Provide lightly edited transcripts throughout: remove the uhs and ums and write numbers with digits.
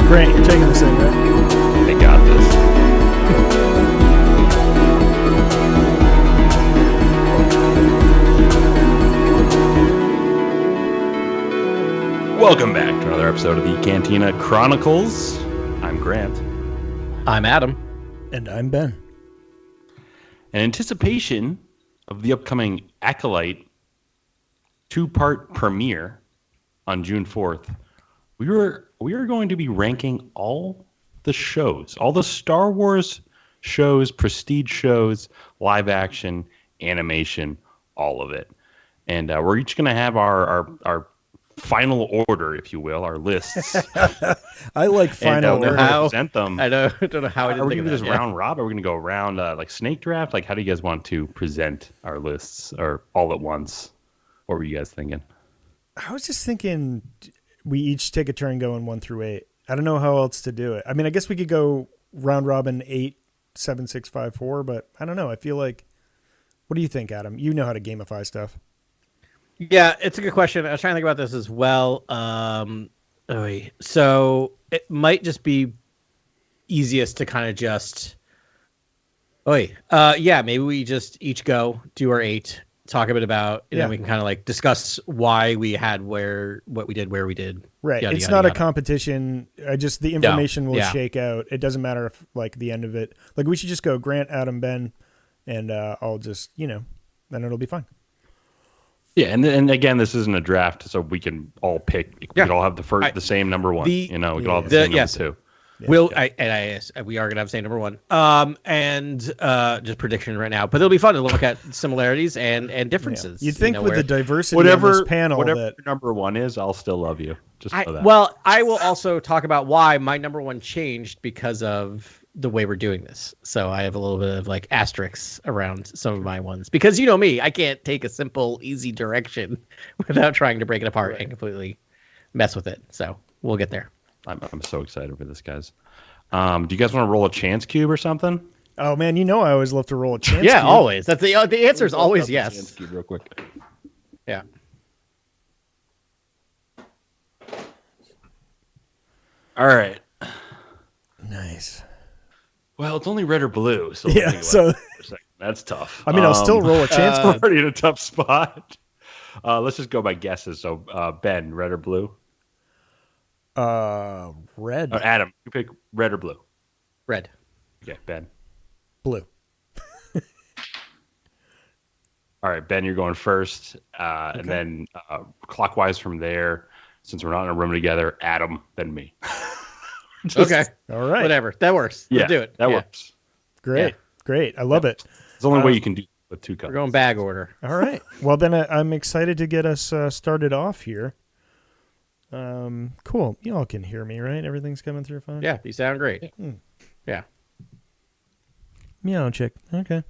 Grant, you're taking this in, right? I got this. Welcome back to another episode of the Cantina Chronicles. I'm Grant. I'm Adam. And I'm Ben. In anticipation of the upcoming Acolyte 2-part premiere on June 4th, we are going to be ranking all the shows, all the Star Wars shows, prestige shows, live action, animation, all of it. And we're each going to have our final order, if you will, our lists. I like final and, order. How present them. I don't know how I didn't Are we think going of to that. just round robin? Are we going to go around like snake draft? Like, how do you guys want to present our lists, or all at once? What were you guys thinking? I was just thinking we each take a turn going 1 through 8. I don't know how else to do it. I mean, I guess we could go round robin 8, 7, 6, 5, 4, but I don't know. I feel like, what do you think, Adam? You know how to gamify stuff. Yeah, it's a good question. I was trying to think about this as well. So it might just be easiest to kind of just. Maybe we just each go do our 8, talk a bit about, and then we can kind of like discuss why we had what we did, where we did. Right. It's not a competition. The information will shake out. It doesn't matter if like the end of it. Like we should just go Grant, Adam, Ben, and I'll just then it'll be fine. Yeah, and again, this isn't a draft, so we can all pick. We can all have the same number 1. We can all have the same number 2. Yeah. We are gonna have the same number 1. And just prediction right now, but it'll be fun to look at similarities and differences. You'd think with the diversity on this panel, whatever number 1 is, I'll still love you. Just know that. Well, I will also talk about why my number 1 changed because of the way we're doing this. So I have a little bit of like asterisks around some of my ones because you know me, I can't take a simple, easy direction without trying to break it apart and completely mess with it. So we'll get there. I'm so excited for this, guys. Do you guys want to roll a chance cube or something? Oh man, I always love to roll a chance. Yeah, cube. always. That's the answer is always yes. Chance cube real quick. Yeah. All right. Nice. Well, it's only red or blue, so that's tough. I mean, I'll still roll a chance. We're already in a tough spot. Let's just go by guesses. So, Ben, red or blue? Red. Adam, you pick red or blue? Red. Okay, Ben. Blue. All right, Ben, you're going first, and then clockwise from there. Since we're not in a room together, Adam, then me. Okay. All right. Whatever. That works. Yeah, Let's do it. That works. Great. I love it. It's the only way you can do it with 2 cups. We're going bag order. All right. Well, then I'm excited to get us started off here. Cool. You all can hear me, right? Everything's coming through fine? Yeah, you sound great. Yeah. Meow chick. Okay.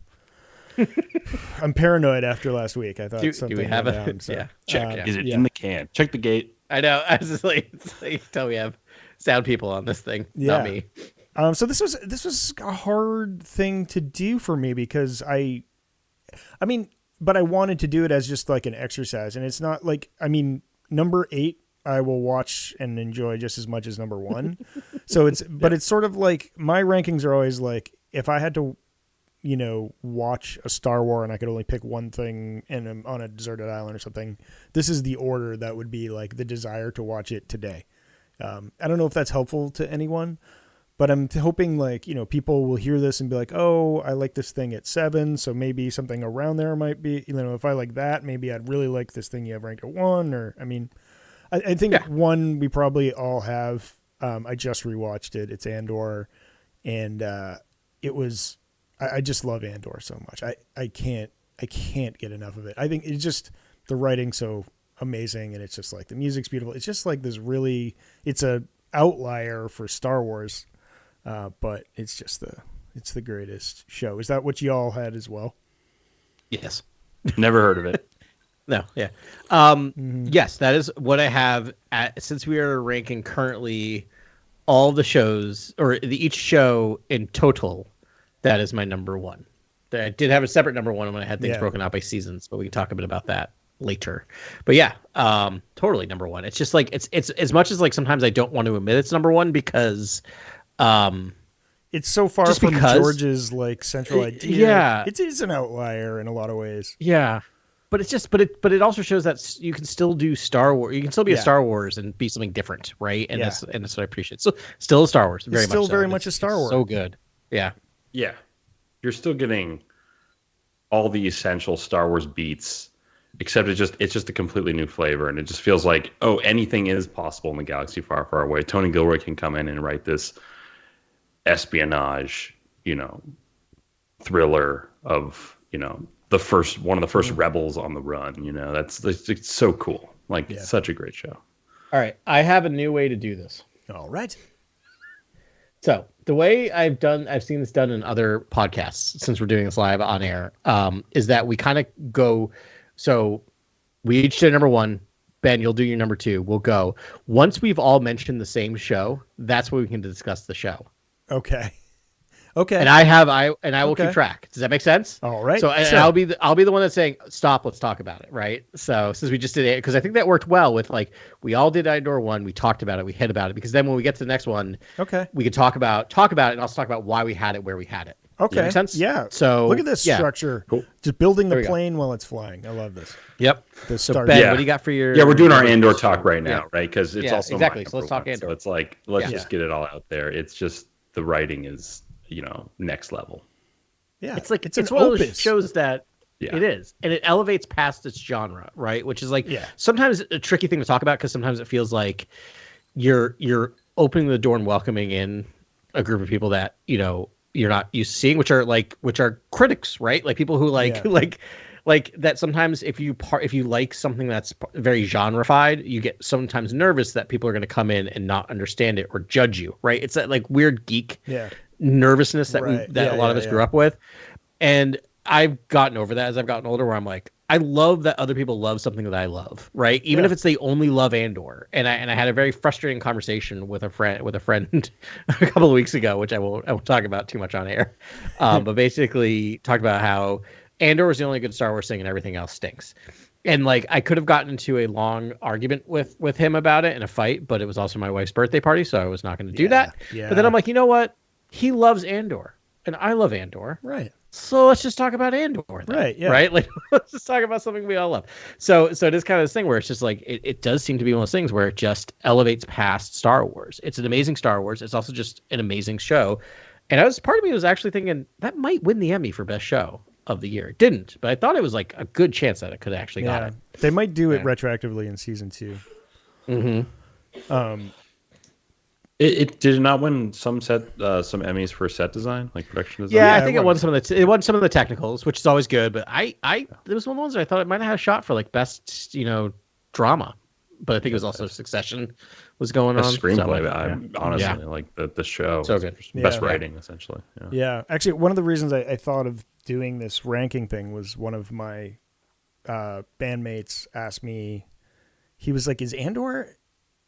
I'm paranoid after last week. I thought something do we have went a down, so. yeah. Check. Is it in the can? Check the gate. I know. I was just like, tell we have sound people on this thing, not me. So this was a hard thing to do for me because I wanted to do it as just like an exercise, and it's not like number 8 I will watch and enjoy just as much as number 1. So it's it's sort of like my rankings are always like if I had to watch a Star Wars and I could only pick one thing and I'm on a deserted island or something, this is the order that would be like the desire to watch it today. I don't know if that's helpful to anyone, but I'm hoping like, people will hear this and be like, oh, I like this thing at 7. So maybe something around there might be, if I like that, maybe I'd really like this thing you have ranked at 1 or, I think 1 we probably all have. I just rewatched it. It's Andor, and it was. I just love Andor so much. I can't get enough of it. I think it's just the writing so amazing, and it's just like the music's beautiful. It's just like this really. It's a outlier for Star Wars, but it's just the greatest show. Is that what you all had as well? Yes. Never heard of it. No, yeah. Yes, that is what I have. Since we are ranking currently all the shows, or each show in total, that is my number 1. I did have a separate number 1 when I had things broken out by seasons, but we can talk a bit about that. later. But yeah, totally number one. It's just like it's as much as like sometimes I don't want to admit it's number one because it's so far just from because, George's like central idea. Yeah, it is an outlier in a lot of ways. Yeah, but it's just but it also shows that you can still do Star Wars. You can still be a Star Wars and be something different, right? And that's what I appreciate. So still a Star Wars, very it's much. Still so. very much a Star Wars. So good. Yeah. Yeah, you're still getting all the essential Star Wars beats, except it's just a completely new flavor, and it just feels like, oh, anything is possible in the galaxy far, far away. Tony Gilroy can come in and write this espionage, thriller of, one of the first rebels on the run. It's so cool. Like, it's such a great show. All right, I have a new way to do this. All right. So the way I've seen this done in other podcasts since we're doing this live on air, is that we kind of go. So we each did number one. Ben, you'll do your number two. We'll go. Once we've all mentioned the same show, that's when we can discuss the show. Okay. And I will keep track. Does that make sense? All right. So and I'll be the one that's saying stop. Let's talk about it. Right. So since we just did it, because I think that worked well with like we all did Andor 1. We talked about it. We hit about it because then when we get to the next one, we can talk about it and also talk about why we had it where we had it. Okay. Does that make sense? Yeah. So look at this structure. Cool. Just building the plane while it's flying. I love this. Yep. So Ben, what do you got for your? Yeah, we're doing our Andor talk right now, right? Because it's also exactly. So let's talk Andor. So it's like let's just get it all out there. It's just the writing is next level. Yeah, it's like it's one opus. of those shows that it is, and it elevates past its genre, right? Which is like sometimes a tricky thing to talk about because sometimes it feels like you're opening the door and welcoming in a group of people that you're not used to seeing, which are critics, right? Like people who like that. Sometimes if you like something that's very genrefied, you get sometimes nervous that people are going to come in and not understand it or judge you, right? It's that like weird geek nervousness that a lot of us grew up with, and I've gotten over that as I've gotten older, where I'm like, I love that other people love something that I love, right? Even if it's they only love Andor. And I had a very frustrating conversation with a friend a couple of weeks ago, which I won't talk about too much on air, but basically talked about how Andor is the only good Star Wars thing and everything else stinks. And like I could have gotten into a long argument with him about it in a fight, but it was also my wife's birthday party, so I was not going to do that. Yeah. But then I'm like, you know what? He loves Andor, and I love Andor. Right. So let's just talk about Andor. Then, right. Yeah. Right. Like let's just talk about something we all love. So it is kind of this thing where it's just like it does seem to be one of those things where it just elevates past Star Wars. It's an amazing Star Wars. It's also just an amazing show. And part of me was actually thinking that might win the Emmy for best show of the year. It didn't, but I thought it was like a good chance that it could actually got it. They might do it retroactively in season 2. Mm-hmm. It did not win some Emmys for set design, like production design. Yeah, I think it won some of the technicals, which is always good. But it was one of the ones that I thought it might have had a shot for like best drama. But I think it was also Succession was going on. Screenplay, honestly, like the show. So good. Best writing, essentially. Yeah. Actually, one of the reasons I thought of doing this ranking thing was one of my bandmates asked me, he was like, is Andor...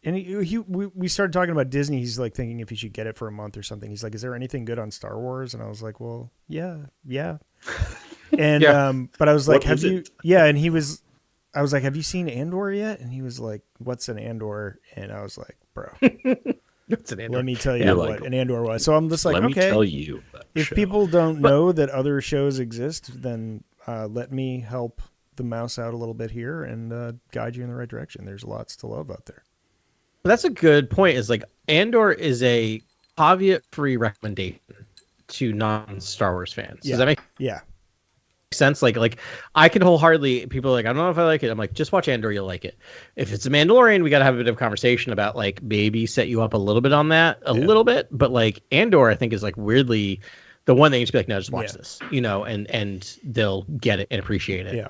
And we started talking about Disney. He's like thinking if he should get it for a month or something. He's like, is there anything good on Star Wars? And I was like, well, yeah. And, but I was like, have you, and I was like, have you seen Andor yet? And he was like, what's an Andor? And I was like, bro, what's an Andor? Let me tell you what an Andor was. So I'm just like, let me tell you if people don't know that other shows exist, then let me help the mouse out a little bit here and guide you in the right direction. There's lots to love out there. But that's a good point. Is like Andor is a caveat-free recommendation to non-Star Wars fans. Does that make sense? Like I can wholeheartedly. People are like, I don't know if I like it. I'm like, just watch Andor, you'll like it. If it's a Mandalorian, we got to have a bit of conversation about like maybe set you up a little bit on that, a little bit. But like Andor, I think is like weirdly the one that you should be like, no, just watch this, and they'll get it and appreciate it.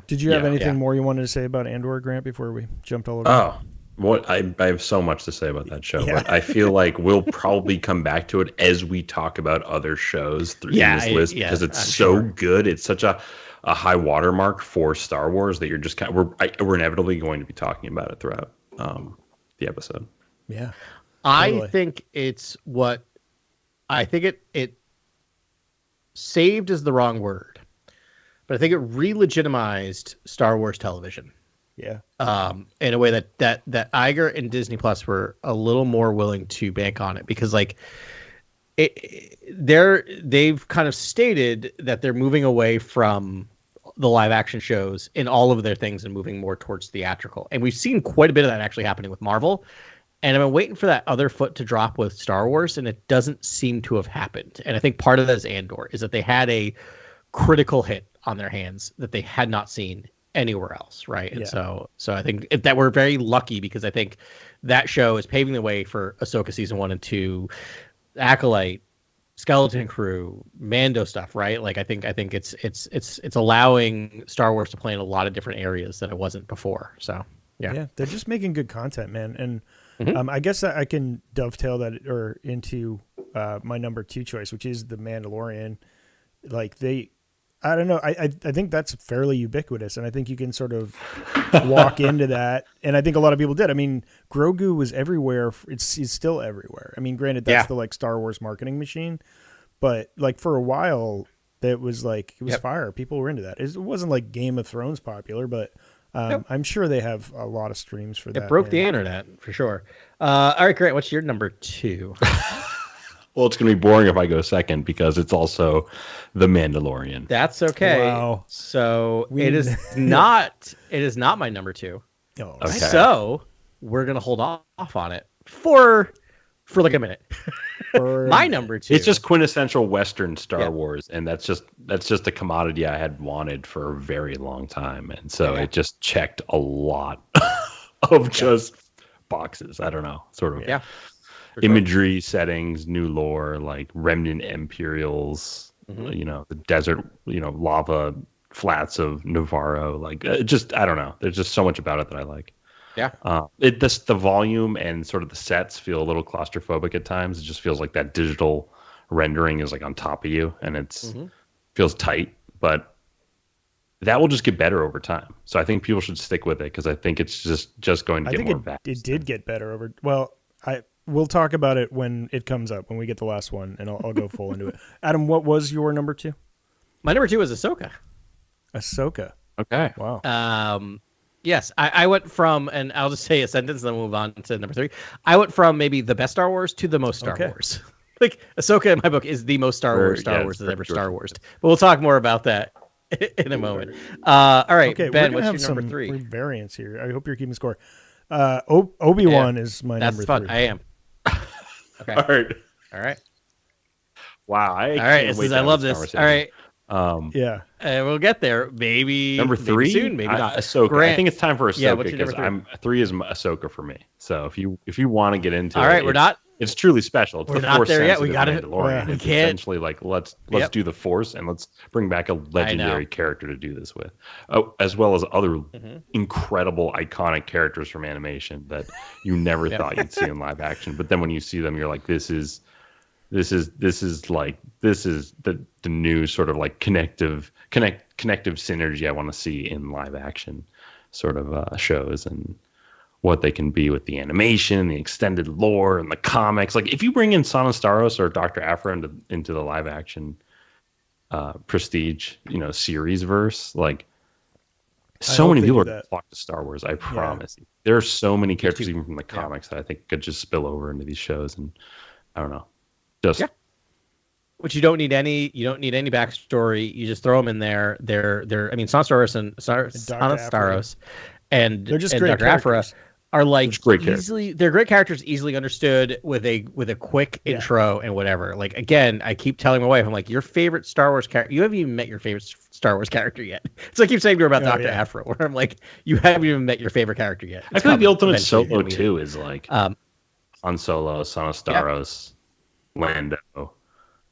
Did you have anything more you wanted to say about Andor, Grant, before we jumped all over? Oh. I have so much to say about that show, but I feel like we'll probably come back to it as we talk about other shows in this list because it's so good. It's such a high watermark for Star Wars that you're just we're inevitably going to be talking about it throughout the episode. Yeah, totally. I think it's what I think it saved is the wrong word, but I think it re-legitimized Star Wars television. Yeah. In a way that Iger and Disney Plus were a little more willing to bank on it, because like they've kind of stated that they're moving away from the live action shows in all of their things and moving more towards theatrical. And we've seen quite a bit of that actually happening with Marvel. And I've been waiting for that other foot to drop with Star Wars, and it doesn't seem to have happened. And I think part of that is Andor, is that they had a critical hit on their hands that they had not seen anywhere else, right? And so I think that we're very lucky, because I think that show is paving the way for Ahsoka season 1 and 2, Acolyte, Skeleton Crew, Mando stuff, right? Like I think it's allowing Star Wars to play in a lot of different areas that it wasn't before. So yeah, they're just making good content, man. And I guess I can dovetail that into my number 2 choice, which is The Mandalorian. Like I don't know. I think that's fairly ubiquitous, and I think you can sort of walk into that. And I think a lot of people did. I mean, Grogu was everywhere. He's still everywhere. I mean, granted, that's the like Star Wars marketing machine, but like for a while, it was fire. People were into that. It wasn't like Game of Thrones popular, but I'm sure they have a lot of streams for that. It broke the internet for sure. All right, great. What's your number 2? Well, it's going to be boring if I go second, because it's also The Mandalorian. That's okay. Wow. So it is not my number 2. Oh, okay. So we're going to hold off on it for like a minute. My number 2. It's just quintessential Western Star Wars, and that's just a commodity I had wanted for a very long time, and so it just checked a lot of just boxes. I don't know, sort of imagery, settings, new lore, like remnant Imperials, the desert, lava flats of Navarro, like just I don't know. There's just so much about it that I like. Yeah. The volume and sort of the sets feel a little claustrophobic at times. It just feels like that digital rendering is like on top of you, and it's feels tight, but that will just get better over time. So I think people should stick with it, because I think it's just going to get more vast. It did get better over. Well, we'll talk about it when it comes up, when we get the last one, and I'll go full into it. Adam, what was your number 2? My number 2 was Ahsoka. Ahsoka. Okay. Wow. Yes, I went from, and I'll just say a sentence, then we'll move on to number 3. I went from maybe the best Star Wars to the most Star Wars. Like Ahsoka in my book is the most Star Wars that's ever Star Wars. But we'll talk more about that in a moment. All right, okay, Ben, we're what's your number some 3? Variants here. I hope you're keeping score. Obi-Wan is my number 3. That's fun. I am. Okay. All right. Wow. I love this. All right. We'll get there. Maybe number 3 maybe soon. Maybe not. Ahsoka. I think it's time for Ahsoka, because 3 is Ahsoka for me. So if you want to get into all right, we're not. It's truly special. It's we're the not Force there yet. We got it. We It's can't. essentially like let's do the Force, and let's bring back a legendary character to do this with, as well as other incredible iconic characters from animation that you never thought you'd see in live action. But then when you see them, you're like, this is the new sort of like connective synergy I want to see in live action sort of shows, and what they can be with the animation, the extended lore, and the comics. Like if you bring in Sana Staros or Dr. Aphra into the live action prestige, series verse, like so many people are flock to Star Wars. I promise you. There are so many characters even from the comics that I think could just spill over into these shows, and I don't know. Which you don't need any backstory. You just throw them in there. They're I mean, Sana Staros and they're just and great Dr. Aphra are like they're great characters, easily understood with a quick intro and whatever. Like again, I keep telling my wife, I'm like, your favorite Star Wars character, you haven't even met your favorite Star Wars character yet. So I keep saying to her about Dr. Aphra, where I'm like, you haven't even met your favorite character yet. I feel like the ultimate Solo too is like Han Solo, Sana Staros, Lando,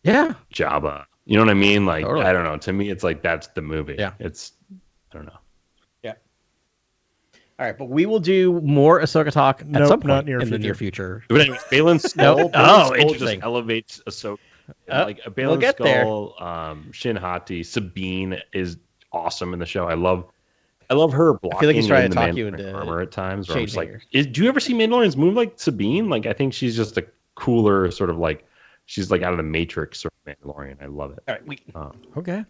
Jabba. You know what I mean? Like I don't know. To me, it's like that's the movie. Yeah, it's I don't know. All right, but we will do more Ahsoka talk at some point in the near future. But anyways, Balin's skull, interesting. Just elevates Ahsoka. Like a Balin's skull, Shin Hati, Sabine is awesome in the show. I love her blocking. I feel like he's trying to talk you into armor at times. Where I'm just like, do you ever see Mandalorians move like Sabine? Like I think she's just a cooler sort of like she's like out of the Matrix sort of Mandalorian. I love it. All right, okay.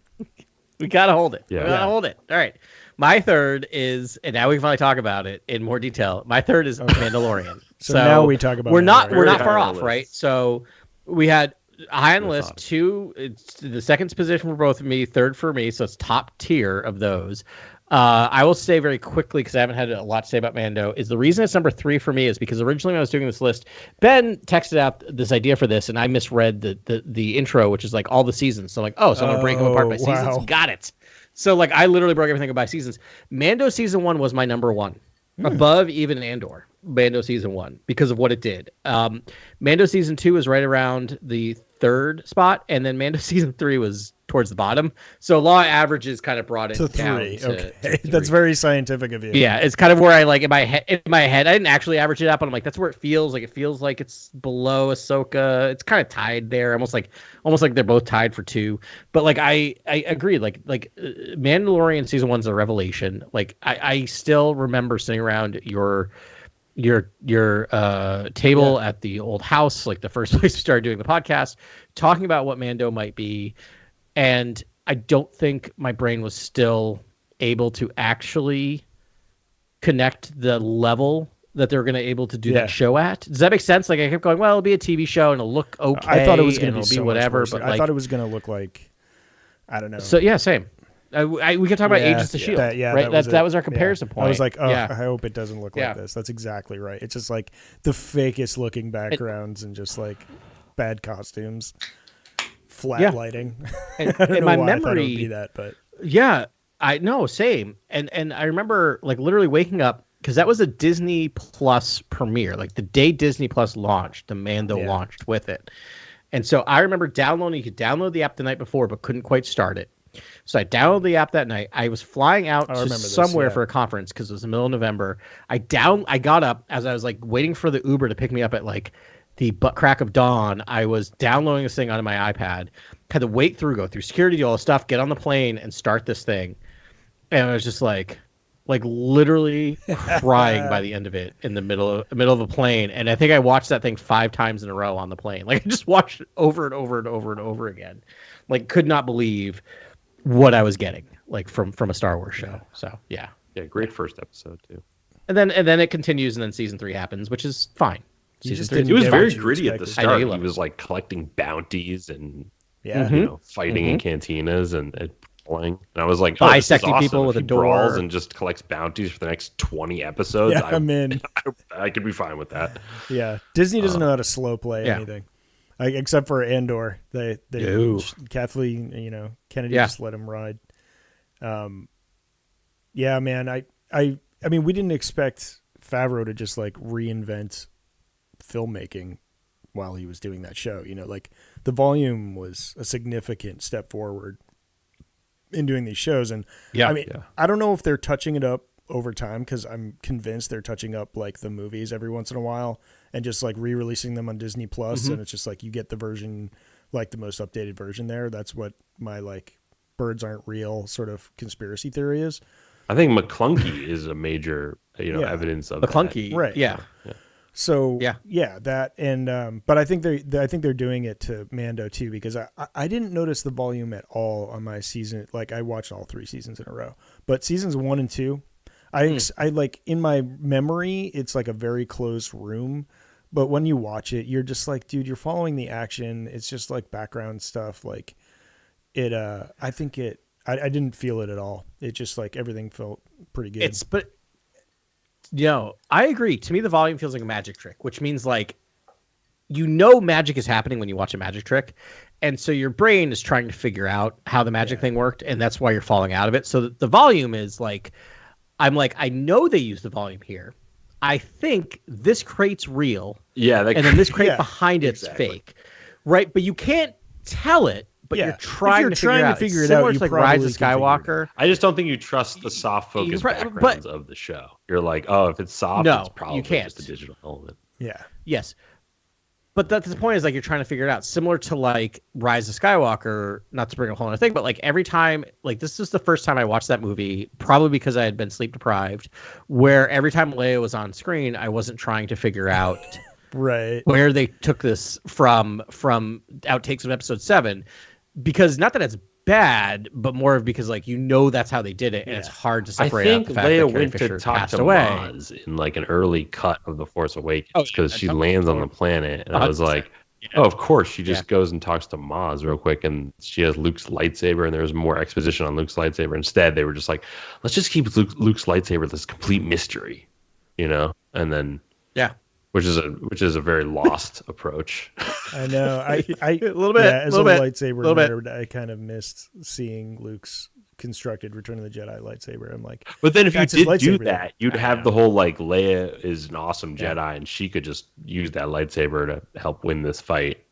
We gotta hold it. Yeah. We gotta hold it. All right. My third is, and now we can finally talk about it in more detail. My third is Mandalorian. So now we talk about we're not Very far high on off, the right? list. So we had high on the That's list. odd. Two, it's the second position for both of me, third for me. So it's top tier of those. I will say very quickly, because I haven't had a lot to say about Mando, is the reason it's number 3 for me is because originally when I was doing this list, Ben texted out this idea for this, and I misread the intro, which is like all the seasons. So I'm like, so I'm gonna break them apart by seasons. Wow. Got it. So like I literally broke everything up by seasons. Mando season 1 was my number 1, above even Andor. Mando season 1 because of what it did. Mando season 2 is right around the 3rd spot, and then Mando season 3 was towards the bottom. So law averages kind of brought it to down 3. to Okay, 3. that's very scientific of you. Yeah, it's kind of where I like in my head. I didn't actually average it up, but I'm like, that's where it feels like. It feels like it's below Ahsoka. It's kind of tied there, almost like they're both tied for 2. But like I agree. Like Mandalorian season 1's a revelation. Like I still remember sitting around your table at the old house, like the first place we started doing the podcast, talking about what Mando might be. And I don't think my brain was still able to actually connect the level that they were going to able to do that show at. Does that make sense? Like I kept going, well, it'll be a TV show and it'll look okay. I thought it was going to be so so whatever, much worse. but I like, thought it was going to look like, I don't know. So yeah, same. We can talk about Agents of S.H.I.E.L.D. Right? That was our comparison point. I was like, yeah. I hope it doesn't look like this. That's exactly right. It's just like the fakest looking backgrounds and just like bad costumes, flat lighting. And, I don't know my why memory I thought it would be that, but yeah, I know, same. And I remember like literally waking up because that was a Disney Plus premiere. Like the day Disney Plus launched, the Mando launched with it. And so I remember you could download the app the night before, but couldn't quite start it. So I downloaded the app that night. I was flying out to somewhere for a conference because it was the middle of November. I got up as I was like waiting for the Uber to pick me up at like the butt crack of dawn. I was downloading this thing onto my iPad. Had to go through security, do all the stuff, get on the plane and start this thing. And I was just like literally crying by the end of it in the middle of the plane. And I think I watched that thing 5 times in a row on the plane. Like I just watched it over and over and over and over again. Like could not believe what I was getting like from a Star Wars show. So yeah, great first episode too. And then it continues, and then season 3 happens, which is fine. Season 3 It was Yeah, very what you gritty at the expected. start. He was like collecting bounties and fighting in cantinas and playing. And I was like, Bisecting awesome. people with If a he brawls door. and just collects bounties for the next 20 episodes. Yeah, I'm in. I could be fine with that. Yeah, Disney doesn't know how to slow play anything, like except for Andor. They Kathleen, Kennedy just let him ride. Yeah, man. I mean, we didn't expect Favreau to just like reinvent filmmaking while he was doing that show. Like the volume was a significant step forward in doing these shows. And I don't know if they're touching it up over time, because I'm convinced they're touching up like the movies every once in a while and just like re-releasing them on Disney Plus. And it's just like you get the version, like the most updated version there. That's what my like birds aren't real sort of conspiracy theory is. I think McClunky is a major, evidence of McClunky, that. Right. Yeah. So that and but I think they're doing it to Mando too, because I didn't notice the volume at all on my season. Like I watched all 3 seasons in a row, but seasons 1 and 2, I like in my memory it's like a very close room, but when you watch it, you're just like, dude, you're following the action. It's just like background stuff. Like it. I didn't feel it at all. It just like everything felt pretty good. I agree. To me, the volume feels like a magic trick, which means like, magic is happening when you watch a magic trick. And so your brain is trying to figure out how the magic thing worked. And that's why you're falling out of it. So the volume is like, I'm like, I know they use the volume here. I think this crate's real. Yeah. And then this crate behind it's fake. Right. But you can't tell it. But you're trying to figure it out. You It's like probably Rise of can figure it out. Skywalker. I just don't think you trust the soft focus backgrounds of the show. You're like, oh, if it's soft, it's probably just a digital element. Yeah. Yes. But that's the point, is like you're trying to figure it out. Similar to like Rise of Skywalker, not to bring a whole other thing, but like every time, like this is the first time I watched that movie, probably because I had been sleep deprived, where every time Leia was on screen, I wasn't trying to figure out where they took this from outtakes of episode 7. Because not that it's bad, but more of because like that's how they did it, and it's hard to I separate think out the fact Leia that Carrie went Fisher to talk passed to away. Maz in like an early cut of The Force Awakens because she totally. lands on the planet, and I was like, oh, of course. She just goes and talks to Maz real quick, and she has Luke's lightsaber, and there's more exposition on Luke's lightsaber. Instead, they were just like, let's just keep Luke's lightsaber this complete mystery, and then which is a very lost approach. I know. I a little bit, as little a bit, lightsaber little bit. nerd, I kind of missed seeing Luke's constructed Return of the Jedi lightsaber. I'm like, But then if you that's his did do lightsaber that, you'd have the whole like Leia is an awesome Jedi, and she could just use that lightsaber to help win this fight.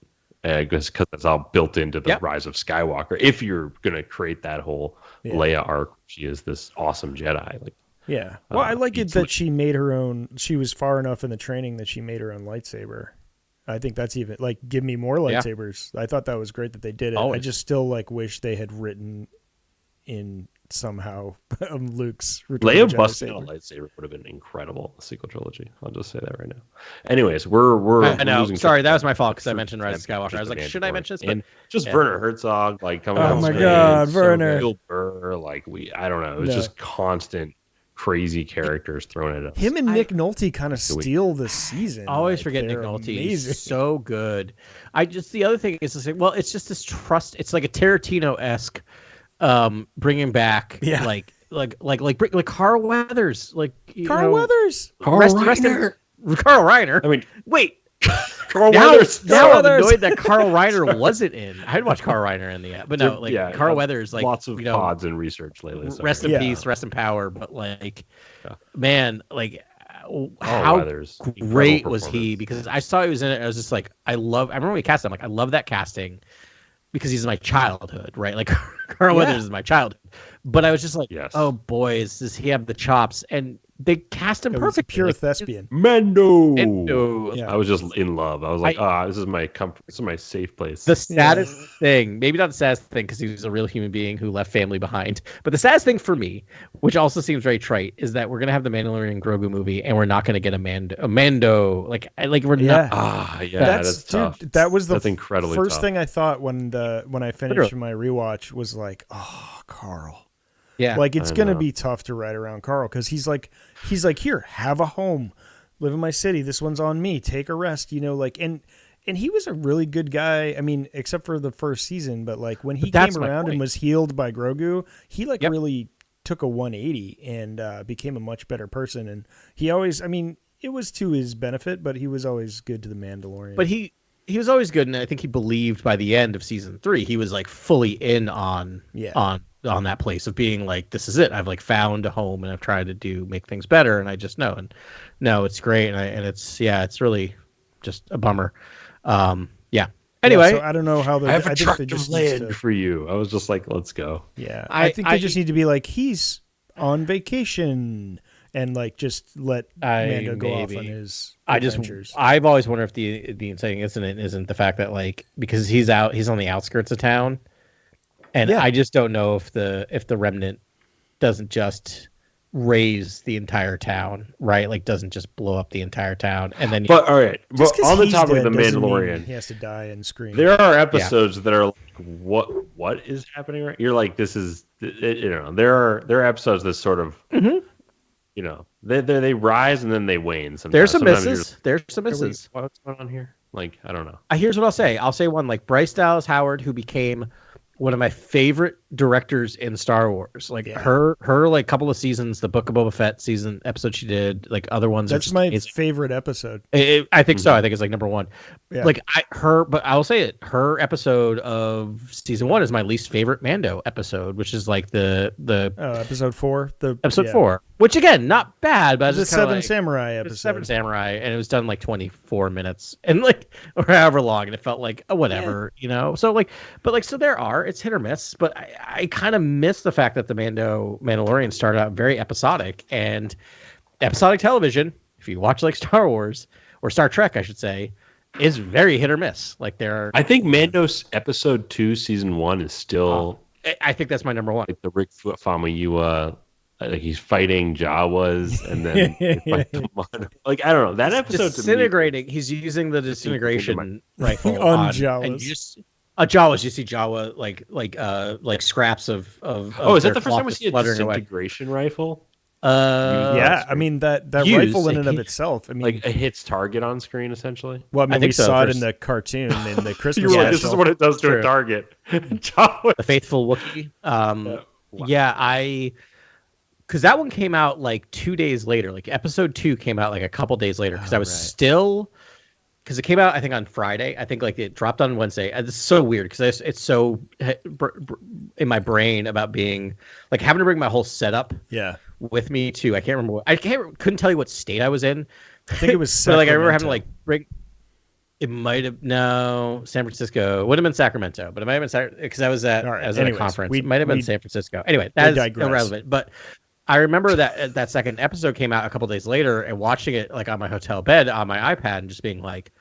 Because that's all built into the Rise of Skywalker. If you're gonna create that whole Leia arc, she is this awesome Jedi. Like, well, I like it that she made her own. She was far enough in the training that she made her own lightsaber. I think that's even like give me more lightsabers. I thought that was great that they did it. Always. I just still like wish they had written in somehow Luke's Return Leia of the Jedi busting saber. a lightsaber would have been incredible. The sequel trilogy. I'll just say that right now. Anyways, we're I know. losing Sorry, that was track my fault because I mentioned Rise of Skywalker. I was like, should I mention this? But And just Werner Herzog, like coming Oh out. my of God, space, Werner. Bill Burr, like I don't know. It was just constant crazy characters thrown at us. Him and Nick Nolte kind of steal the season. I always Like, forget Nick they're Nolte. amazing. He's so good. The other thing is, it's just this trust. It's like a Tarantino-esque bringing back like Carl Weathers, Carl Weathers. Carl Reiner. Carl Reiner. I mean, wait. Carl Now Weathers. I'm annoyed that Carl Reiner wasn't in. I'd watch Carl Reiner in the but no, Carl Weathers, like lots of pods and research lately. So rest in peace, rest in power. But man, how Weathers, great was he? Because I saw he was in it. I was just like, I remember when we cast him. Like, I love that casting because he's my childhood, right? Like Carl Weathers is my childhood. But I was just like, oh boy, does he have the chops? And they cast him perfectly. Pure thespian. Mendo. I was just in love. I was like, this is my comfort. This is my safe place. The saddest thing, maybe not the saddest thing because he was a real human being who left family behind, but the saddest thing for me, which also seems very trite, is that we're gonna have the Mandalorian Grogu movie and we're not gonna get a Mando. Like we're not. That's tough. Dude, that was the that's incredibly first tough. thing I thought when I finished my rewatch was like, oh, Carl. Yeah, like it's gonna be tough to ride around Carl because he's like, here, have a home, live in my city. This one's on me. Take a rest, and he was a really good guy. I mean, except for the first season, but like when he came around and was healed by Grogu, he really took a 180 and became a much better person. And he always, I mean, it was to his benefit, but he was always good to the Mandalorian. But he was always good, and I think he believed by the end of season 3, he was like fully in on that place of being like, this is it. I've like found a home and I've tried to make things better, and I just know. And no, it's great, and it's really just a bummer. Anyway, so I don't know how I have a I think tract they of just land for you. I was just like, let's go. Yeah, I think they just need to be like, he's on vacation. And like just let Mando go off on his adventures. I've always wondered if the inciting incident isn't the fact that like because he's on the outskirts of town, and I just don't know if the remnant doesn't just raise the entire town, right? Like doesn't just blow up the entire town, and then. But all right, but on the topic of the Mandalorian, he has to die and scream. There are episodes that are like, what is happening? Right, you're like, this is there are episodes that sort of. Mm-hmm. They rise and then they wane. Sometimes. There's some misses. There's some misses. What's going on here? Like, I don't know. Here's what I'll say. I'll say one like Bryce Dallas Howard, who became one of my favorite directors in Star Wars. Like her like couple of seasons, the Book of Boba Fett episode she did, like other ones. That's my favorite episode. I think so. I think it's like number 1. Yeah. Like but I'll say it. Her episode of season 1 is my least favorite Mando episode, which is like the episode 4. Episode 4, which again, not bad, but it's a Seven Samurai episode. Seven Samurai, and it was done like 24 minutes and like or however long, and it felt like whatever, So like, but like, so it's hit or miss, but I kind of miss the fact that the Mandalorian started out very episodic, and episodic television, if you watch like Star Wars or Star Trek, I should say, is very hit or miss. Like I think Mando's episode 2, season 1 is still. I think that's my number 1. Like the Rick Famuyiwa, like he's fighting Jawas, and then like I don't know that episode. Disintegrating. He's using the disintegration rifle on Jawas. Jawas. You see Jawa like scraps of Oh, is that their the first time cloth we is see a fluttering away. disintegration rifle? Yeah, I mean that Used, rifle in and of it- itself. I mean, Like it hits target on screen, essentially. well, I mean, I think we so, saw it first- in the cartoon in the Christmas You were like, special. this is what it does to True. a target. Jawas. the faithful Wookiee. Wow. Yeah, because that one came out like 2 days later. Like episode 2 came out like a couple days later because I was still. Because it came out, I think, on Friday. I think like it dropped on Wednesday. It's so weird because it's so in my brain about being like having to bring my whole setup Yeah, with me too. I can't remember. Couldn't tell you what state I was in. I think it was So like I remember having to Sacramento. like bring. It might have San Francisco. It would have been Sacramento, but it might have been because I was at All right, I was at anyways, a conference. we- It might have been we- San Francisco. Anyway, that is digress. irrelevant. But I remember that second episode came out a couple days later and watching it like on my hotel bed on my iPad and just being like,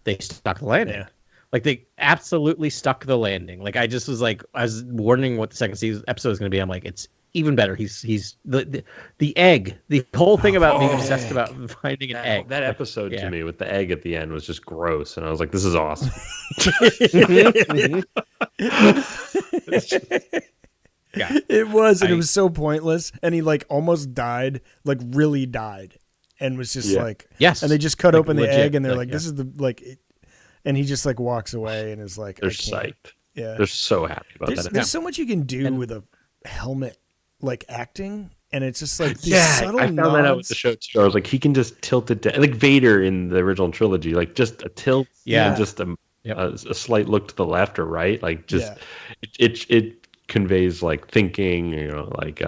they stuck the landing. Yeah. Like they absolutely stuck the landing. Like I just was like, I was warning what the second season episode is going to be. I'm like, it's even better. He's the egg. The whole thing about being obsessed about finding an egg. That episode Yeah. to me with the egg at the end was just gross, and I was like, "This is awesome." Yeah. It was, and it was so pointless. And he like almost died, like really died, and was just Yeah. like, Yes. And they just cut Like, open the legit, egg, and they're like, like, yeah. "This is the like," and he just like walks away and is like, They're "I can't." psyched. Yeah, They're so happy about there's that. so much you can do with a helmet, like acting, and it's just like these Yeah, subtle I found that out with nods. the show too. I was like, he can just tilt it down, like Vader in the original trilogy, like just a tilt, Yeah. and just a Yep. a slight look to the left or right, like just Yeah. it conveys like thinking, like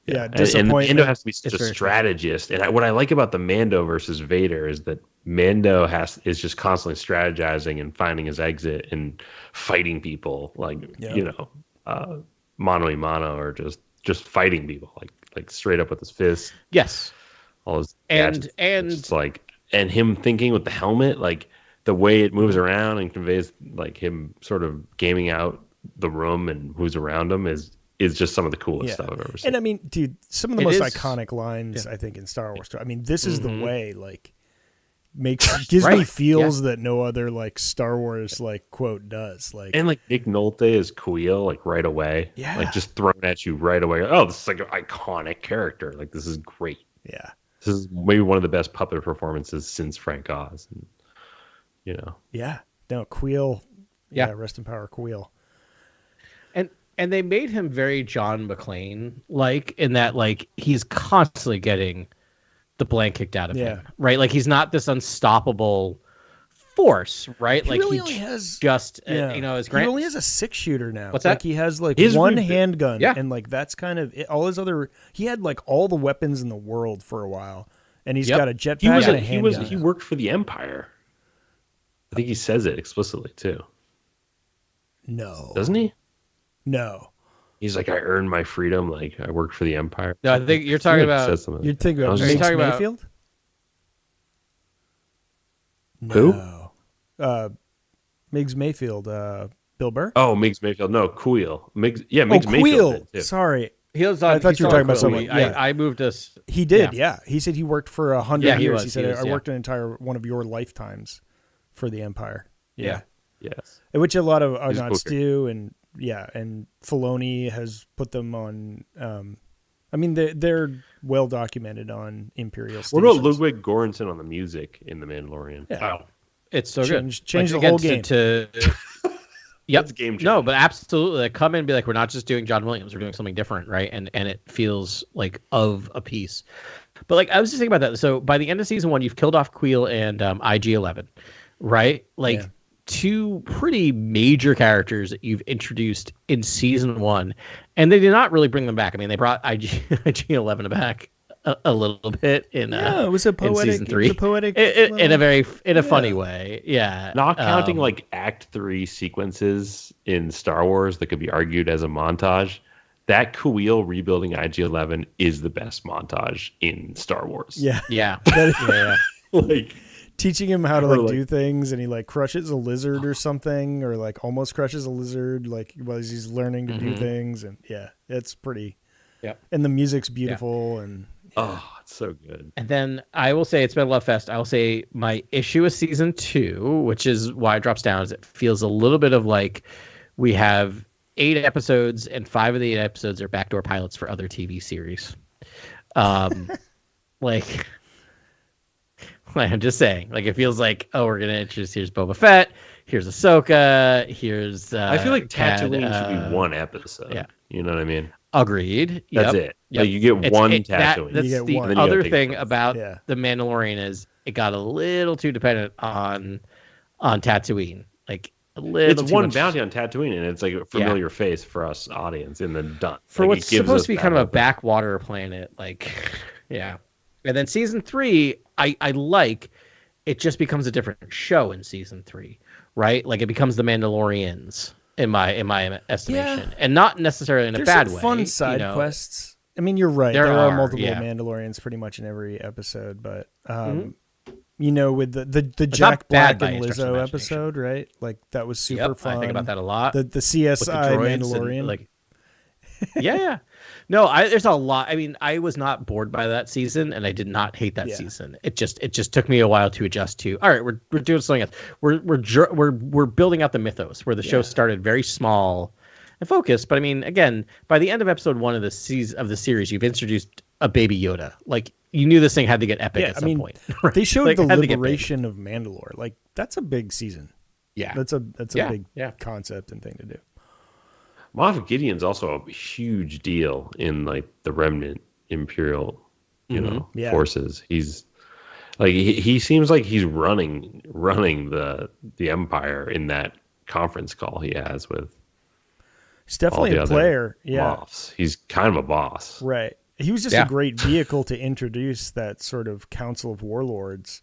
Yeah, And disappointment. Mando has to be such a very true. strategist, and what I like about the Mando versus Vader is that Mando is just constantly strategizing and finding his exit and fighting people, like Yeah. mano a mano, or just fighting people, like straight up with his fists, Yes. all his And- gadgets. and- It's like, and him thinking with the helmet, like the way it moves around and conveys like him sort of gaming out the room and who's around him is just some of the coolest Yeah. stuff I've ever seen. And I mean, dude, some of the It most is- iconic lines I think in Star Wars. I mean, this is Mm-hmm. the way, like, gives me Right. feels that no other like Star Wars like quote does. Like, And like Nick Nolte is Kuiil, like right away. Yeah. Like just thrown at you right away. Oh, this is like an iconic character. Like this is great. yeah, This is maybe one of the best puppet performances since Frank Oz. And, yeah. No, Queel. Yeah, Yeah. rest in power, Queel. And they made him very John McClane like in that like he's constantly getting the blank kicked out of Yeah. him, right? Like he's not this unstoppable force, right? He like really he only has just Yeah. his He grand. only has a 6-shooter now. What's Like that? he has like His one reboot. handgun, Yeah. and like that's kind of it. All his other. He had like all the weapons in the world for a while, and he's Yep. got a jetpack he was and a he handgun. he worked for the Empire. I think he says it explicitly too, No, doesn't he? no. He's like, I earned my freedom. Like I worked for the Empire. No, I think you're I talking think it about. says something. You're thinking I about was just- Miggs Are you talking about- Mayfield? Who? No. Miggs Mayfield. Bill Burr. Oh, Miggs Mayfield. No, Kuiil. Miggs Mayfield Queel. did, too. Sorry, He was on, I thought he's you were on talking about Quill. someone, yeah. I moved us. he did. Yeah. He said he worked for 100 Yeah, he years. was, He said he was, I yeah. worked an entire one of your lifetimes for the Empire. Yeah. Yes. Which a lot of He's a Argonauts cool do, and and Filoni has put them on. I mean, they're well documented on Imperial What stations. about Ludwig Göransson on the music in The Mandalorian? Yeah. Oh, it's so good. Change the again, whole game. Yep. That's game No, changing. but absolutely. Like, come in and be like, we're not just doing John Williams, we're doing something different, right? And it feels like of a piece. But like I was just thinking about that. So by the end of season 1, you've killed off Queel and IG-11, right? Like Yeah. two pretty major characters that you've introduced in season 1, and they did not really bring them back. I mean, they brought IG-11 back a little bit in Yeah, it was a in poetic. season 3. It was a poetic in a very Yeah. funny way. Yeah. Not counting Um, like Act 3 sequences in Star Wars that could be argued as a montage, that Kuiil rebuilding IG-11 is the best montage in Star Wars. Yeah, Yeah. That- yeah. Like, teaching him how to Or, like like- do things, and he like crushes a lizard or something, or like almost crushes a lizard, like while he's learning to do things, and yeah, it's pretty. Yep. And the music's beautiful, and Oh, it's so good. And then I will say it's been a love fest. I will say my issue with season 2, which is why it drops down, is it feels a little bit of like we have 8 episodes and 5 of the 8 episodes are backdoor pilots for other TV series. Like I'm just saying, like it feels like, oh, we're gonna introduce, here's Boba Fett, here's Ahsoka, here's I feel like Tatooine should be one Yeah. episode. You know what I mean? Agreed. That's Yep. it. Like you get one Tatooine. That's You get the one. Then you gotta other take thing it. about Yeah. the Mandalorian is it got a little too dependent on Tatooine. Like a little It's too one much bounty on Tatooine, and it's like a familiar face for us audience, and then done. for Like, what's it gives supposed us to be that kind of a whole thing. backwater planet. Like, yeah. And then season 3, I like it. Just becomes a different show in season 3, right? Like it becomes the Mandalorians in my estimation, and not necessarily in a There's bad some way. fun side you know? quests. I mean, you're right. There There are are, multiple yeah. Mandalorians pretty much in every episode, but you know, with the not Jack bad Black by and any stretch of Lizzo imagination. episode, right? Like that was super Yep, fun. I think about that a lot. The With the CSI droids Mandalorian. and, like, yeah. No, there's a lot. I mean, I was not bored by that season, and I did not hate that Yeah. season. It just took me a while to adjust to. All right, we're doing something else. We're building out the mythos where the show started very small and focused. But I mean, again, by the end of episode 1 of the series, you've introduced a baby Yoda. Like you knew this thing had to get epic at some point. Right? They showed Like, the it had to get big. liberation of Mandalore. Like that's a big season. Yeah, That's a Yeah, big yeah. concept and thing to do. Moff Gideon's also a huge deal in like the remnant Imperial, Yeah. forces. He's like he seems like he's running the Empire in that conference call he has with He's all definitely the a other player. Yeah. Moffs. He's kind of a boss. Right. He was just Yeah. a great vehicle to introduce that sort of Council of Warlords.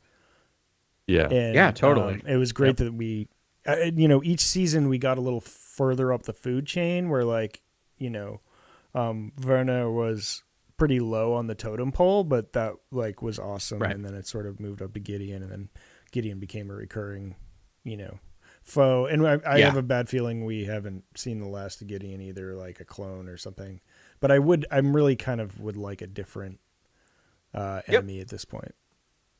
Yeah. And, Yeah, totally. it was great that we, each season we got a little further up the food chain where, like, Verna was pretty low on the totem pole, but that like was awesome. Right. And then it sort of moved up to Gideon, and then Gideon became a recurring, foe. And I Yeah. have a bad feeling we haven't seen the last of Gideon either, like a clone or something. But I'm really kind of would like a different enemy at this point.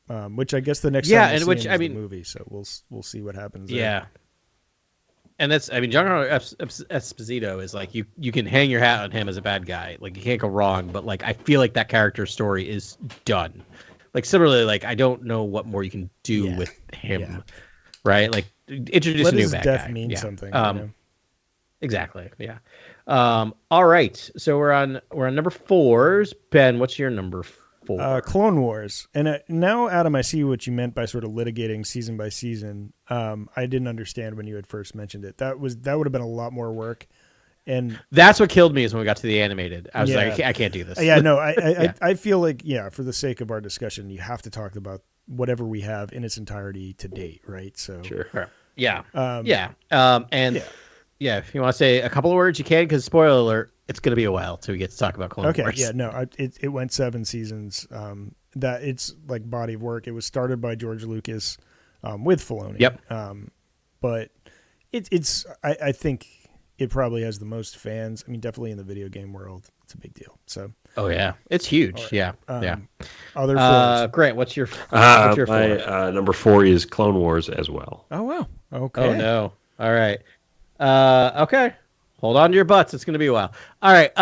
Which I guess the next time we'll see him is the movie, so we'll see what happens there. Yeah. And that's, I mean, Giancarlo Esposito is like, you can hang your hat on him as a bad guy. Like, you can't go wrong, but like, I feel like that character's story is done. Like, similarly, like, I don't know what more you can do with him. Yeah. Right? Like, introduce Let a new his bad death guy. mean Yeah. something. Exactly. Yeah. All right. So we're on number 4s. Ben, what's your number 4? Clone Wars. And now, Adam, I see what you meant by sort of litigating season by season. I didn't understand when you had first mentioned it. That would have been a lot more work. And That's what killed me is when we got to the animated. I was Yeah. like, I can't do this. yeah, no, I Yeah. I feel like, for the sake of our discussion, you have to talk about whatever we have in its entirety to date, right? So Sure. Yeah. Um, And yeah, if you want to say a couple of words, you can, because spoiler alert, it's going to be a while till we get to talk about Clone Okay, Wars. yeah, no, it went 7 seasons. That it's like body of work. It was started by George Lucas with Filoni. Yep. But it's I think it probably has the most fans. I mean, definitely in the video game world, it's a big deal. So Oh yeah, it's huge. right. Yeah. other fours. Grant, what's your My 4? number 4 is Clone Wars as well. Oh wow. Okay. Oh no. All right. Okay. Hold on to your butts. It's going to be a while. All right.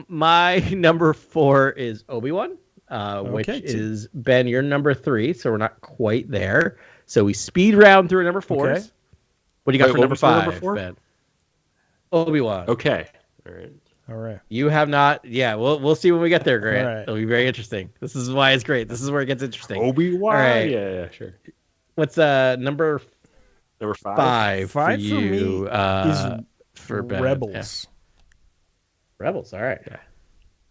My number 4 is Obi-Wan, which Okay, is, Ben, your number 3. So we're not quite there. So we speed round through number 4s. Okay. What do you got Wait, for what number was your 5, number 4? Ben? Obi-Wan. Okay. All right. All right. You have not. Yeah, we'll see when we get there, Grant. All right. It'll be very interesting. This is why it's great. This is where it gets interesting. Obi-Wan. All right. Yeah, sure. What's number Number 5. 5 for 5 for you? me is for Ben? Rebels. Yeah. Rebels. All right.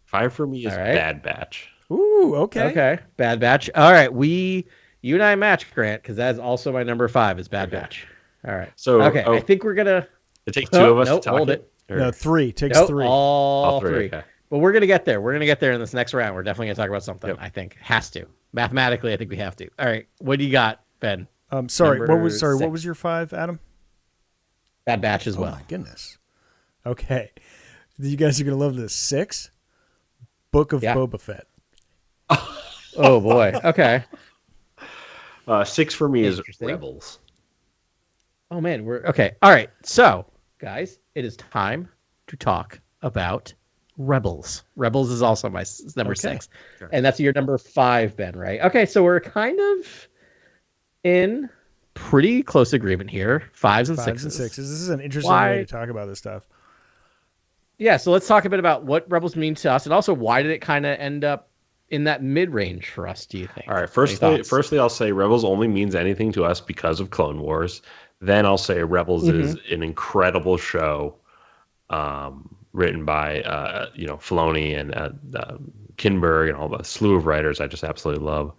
5 for me is All right. Bad Batch. Ooh, okay. Okay. Bad Batch. All right. You and I match, Grant, because that is also my number 5 is Bad Okay. Batch. All right. So Okay. I think we're gonna. it takes 2 of us nope, to talk hold it. Or- No, 3 takes Nope, 3. all 3. Okay. But we're gonna get there. We're gonna get there in this next round. We're definitely gonna talk about something. Yep. I think has to mathematically. I think we have to. All right. What do you got, Ben? Sorry, number what 6. was your 5, Adam? Bad Batch as Oh well. my goodness. Okay. You guys are going to love this. 6, Book of Yeah. Boba Fett. Oh boy. Okay. 6 for me is Interesting. Rebels. Oh man, we're okay. All right. So, guys, it is time to talk about Rebels. Rebels is also my number Okay. 6. And that's your number 5, Ben, right? Okay, so we're kind of in pretty close agreement here. Fives and sixes. This is an interesting way to talk about this stuff. Yeah, so let's talk a bit about what Rebels mean to us, and also why did it kind of end up in that mid-range for us, do you think? All right, firstly, I'll say Rebels only means anything to us because of Clone Wars. Then I'll say Rebels is an incredible show, written by Filoni and Kinberg and all the slew of writers I just absolutely love.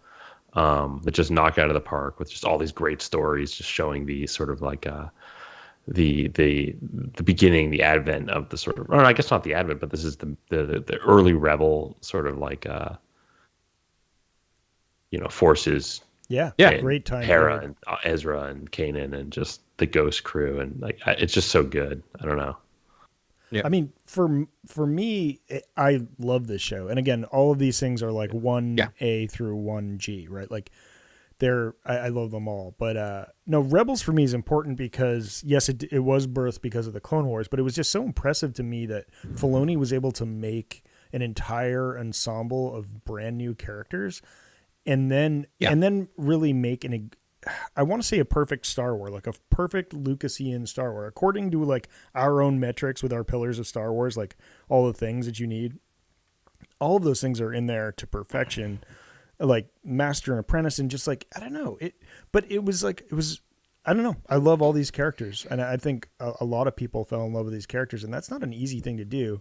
That just knock out of the park with just all these great stories, just showing the sort of like the beginning, the advent of the sort of, or I guess not the advent, but this is the early Rebel sort of like forces. Yeah, great time. Hera and Ezra and Kanan and just the Ghost crew, and like it's just so good. I don't know. Yeah. I mean, for me, I love this show, and again, all of these things are like 1A through 1G, right? Like I love them all, but no, Rebels for me is important because yes, it was birthed because of the Clone Wars, but it was just so impressive to me that Filoni was able to make an entire ensemble of brand new characters. And then really make I want to say a perfect Star Wars, like a perfect Lucasian Star Wars, according to like our own metrics with our pillars of Star Wars, like all the things that you need. All of those things are in there to perfection, like master and apprentice, and just like, I don't know I don't know. I love all these characters, and I think a lot of people fell in love with these characters, and that's not an easy thing to do.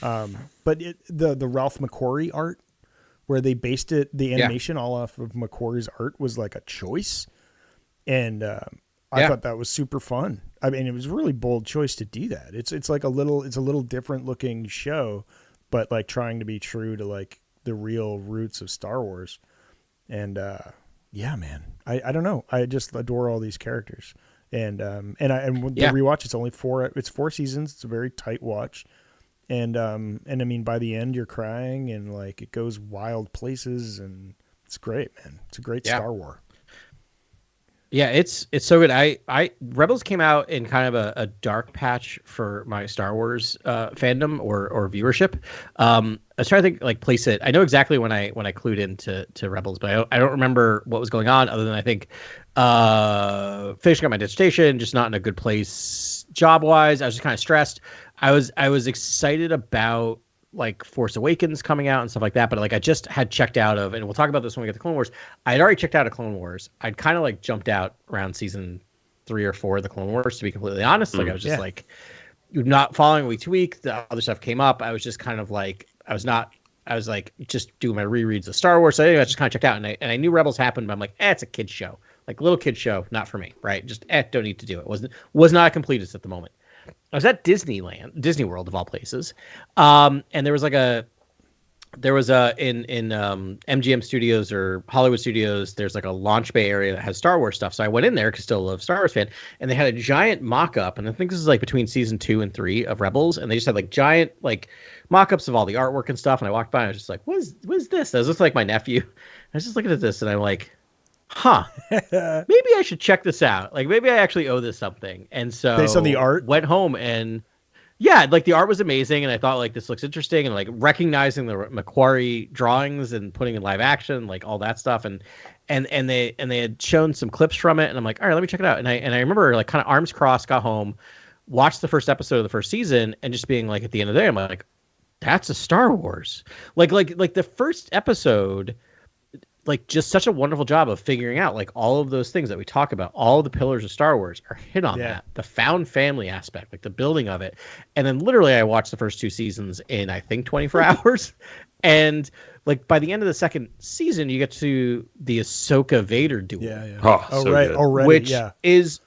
But the Ralph McQuarrie art, where they based the animation all off of McQuarrie's art, was like a choice. And I thought that was super fun. I mean, it was a really bold choice to do that. It's like a little different looking show, but like trying to be true to like the real roots of Star Wars. And yeah, man, I don't know. I just adore all these characters. And with the rewatch, it's 4 seasons. It's a very tight watch. And I mean, by the end, you're crying, and like it goes wild places, and it's great, man. It's a great Star Wars. Yeah, it's so good. I Rebels came out in kind of a dark patch for my Star Wars fandom or viewership. I was trying to think, like, place it. I know exactly when I clued into Rebels, but I don't remember what was going on, other than I think finishing up my dissertation, just not in a good place job wise. I was just kind of stressed. I was excited about like Force Awakens coming out and stuff like that, but like I just had checked out of, and we'll talk about this when we get to Clone Wars. I had already checked out of Clone Wars. I'd kind of like jumped out around season 3 or 4 of the Clone Wars, to be completely honest. Like I was just like not following week to week. The other stuff came up. I was just kind of like I was like just doing my rereads of Star Wars. So anyway, I just kind of checked out, and I knew Rebels happened, but I'm like, it's a kid's show, like little kid show, not for me, right? Just don't need to do it. Was not a completist at the moment. I was at Disney World of all places, and there was in MGM Studios or Hollywood Studios, there's like a launch bay area that has Star Wars stuff. So I went in there because still a Star Wars fan, and they had a giant mock-up, and I think this is like between season 2 and 3 of Rebels, and they just had like giant like mock-ups of all the artwork and stuff. And I walked by, and I was just like, what is this? I was just like my nephew. I was just looking at this, and I'm like, maybe I should check this out. Like maybe I actually owe this something. And so based on the art, went home, and like the art was amazing, and I thought like this looks interesting, and like recognizing the McQuarrie drawings and putting in live action, like all that stuff, and they had shown some clips from it, and I'm like, all right, let me check it out. And I remember like kind of arms crossed, got home, watched the first episode of the first season, and just being like, at the end of the day, I'm like, that's a Star Wars. Like the first episode, like just such a wonderful job of figuring out like all of those things that we talk about, all of the pillars of Star Wars are hit on that, the found family aspect, like the building of it. And then literally I watched the first 2 seasons in, I think 24 hours. And like by the end of the second season, you get to the Ahsoka Vader duel. Which is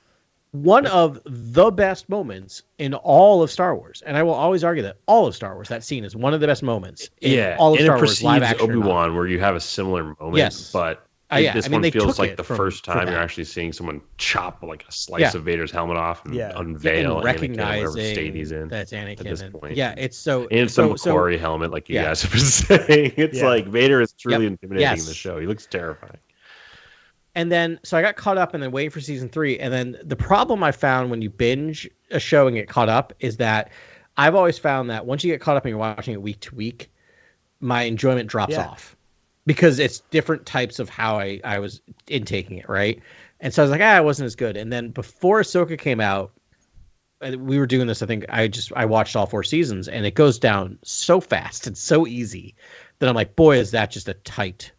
one of the best moments in all of Star Wars. And I will always argue that all of Star Wars, that scene is one of the best moments in all of Star Wars live action. Obi-Wan, where you have a similar moment, but Yeah, this I mean, one they feels took like it the from- first from time that. you're actually seeing someone chop like a slice Yeah. of Vader's helmet off and Yeah. unveil and Anakin in whatever state recognizing he's in. that's At Anakin. this And, point. yeah, it's so And it's the so Macquarie helmet, like you yeah. guys have been saying. It's Yeah. like Vader is truly Yep. intimidating in the Yes. show. He looks terrifying. And then, so I got caught up and then waiting for season 3. And then the problem I found when you binge a show and get caught up is that I've always found that once you get caught up and you're watching it week to week, my enjoyment drops off because it's different types of how I was intaking it. Right. And so I was like, it wasn't as good. And then before Ahsoka came out, we were doing this. I think I watched all 4 seasons and it goes down so fast and so easy that I'm like, boy, is that just a tight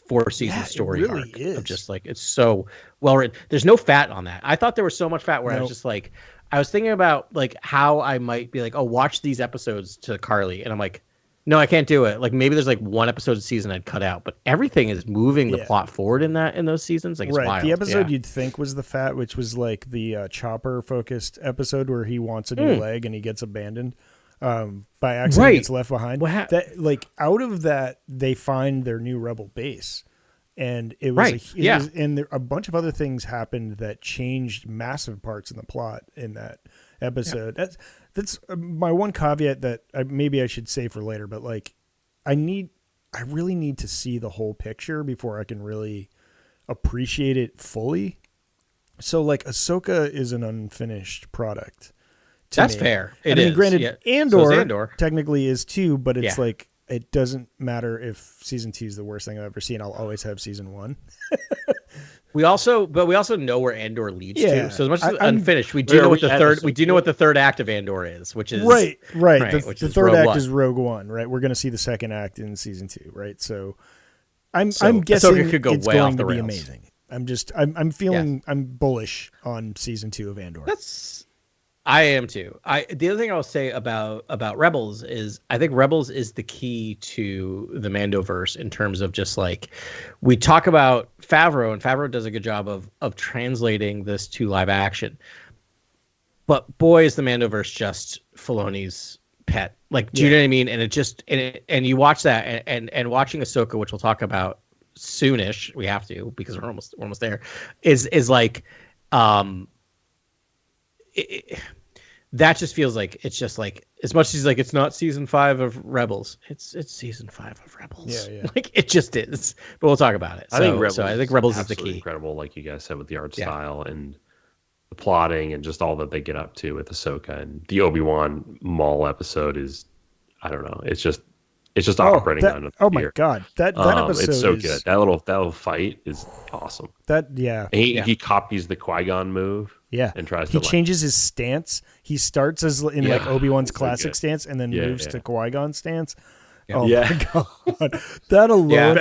4-season story it really arc is. of just like it's so well written. There's no fat on that. I thought there was so much fat where I was just like, I was thinking about like how I might be like, oh, watch these episodes to Carly, and I'm like, no, I can't do it. Like maybe there's like one episode a season I'd cut out, but everything is moving the plot forward in those seasons. Like it's right. wild. The episode you'd think was the fat, which was like the Chopper focused episode where he wants a new leg and he gets abandoned. By accident, gets left behind. That like out of that, they find their new rebel base, and it was and a bunch of other things happened that changed massive parts in the plot in that episode. That's my one caveat that maybe I should say for later, but like I really need to see the whole picture before I can really appreciate it fully. So like Ahsoka is an unfinished product. That's fair. It is. Granted, So is Andor technically is too, but it's like it doesn't matter if season 2 is the worst thing I've ever seen. I'll always have season 1. We also know where Andor leads to. So as much as unfinished, we do know what the third act of Andor is, which is right. The third Rogue act One. is Rogue One, right? We're going to see the second act in season 2, right? So I'm guessing Ahsoka could go it's way going off the to be rails. amazing. I'm feeling I'm bullish on season 2 of Andor. I am too. The other thing I'll say about Rebels is I think Rebels is the key to the Mandoverse in terms of just like we talk about Favreau, and Favreau does a good job of translating this to live action. But boy, is the Mandoverse just Filoni's pet. Like, do you know what I mean? And it just and you watch that and watching Ahsoka, which we'll talk about soonish. We have to because we're almost there. Is like. That just feels like it's just like as much as like it's not season 5 of Rebels, it's season 5 of Rebels. Yeah. Like it just is. But we'll talk about it. I think Rebels is the key. Incredible, like you guys said, with the art style and the plotting and just all that they get up to with Ahsoka, and the Obi-Wan Maul episode is, I don't know, it's just operating on. My god, that episode it's so good. That little fight is awesome. He copies the Qui-Gon move. Yeah, and tries he changes his stance. He starts as in like Obi-Wan's classic stance, and then moves to Qui-Gon's stance. Yeah. Oh my god, that alone.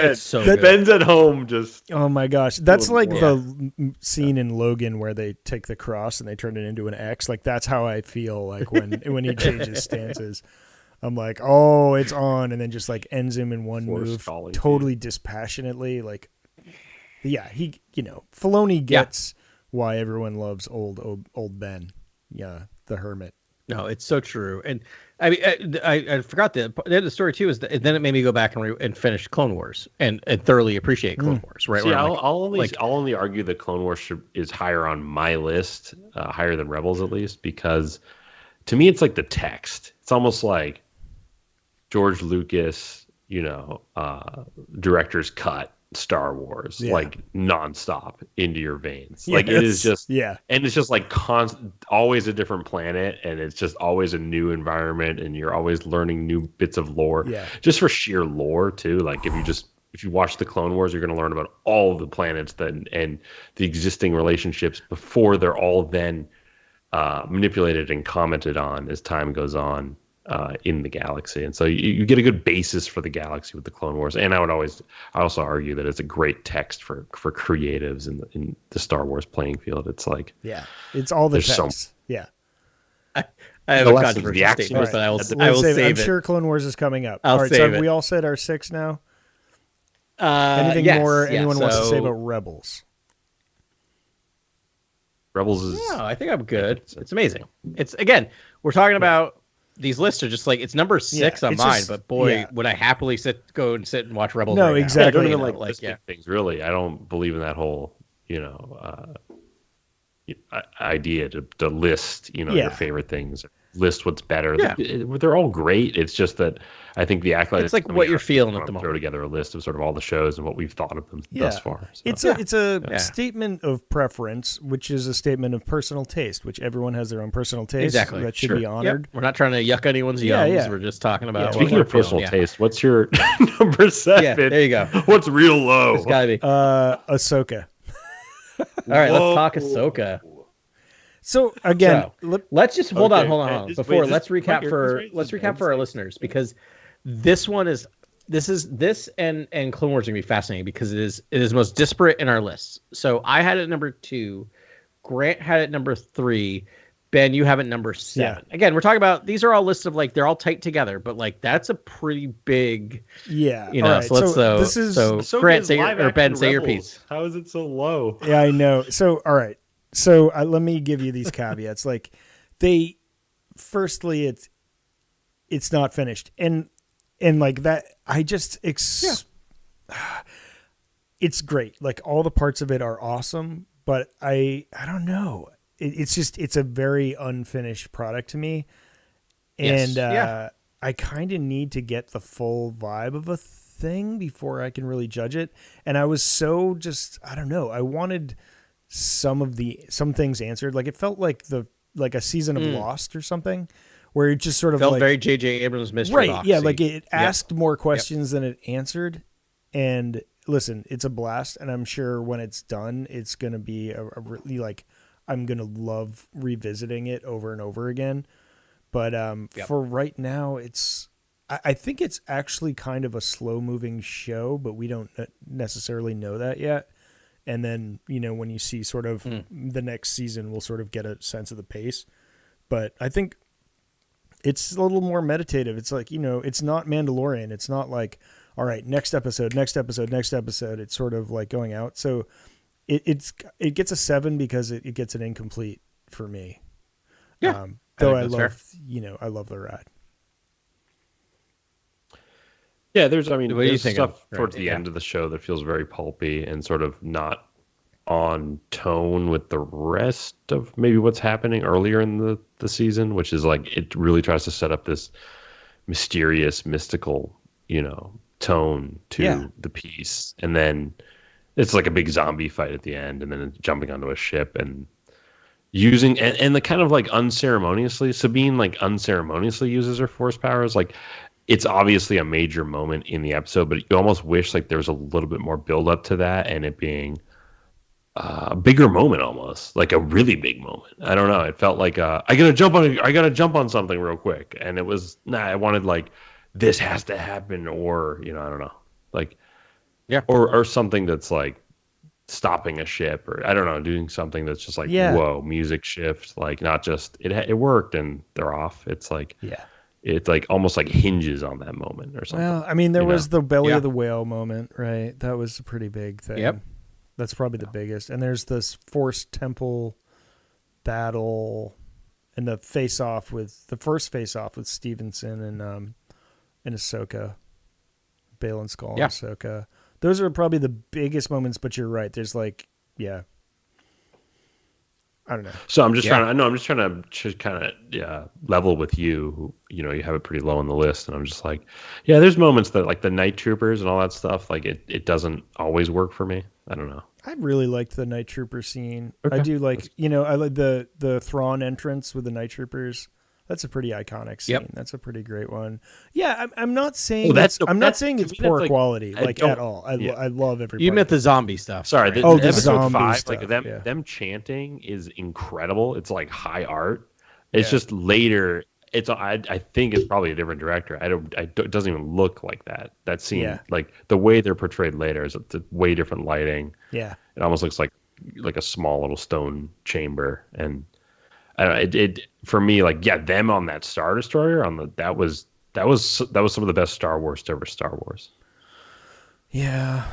Ben's at home just. Oh my gosh, that's like the scene in Logan where they take the cross and they turn it into an X. Like that's how I feel like when he changes stances. I'm like, oh, it's on, and then just like ends him in one move, totally dispassionately. Like, he, Filoni gets why everyone loves old Ben, the hermit. No, it's so true, and I mean, I forgot the end of the story too. Is that then it made me go back and finish Clone Wars and thoroughly appreciate Clone Wars. Right? See, I'll only argue that Clone Wars is higher on my list, higher than Rebels at least, because to me it's like the text. It's almost like George Lucas, director's cut Star Wars, like nonstop into your veins. Like it is just, and it's just like always a different planet, and it's just always a new environment, and you're always learning new bits of lore, just for sheer lore too. Like if you watch the Clone Wars, you're going to learn about all of the planets and the existing relationships before they're all then manipulated and commented on as time goes on. In the galaxy, and so you get a good basis for the galaxy with the Clone Wars. And I also argue that it's a great text for creatives in the Star Wars playing field. It's like it's all the text. I have a controversial statement, but I will save it. I'm sure Clone Wars is coming up. All right, so have we all said our 6 now? Anything more anyone wants to say about Rebels? Rebels is. No, I think I'm good. It's amazing. It's again, we're talking about these lists are just like it's number 6 on it's mine, just- but boy, yeah. would I happily go and sit and watch Rebels. No, right now. exactly. I don't You even know, like like listing things really. I don't believe in that whole idea to list your Yeah. favorite things, list what's better. Yeah. They're all great. It's just that I think the Acolyte. It's like what you're feeling at the Throw moment. together a list of sort of all the shows and what we've thought of them thus far. So. It's a Yeah. statement of preference, which is a statement of personal taste, which everyone has their own personal taste. Exactly. That should Sure. be Yep. honored. We're not trying to yuck anyone's Yeah, yums. yeah. We're just talking about what Speaking we're of personal feeling. taste, what's your number 7? Yeah, there you go. What's real low? It's gotta be. Ahsoka. All right, let's Whoa. talk Ahsoka. So again, Let's just hold Okay, on. just Before wait, let's just recap right for here, let's just recap for our listeners, because this and Clone Wars are gonna be fascinating because it is most disparate in our lists. So I had it at number 2, Grant had it at number 3, Ben, you have it number 7. Again, we're talking about these are all lists of like they're all tight together, but like that's a pretty big yeah. you know. all right, So let's this is So Grant is say live or Ben action say your Rebels. piece. How is it so low? yeah, I know. So all right, so let me give you these caveats. Like firstly, it's not finished, and like that. I just it's great. Like all the parts of it are awesome, but I don't know. It's a very unfinished product to me, and I kind of need to get the full vibe of a thing before I can really judge it. And I was so I don't know. I wanted some things answered. Like it felt like a season of Lost or something, where it just sort of Felt like, very J.J. Abrams mystery right. box. Yeah, like it asked more questions than it answered. And listen, it's a blast, and I'm sure when it's done, it's gonna be a really like I'm gonna love revisiting it over and over again. But for right now, I think it's actually kind of a slow moving show, but we don't necessarily know that yet. And then when you see sort of the next season, we'll sort of get a sense of the pace. But I think it's a little more meditative. It's like it's not Mandalorian. It's not like, all right, next episode. It's sort of like going out. So it gets a 7 because it gets an incomplete for me. Yeah. Though I I think love that's I love the ride. Yeah, there's What are you there's thinking? stuff towards the end of the show that feels very pulpy and sort of not on tone with the rest of maybe what's happening earlier in the season, which is like it really tries to set up this mysterious, mystical, tone to the piece. And then it's like a big zombie fight at the end, and then it's jumping onto a ship and using and the kind of like Sabine like unceremoniously uses her force powers. Like it's obviously a major moment in the episode, but you almost wish like there was a little bit more build up to that and it being a bigger moment, almost like a really big moment. I don't know. It felt like I gotta jump on something real quick, and it was I wanted like this has to happen, or I don't know, like or something that's like stopping a ship, or I don't know, doing something that's just like whoa, music shift, like not just it worked and they're off. It's like it's like almost like hinges on that moment or something. Well, I mean, there was the belly of the whale moment, right? That was a pretty big thing. Yep. That's probably the biggest. And there's this Force Temple battle and the first face off with Stevenson and Ahsoka, Baylan Skoll and Ahsoka. Those are probably the biggest moments, but you're right. There's like, I don't know. So I'm just trying to kind of level with you. You have it pretty low on the list, and I'm just like, there's moments that like the Night Troopers and all that stuff, like it doesn't always work for me. I don't know. I really liked the Night Trooper scene. Okay. I do like, I like the Thrawn entrance with the Night Troopers. That's a pretty iconic scene. Yep. That's a pretty great one. Yeah, I'm not saying I'm not saying it's poor like, quality at all. I love every. You part meant of the it. zombie stuff. Sorry, right? the episode zombie 5, stuff, like them chanting is incredible. It's like high art. It's just later. I think it's probably a different director. It doesn't even look like that. That scene, like the way they're portrayed later, is it's way different lighting. Yeah, it almost looks like a small little stone chamber, and I don't know, it for me, like them on that Star Destroyer that was some of the best Star Wars to ever Star Wars. yeah.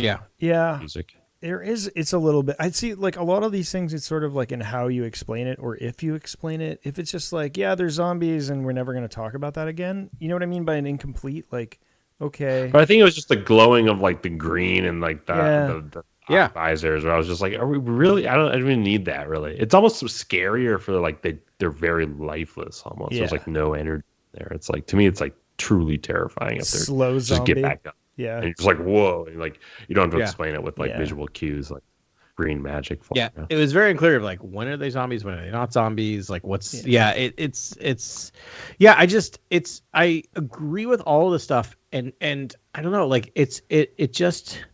Music. It's a little bit. I'd see like a lot of these things. It's sort of like in how you explain it, or if you explain it. If it's just like, yeah, they're zombies, and we're never going to talk about that again. You know what I mean by an incomplete? Like, okay, But I think it was just the glowing of like the green and like Yeah. visors. Where I was just like, are we really? I don't even need that really. It's almost scarier for like they're very lifeless almost. Yeah. There's like no energy there. It's like to me, it's like truly terrifying if they're slow just zombie. get back up. Yeah, And you're just like, whoa, and like you don't have to Yeah. explain it with like Yeah. visual cues like green magic. Yeah, it was very unclear of like when are they zombies, when are they not zombies, like what's it's yeah, I agree with all of the stuff and I don't know, like it just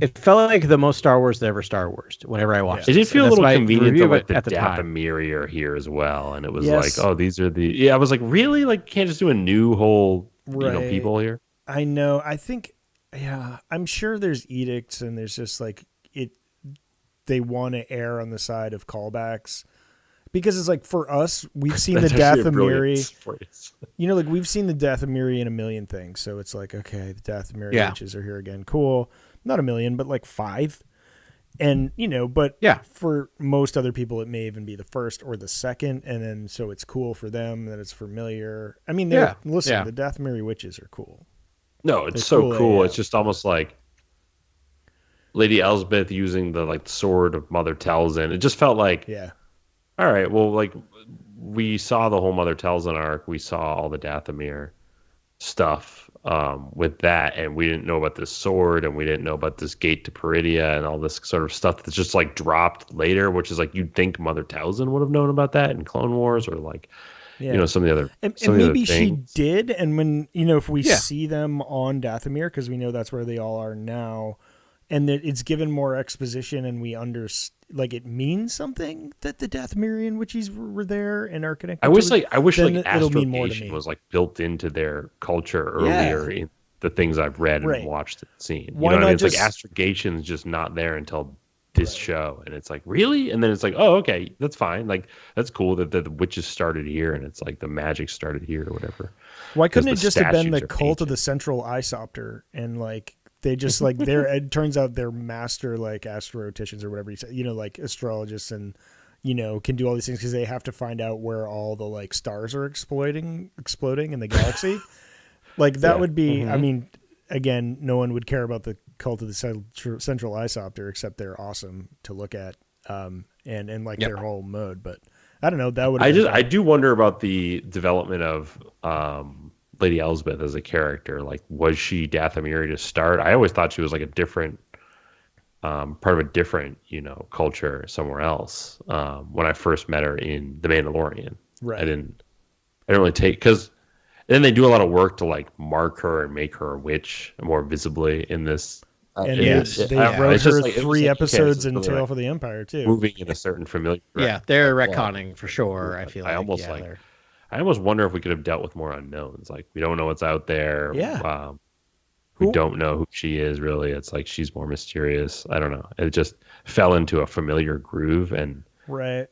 it felt like the most Star Wars that ever Star Wars whenever I watched It did this. feel a And that's little my convenient review to of like it the at the time. Dathomiri are here as well, and it was Yes. like, oh, these are the yeah. I was like, really, like, can't just do a new whole Right. people here. I know. I think, yeah, I'm sure there's edicts and there's just like they want to err on the side of callbacks because it's like for us, we've seen the That's actually a brilliant Dathomiri, phrase. like we've seen the Dathomiri in a million things. So it's like, okay, the Dathomiri Yeah. witches are here again. Cool. Not a million, but like 5. And, but Yeah. for most other people, it may even be the first or the second. And then, so it's cool for them that it's familiar. I mean, listen, Yeah. the Dathomiri witches are cool. No, it's They're so cool cool. AF. It's just almost like Lady Elspeth using the like sword of Mother Talzin. It just felt like, Yeah. all right, well, like we saw the whole Mother Talzin arc, we saw all the Dathomir stuff with that, and we didn't know about this sword, and we didn't know about this gate to Peridia, and all this sort of stuff that's just like dropped later, which is like you'd think Mother Talzin would have known about that in Clone Wars, or like Yeah. some of the other And some of the other maybe she things. did. And when, if we Yeah. see them on Dathomir, because we know that's where they all are now, and that it's given more exposition and we like it means something that the Dathomirian witches were there and are connected. I wish to like it, I wish then like it'll mean more to astrogation me. was like built into their culture Yeah. earlier in the things I've read Right. and watched and seen. Why You know what I not mean? It's just- like astrogation is just not there until this show, and it's like really, and then it's like, oh, okay, that's fine. Like that's cool that the witches started here, and it's like the magic started here or whatever. Why couldn't it 'Cause the just have been the statues are cult of the ancient. Central Isopter and like they just like it turns out they're master like astroticians or whatever you say, like astrologists and can do all these things because they have to find out where all the like stars are exploding in the galaxy. Like that Yeah. would be, Mm-hmm. I mean, again, no one would care about the cult of the Central Isopter except they're awesome to look at, and like Yep. their whole mode. But I don't know. That would I do wonder about the development of Lady Elspeth as a character. Like, was she Dathomiri to start? I always thought she was like a different part of a different culture somewhere else. When I first met her in The Mandalorian, Right. I didn't really take because then they do a lot of work to like mark her and make her a witch more visibly in this. and Yeah, they I don't know. wrote It's just her like- it was 3 like, okay, this episodes is in really, Tale like, for the Empire too. moving in a certain familiar Yeah, they're retconning for sure. I feel like I almost yeah, like they're- I almost wonder if we could have dealt with more unknowns. Like we don't know what's out there. Yeah. We Who- don't know who she is really. It's like she's more mysterious. I don't know. It just fell into a familiar groove, and Right.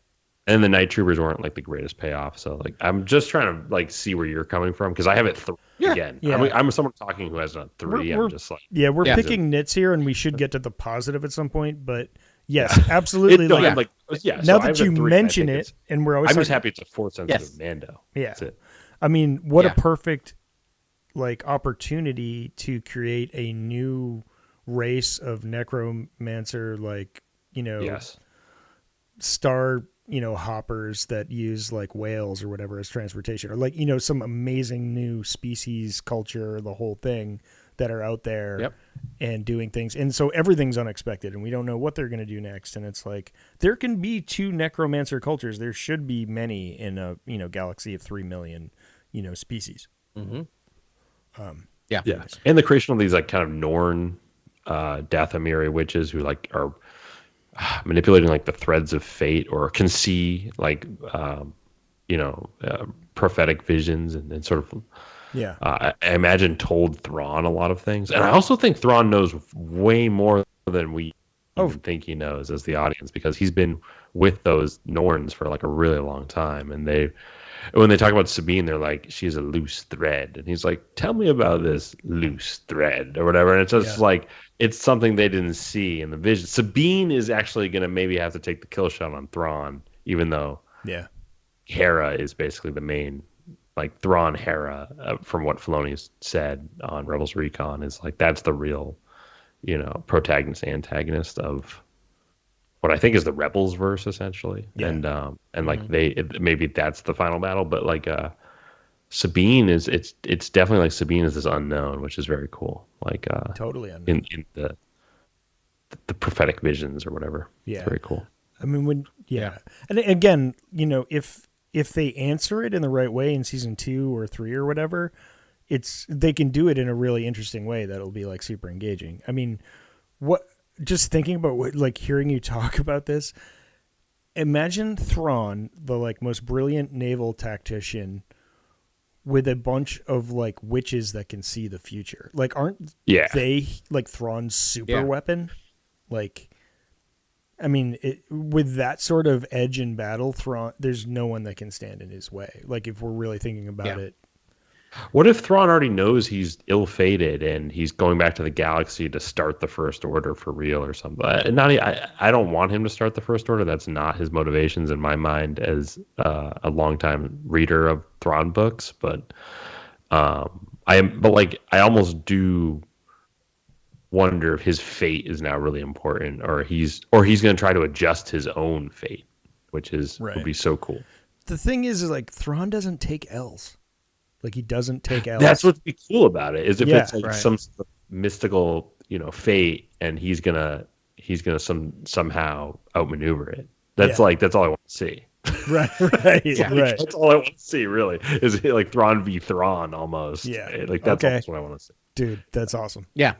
the Night Troopers weren't like the greatest payoff. So like I'm just trying to like see where you're coming from because I have it 3 again. Yeah. I'm someone talking who has a 3. We're- I'm just like Yeah, we're Yeah. picking nits here, and we should get to the positive at some point. But yes, absolutely. no, like, I'm like yeah. now so I that have a you 3, and I mention think it, it's- and we're always I'm just talking- happy it's a Force sensitive Yes. Mando. Yeah. That's it. I mean, what Yeah. a perfect like opportunity to create a new race of necromancer, like Yes. star hoppers that use like whales or whatever as transportation, or like some amazing new species, culture, the whole thing that are out there Yep. and doing things. And so everything's unexpected and we don't know what they're going to do next. And it's like there can be 2 necromancer cultures. There should be many in a galaxy of 3 million species. Yeah. Yeah, and the creation of these like kind of Norn Dathomiri witches who like are manipulating like the threads of fate or can see like prophetic visions and sort of Yeah. I imagine told Thrawn a lot of things, and I also think Thrawn knows way more than we even think he knows as the audience, because he's been with those Norns for like a really long time. And when they talk about Sabine, they're like, she's a loose thread. And he's like, tell me about this loose thread or whatever. And it's just like, it's something they didn't see in the vision. Sabine is actually going to maybe have to take the kill shot on Thrawn, even though Hera is basically the main, like Thrawn Hera, from what Filoni's said on Rebels Recon, is like, that's the real, protagonist, antagonist of what I think is the Rebels verse, essentially. And like maybe that's the final battle, but like Sabine it's definitely like Sabine is this unknown, which is very cool. Like totally unknown. In the prophetic visions or whatever. Yeah. It's very cool. I mean, and again, if they answer it in the right way in season 2 or 3 or whatever, they can do it in a really interesting way that'll be like super engaging. I mean, just thinking about like hearing you talk about this, imagine Thrawn, the like most brilliant naval tactician, with a bunch of like witches that can see the future. Like, aren't they like Thrawn's super weapon? Like, I mean, with that sort of edge in battle, Thrawn, there's no one that can stand in his way. Like, if we're really thinking about it. What if Thrawn already knows he's ill-fated and he's going back to the galaxy to start the First Order for real or something? I don't want him to start the First Order. That's not his motivations in my mind as a longtime reader of Thrawn books. But I almost do wonder if his fate is now really important, or he's going to try to adjust his own fate, which would be so cool. The thing is like Thrawn doesn't take L's. Like, he doesn't take L's. That's what's be cool about it, is if it's like some sort of mystical, fate, and he's gonna somehow outmaneuver it. That's all I want to see. Right. That's all I want to see, really, is like Thrawn v. Thrawn almost. Yeah. Like that's almost what I want to see. Dude, that's awesome. Yeah.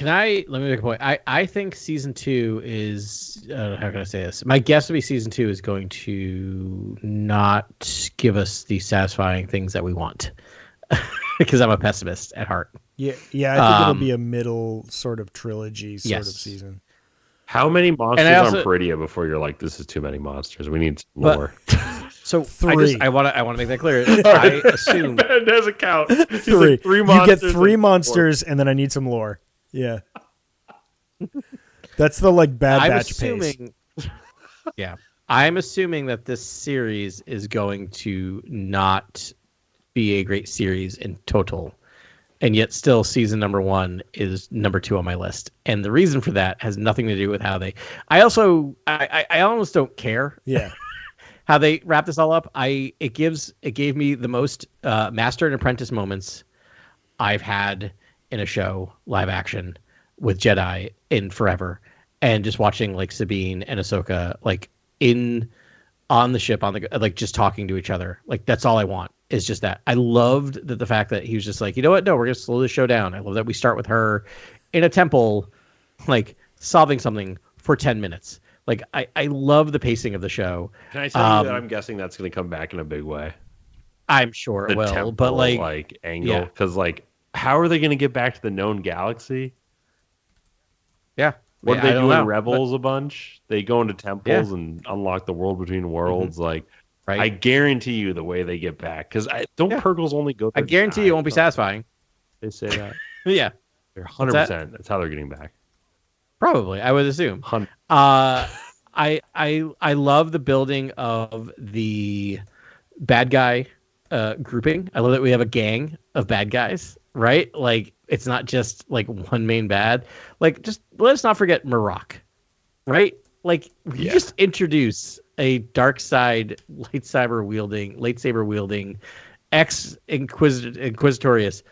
Let me make a point. I think season 2 is, how can I say this? My guess would be season 2 is going to not give us the satisfying things that we want, because I'm a pessimist at heart. Yeah. I think it'll be a middle sort of trilogy sort of season. How many monsters on Peridia before you're like, this is too many monsters? We need some more. So 3. I want to make that clear. I assume it doesn't count. 3. Like 3 monsters. You get 3 monsters, and then I need some lore. Yeah. That's the like Bad Batch pace. Yeah. I'm assuming that this series is going to not be a great series in total. And yet still season number 1 is number 2 on my list. And the reason for that has nothing to do with how I almost don't care. Yeah. How they wrap this all up. It gave me the most master and apprentice moments I've had in a show, live action, with Jedi in forever, and just watching like Sabine and Ahsoka like on the ship like just talking to each other. Like, that's all I want, is just that. I loved the fact that he was just like, you know what? No, we're gonna slow the show down. I love that we start with her in a temple, like solving something for 10 minutes. Like, I love the pacing of the show. Can I tell you that I'm guessing that's going to come back in a big way? I'm sure it will, temple, but like angle, because like, how are they going to get back to the known galaxy? Yeah. What do they do in Rebels a bunch? They go into temples and unlock the world between worlds. Like, I guarantee you the way they get back, because Purgles only go. I guarantee it won't be satisfying. They say that. Yeah, they're 100%. That's how they're getting back. Probably, I would assume. I love the building of the bad guy grouping. I love that we have a gang of bad guys, right? Like, it's not just like one main bad. Like, just let us not forget Marok, right? Like, you just introduce a dark side lightsaber wielding ex-Inquisitorius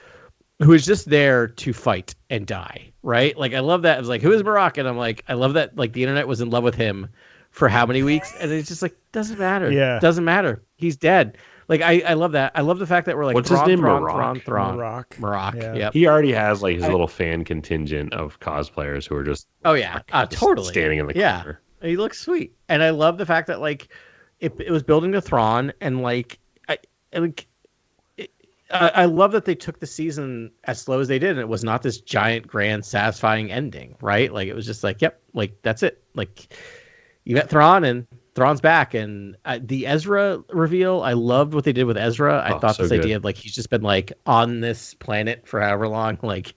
who is just there to fight and die, right? Like, I love that. I was like, who is Marok? And I'm like, I love that, like, the internet was in love with him for how many weeks? And it's just like, doesn't matter. Yeah. Doesn't matter. He's dead. Like, I love that. I love the fact that we're like, what's his name? Marok. Marok. Yeah. Yep. He already has like his little fan contingent of cosplayers who are just totally standing in the corner. He looks sweet, and I love the fact that like it was building to Thrawn, and like I love that they took the season as slow as they did, and it was not this giant, grand, satisfying ending, right? Like it was just like, yep, like that's it. Like you met Thrawn, and Thrawn's back, and the Ezra reveal, I loved what they did with Ezra. I thought so this idea of like he's just been like on this planet for however long, like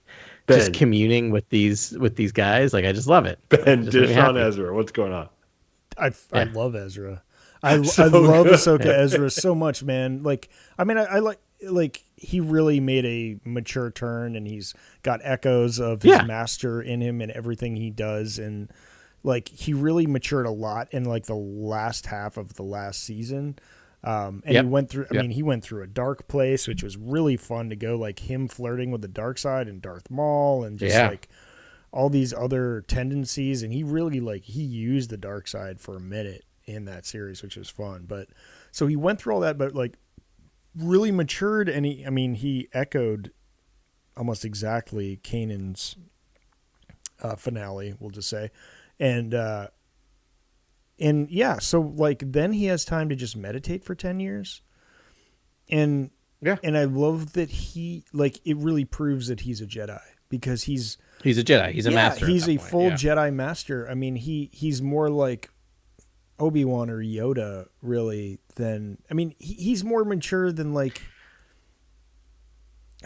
Ben, just communing with these guys. Like I just love it. Ben, dish on Ezra. What's going on? I love Ezra. I love Ahsoka Ezra so much, man. Like, I mean, I like he really made a mature turn, and he's got echoes of his master in him and everything he does, and like he really matured a lot in like the last half of the last season. And he went through. I mean, he went through a dark place, which was really fun to go. Like him flirting with the dark side and Darth Maul, and just like all these other tendencies, and he really he used the dark side for a minute in that series, which was fun. But so he went through all that, but like really matured, and he echoed almost exactly Kanan's finale, we'll just say. And so like then he has time to just meditate for 10 years. And I love that he it really proves that he's a Jedi, because he's a Jedi. He's a master. He's a full Jedi master. I mean, he's more like Obi-Wan or Yoda, really, than he's more mature than like,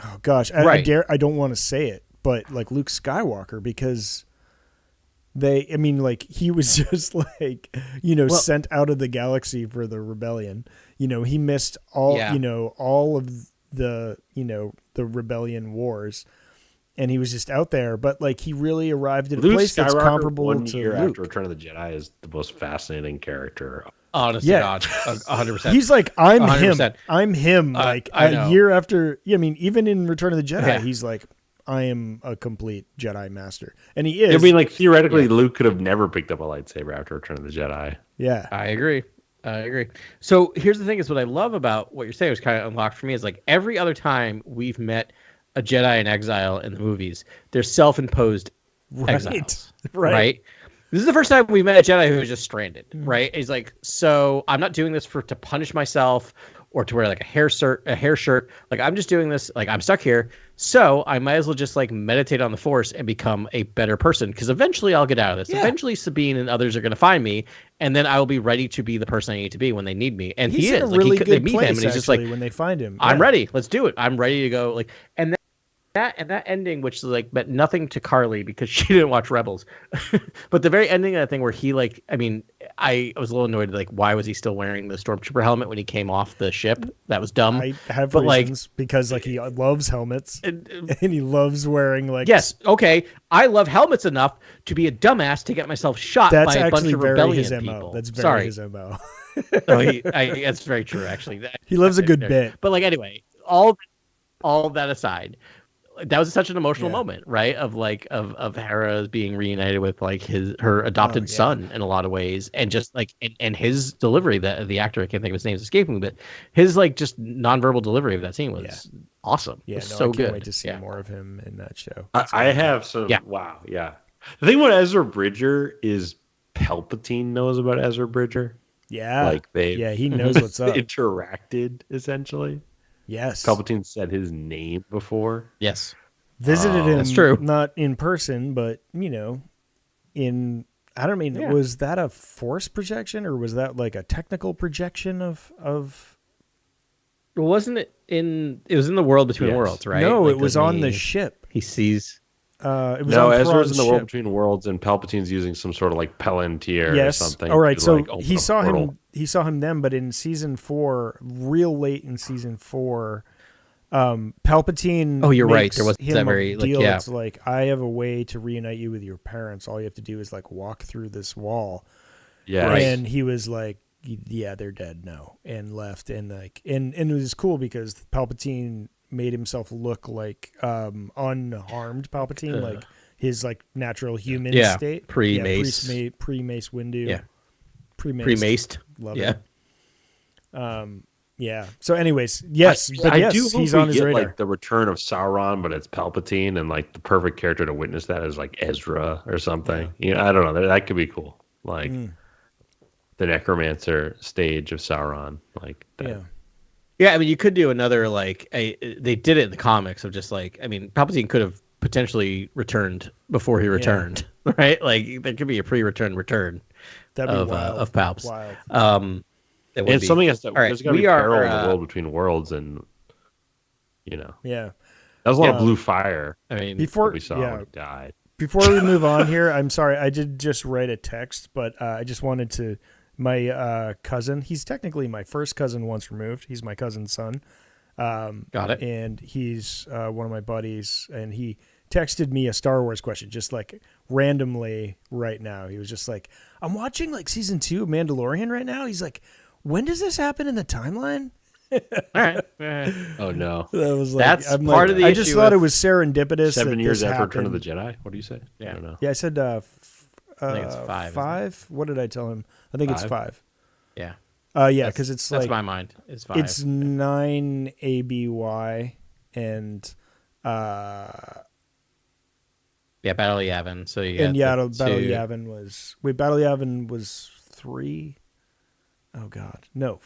oh gosh, I don't want to say it, but like Luke Skywalker, because he was just sent out of the galaxy for the rebellion. He missed all all of the rebellion wars, and he was just out there, but like he really arrived at a place that's comparable to Luke. 1 year after Return of the Jedi is the most fascinating character. Honestly, God, 100%. He's like, I'm 100%. him. I'm him. Like a year after, even in Return of the Jedi, he's like, I am a complete Jedi master, and he is. I mean, like theoretically, Luke could have never picked up a lightsaber after Return of the Jedi. Yeah, I agree. So here's the thing: is what I love about what you're saying was kind of unlocked for me is like every other time we've met a Jedi in exile in the movies, they're self-imposed exiles, right? This is the first time we met a Jedi who was just stranded, right? He's like, so I'm not doing this to punish myself or to wear like a hair shirt. Like I'm just doing this, like I'm stuck here. So I might as well just like meditate on the Force and become a better person, because eventually I'll get out of this. Yeah. Eventually Sabine and others are going to find me, and then I will be ready to be the person I need to be when they need me. And he's he is. Really like they meet place, him, and he's just like, when they find him, I'm ready. Let's do it. I'm ready to go. Like, and that ending, which like meant nothing to Carly because she didn't watch Rebels, but the very ending of that thing where he I was a little annoyed, like why was he still wearing the stormtrooper helmet when he came off the ship? That was dumb. I have reasons, because like he loves helmets and he loves wearing like. Yes, okay, I love helmets enough to be a dumbass to get myself shot by a bunch of rebellion people. That's very his MO. That's very true. Actually, he loves a good bit. But like anyway, all that aside. That was such an emotional moment, right? Of Hera being reunited with like her adopted son in a lot of ways, and just like and his delivery, the actor, I can't think of his name, is escaping me, but his like just nonverbal delivery of that scene was awesome. Yeah, so I good. can't wait to see more of him in that show. I have some. Yeah. Wow. Yeah. The thing about Ezra Bridger is Palpatine knows about Ezra Bridger. Yeah. Like he knows what's up. Interacted essentially. Yes. Palpatine said his name before. Yes. Visited him. That's true. Not in person, but was that a force projection, or was that like a technical projection of Wasn't it it was in the world between worlds, right? No, like it was on the ship. He sees it was Ezra's in the world between worlds, and Palpatine's using some sort of like Palantir or something. All right, so he saw him then, but in season 4, real late in season 4, Palpatine. Oh, you're right. There was that very deal. It's like, I have a way to reunite you with your parents. All you have to do is like walk through this wall. Yeah, and he was like, "Yeah, they're dead now," and left. And like, and it was cool because Palpatine made himself look like unharmed Palpatine, like his like natural human state. Pre-Mace Windu. Yeah. Pre-maced. Love it. Yeah. So anyways, yes, I do hope he's on his radar. Like the return of Sauron, but it's Palpatine, and like the perfect character to witness that is like Ezra or something. Yeah. I don't know. That could be cool. Like the necromancer stage of Sauron, like that. Yeah. Yeah, I mean, you could do another they did it in the comics of just like, I mean, Palpatine could have potentially returned before he returned, right? Like there could be a pre-return return That'd be wild. Of Palps. Wild. It would And be. something has to. All right, There's got to be peril in the world between worlds, and Yeah. that was a lot of blue fire. I mean, Before we saw when he died. Before we move on here, I'm sorry, I did just write a text, but I just wanted to. My cousin, he's technically my first cousin once removed. He's my cousin's son. got it. And he's one of my buddies, and he texted me a Star Wars question just like randomly right now. He was just like, I'm watching like season 2 of Mandalorian right now. He's like, when does this happen in the timeline? All right. Oh no, That was like, That's I'm part like, of the I issue just thought it with was serendipitous. 7 years after happened. Return of the Jedi. What do you say? Yeah. I don't know. Yeah, I said I think it's 5. 5. What did I tell him? I think it's 5. Yeah. Yeah, because it's that's like my mind. It's 5. it's 9 ABY and Battle of Yavin. So you and got Battle of Yavin was Battle of Yavin was 3. Oh God, no.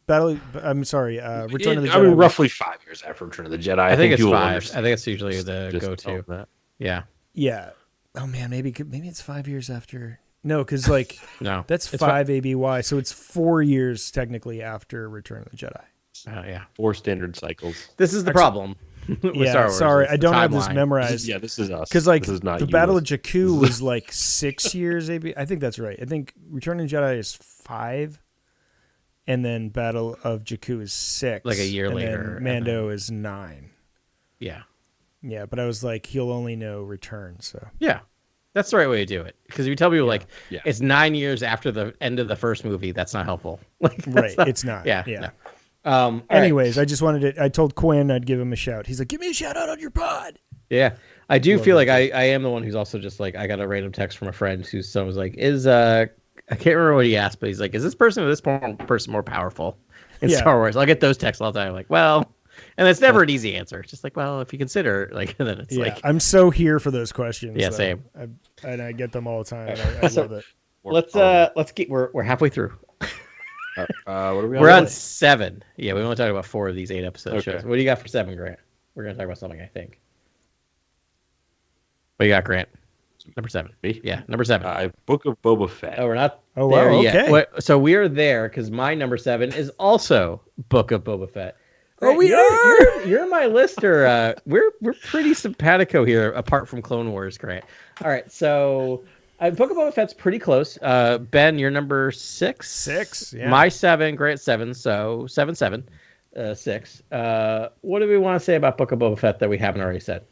I'm sorry. Return of the Jedi. I mean, roughly 5 years after Return of the Jedi. I think it's people 5. understand. I think it's usually the Just go-to. that. Yeah. Yeah. Oh man, maybe it's 5 years after. No, because like No, that's it's 5 ABY, so it's 4 years technically after Return of the Jedi. Yeah. 4 standard cycles. This is the problem. With Yeah, Star Wars. sorry, It's I the don't have this timeline. memorized. This is us. Because like this is not the you. Battle of Jakku was like 6 years ABY. I think that's right. I think Return of the Jedi is 5, and then Battle of Jakku is 6. Like a year and later, then Mando is 9. Yeah. Yeah, but I was like, he'll only know Return, so. Yeah. That's the right way to do it. Because if you tell people Yeah. it's 9 years after the end of the first movie, that's not helpful. Like, Right, it's not. Yeah. Yeah. No. All right. Anyways, I just wanted to. I told Quinn I'd give him a shout. He's like, "Give me a shout out on your pod." Yeah, I do feel like I am the one who's also just like, I got a random text from a friend whose son was like, I can't remember what he asked, but he's like, is this person or this person more powerful in Star Wars? I'll get those texts all the time. Like, well, and it's never an easy answer. It's just like, well, if you consider, like, and then it's like, I'm so here for those questions. Yeah, though. same. And I get them all the time. And I love it. let's get we're halfway through. What are we on? We're on 7. Yeah, we want to talk about 4 of these 8 episode Okay. shows. What do you got for 7, Grant? We're gonna talk about something, I think. What do you got, Grant? Number 7. Me? Yeah, number 7. Book of Boba Fett. Oh, we're not Oh, there wow, yet. okay. So we are there because my number 7 is also Book of Boba Fett. Oh, we are. You're my lister. We're pretty simpatico here, apart from Clone Wars, Grant. All right, so Book of Boba Fett's pretty close. Ben, you're number 6. 6. Yeah. My 7, Grant 7. So 7, 7, 6. What do we want to say about Book of Boba Fett that we haven't already said?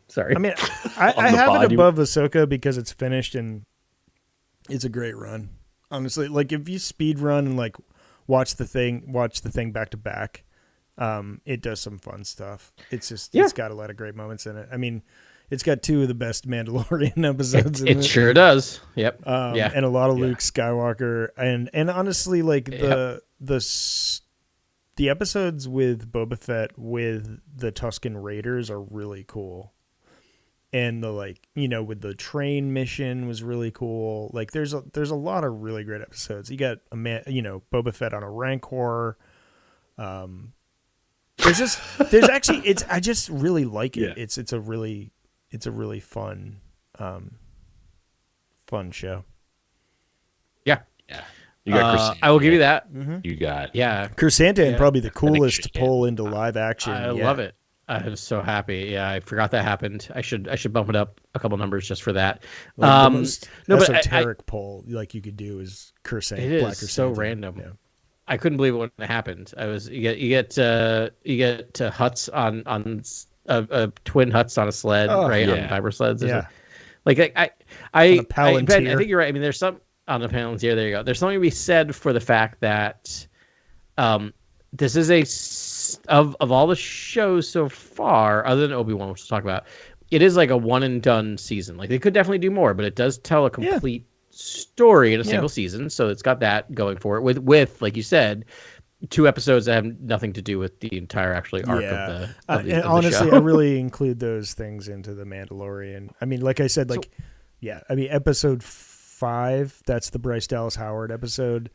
Sorry. I mean, I have it above Ahsoka because it's finished and it's a great run. Honestly, like if you speed run and like watch the thing back to back, it does some fun stuff. It's just it's got a lot of great moments in it. I mean, it's got 2 of the best Mandalorian episodes in it. It sure does. Yep. And a lot of Luke Skywalker, and honestly, like the episodes with Boba Fett with the Tusken Raiders are really cool, and the with the train mission was really cool. Like there's a lot of really great episodes. You got Boba Fett on a Rancor. There's actually I just really like it. Yeah. It's a really fun show. Yeah. Yeah. You got I will give you that. You got Chrysanthemum probably the coolest shit. pull into live action. I love it. I'm so happy. Yeah, I forgot that happened. I should bump it up a couple numbers just for that. Like the most no, but esoteric pull like you could do is Chrysanthemum. It Black is so Chrysanthemum. random. Yeah. I couldn't believe it when it happened. You get huts on twin huts on a sled, right? yeah. On fiber sleds. Yeah. Like On a Ben, Palantir. I think you're right. I mean, there's some on the Palantir. There you go. There's something to be said for the fact that this is of all the shows so far, other than Obi-Wan, which we'll talk about, it is like a one and done season. Like they could definitely do more, but it does tell a complete story in a single season. So it's got that going for it. With like you said, 2 episodes that have nothing to do with the entire actually arc of the honestly, show. I really include those things into the Mandalorian. I mean, like I said, episode 5, that's the Bryce Dallas Howard episode.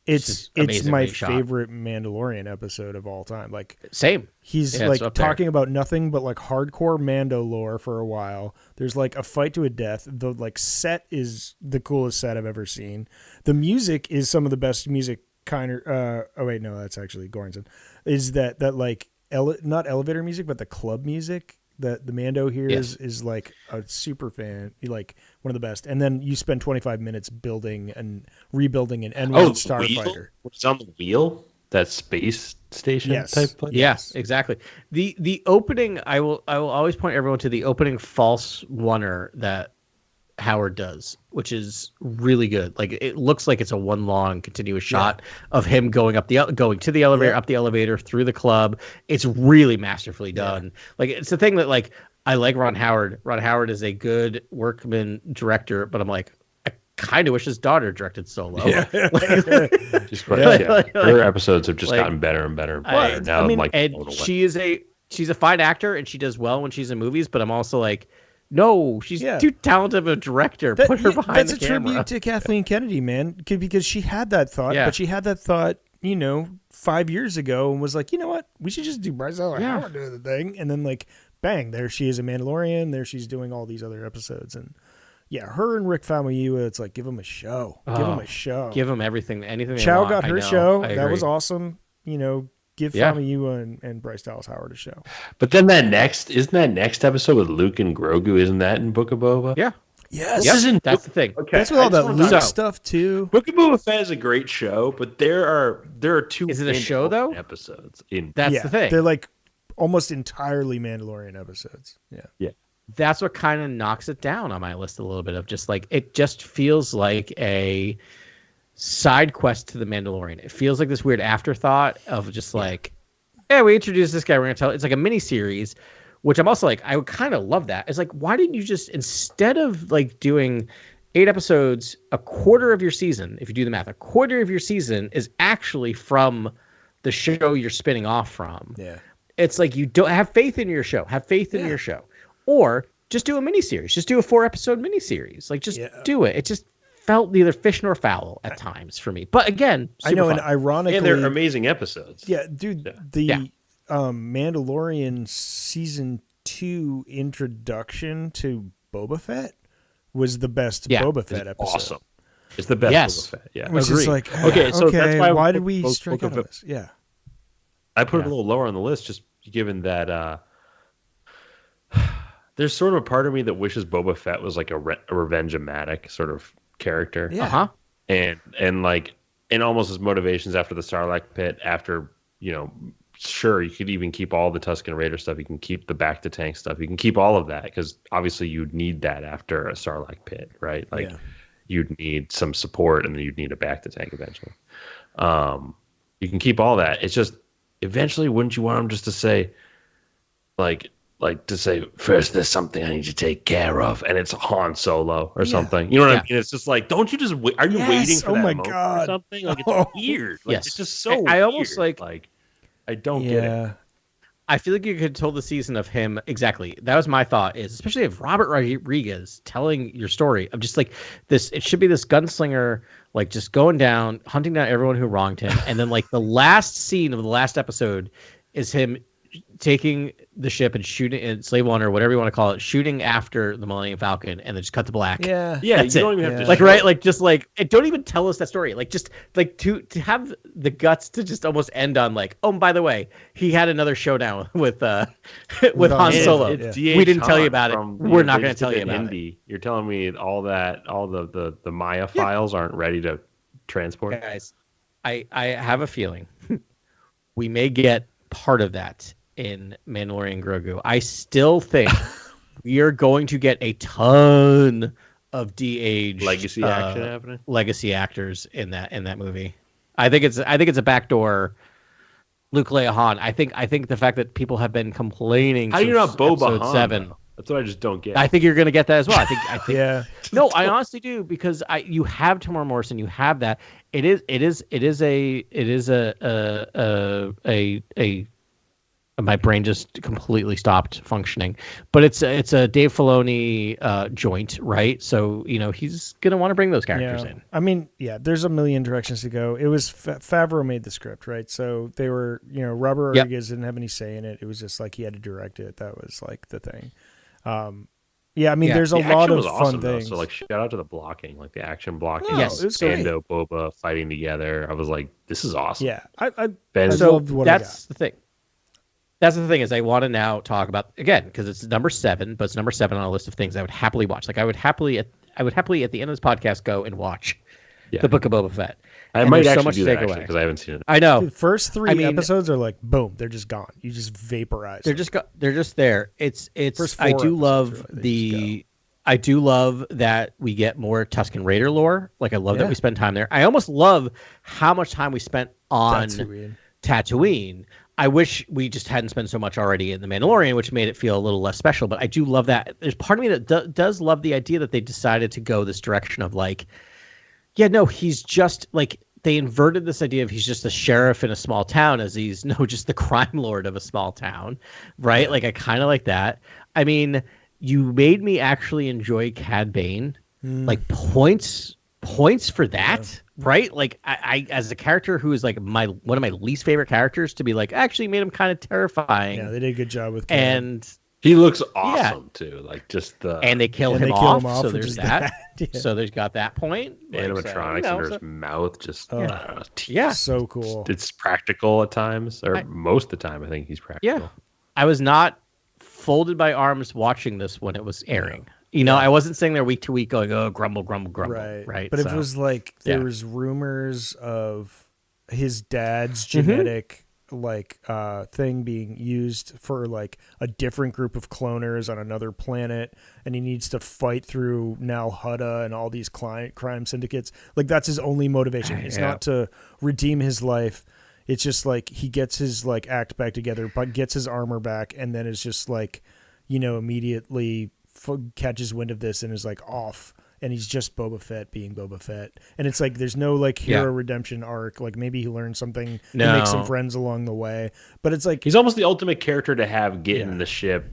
It's amazingly my shot. favorite Mandalorian episode of all time. Like Same. he's Yeah, it's like up there. talking about nothing but like hardcore Mando lore for a while. There's like a fight to a death. The like set is the coolest set I've ever seen. The music is some of the best music kind of oh wait, no, that's actually Goranson. Is that like not elevator music but the club music that the Mando hears is like a super fan, like one of the best. And then you spend 25 minutes building and rebuilding an N1 starfighter. It's on the wheel, that space station type place. Yes, exactly. The opening, I will always point everyone to the opening false oneer that Howard does, which is really good. Like it looks like it's a one long continuous shot of him going to the elevator, up the elevator, through the club. It's really masterfully done. Like it's the thing that like I like Ron Howard. Ron Howard is a good workman director, but I'm like, I kind of wish his daughter directed Solo. Her episodes have just gotten better and better and better. Now I'm like, she's a fine actor and she does well when she's in movies, but I'm also like, no, she's too talented of a director. Put her behind the camera. That's a tribute to Kathleen Kennedy, man, because she had that thought, but she had that thought, 5 years ago and was like, you know what, we should just do Bryce Dallas Howard doing the thing, and then like, bang, there she is, a Mandalorian. There she's doing all these other episodes, and her and Rick Famuyiwa, it's like, give them a show, give them everything, anything. Chow got her show, that was awesome. Give Famuyiwa and Bryce Dallas Howard a show. But then isn't that next episode with Luke and Grogu? Isn't that in Book of Boba? Yeah. Yes. That's the thing. Okay. That's with all that Luke stuff too. Book of Boba Fett is a great show, but there are two. Is it a show though? Episodes. That's the thing. They're like almost entirely Mandalorian episodes. Yeah. That's what kind of knocks it down on my list a little bit of just like it just feels like a side quest to the Mandalorian. It feels like this weird afterthought of just like, we introduced this guy, we're gonna tell. It's like a mini series, which I'm also like, I would kind of love that. It's like, why didn't you just, instead of like doing 8 episodes, a quarter of your season, if you do the math, a quarter of your season is actually from the show you're spinning off from. Yeah. It's like, you don't have faith in your show. Have faith in your show. Or just do a mini series. Just do a 4-episode mini series. Like, just do it. It just felt neither fish nor foul at times for me. But again, I know, fun. and ironically, they're amazing episodes. Yeah, dude, the Mandalorian season 2 introduction to Boba Fett was the best Boba Fett episode. Awesome. It's the best Boba Fett. Yeah, which is like, so that's why did we strike out on this? Yeah, I put it a little lower on the list, just given that there's sort of a part of me that wishes Boba Fett was like a revenge-o-matic sort of character. Yeah. And almost his motivations after the Sarlacc pit, after, sure, you could even keep all the Tusken Raider stuff. You can keep the back to tank stuff. You can keep all of that because obviously you'd need that after a Sarlacc pit, right? Like you'd need some support and then you'd need a back to tank eventually. You can keep all that. It's just eventually, wouldn't you want him just to say, first there's something I need to take care of, and it's Han Solo or something. You know what I mean? It's just like, don't you just wait? Are you waiting for that moment or something? Like, it's weird. Like, it's just so weird. I almost like I don't get it. I feel like you could have told the season of him exactly. That was my thought, is especially if Robert Rodriguez telling your story of just like this, it should be this gunslinger, like just going down, hunting down everyone who wronged him. And then like the last scene of the last episode is him taking the ship and shooting in Slave One or whatever you want to call it, shooting after the Millennium Falcon, and then just cut to black. Yeah, that's you don't even have to like right, like just like it, don't even tell us that story. Like just like to have the guts to just almost end on like, oh, by the way, he had another showdown with Han Solo. We didn't tell you about it. We're not going to tell you about it. You're telling me all the Maya files aren't ready to transport. Guys, I have a feeling we may get part of that in Mandalorian Grogu. I still think we are going to get a ton of de-aged legacy action happening. Legacy actors in that movie. I think it's a backdoor Luke, Leia, Han. I think the fact that people have been complaining. How do you not Boba Han? 7. That's what I just don't get. I think you're going to get that as well. I think yeah. No, I honestly do, because you have Tamora Morrison, you have that. It is a My brain just completely stopped functioning. But it's a Dave Filoni joint, right? So he's gonna want to bring those characters in. I mean, there's a million directions to go. It was Favreau made the script, right? So they were, Robert Rodriguez didn't have any say in it. It was just like he had to direct it. That was like the thing. There's a lot of fun things. So like, shout out to the blocking, like the action blocking. Yes, it was Mando, Boba fighting together. I was like, this is awesome. Yeah, I loved what that's the thing. That's the thing is I want to now talk about, again, because it's number 7, but it's number 7 on a list of things I would happily watch. Like I would happily at the end of this podcast go and watch the Book of Boba Fett. I might actually do that because I haven't seen it. I know. The first 3 episodes are like boom, they're just gone. You just vaporize. They're just there. It's I do love I do love that we get more Tusken Raider lore. Like I love that we spend time there. I almost love how much time we spent on Tatooine. I wish we just hadn't spent so much already in The Mandalorian, which made it feel a little less special. But I do love that. There's part of me that does love the idea that they decided to go this direction of like, he's just like, they inverted this idea of he's just a sheriff in a small town as he's just the crime lord of a small town, right? Yeah. Like I kind of like that. I mean, you made me actually enjoy Cad Bane. Like points for that, right? Like I as a character who is like one of my least favorite characters to be like actually made him kind of terrifying. Yeah, they did a good job with Cad. And he looks awesome too. Like just and they kill him off. So there's that. So there's got that point. Animatronics in his mouth, just so cool. It's practical at times, or most of the time. I think he's practical. Yeah, I was not folded by arms watching this when it was airing. I wasn't sitting there week to week going, "Oh, grumble, grumble, grumble." Right. But it was like there was rumors of his dad's genetic thing being used for like a different group of cloners on another planet, and he needs to fight through now Hutta and all these crime syndicates. Like that's his only motivation. It's not to redeem his life. It's just like he gets his like act back together, but gets his armor back, and then is just like, immediately catches wind of this and is like off. And he's just Boba Fett being Boba Fett. And it's like there's no like hero redemption arc. Like maybe he learned something to make some friends along the way. But it's like he's almost the ultimate character to have getting the ship,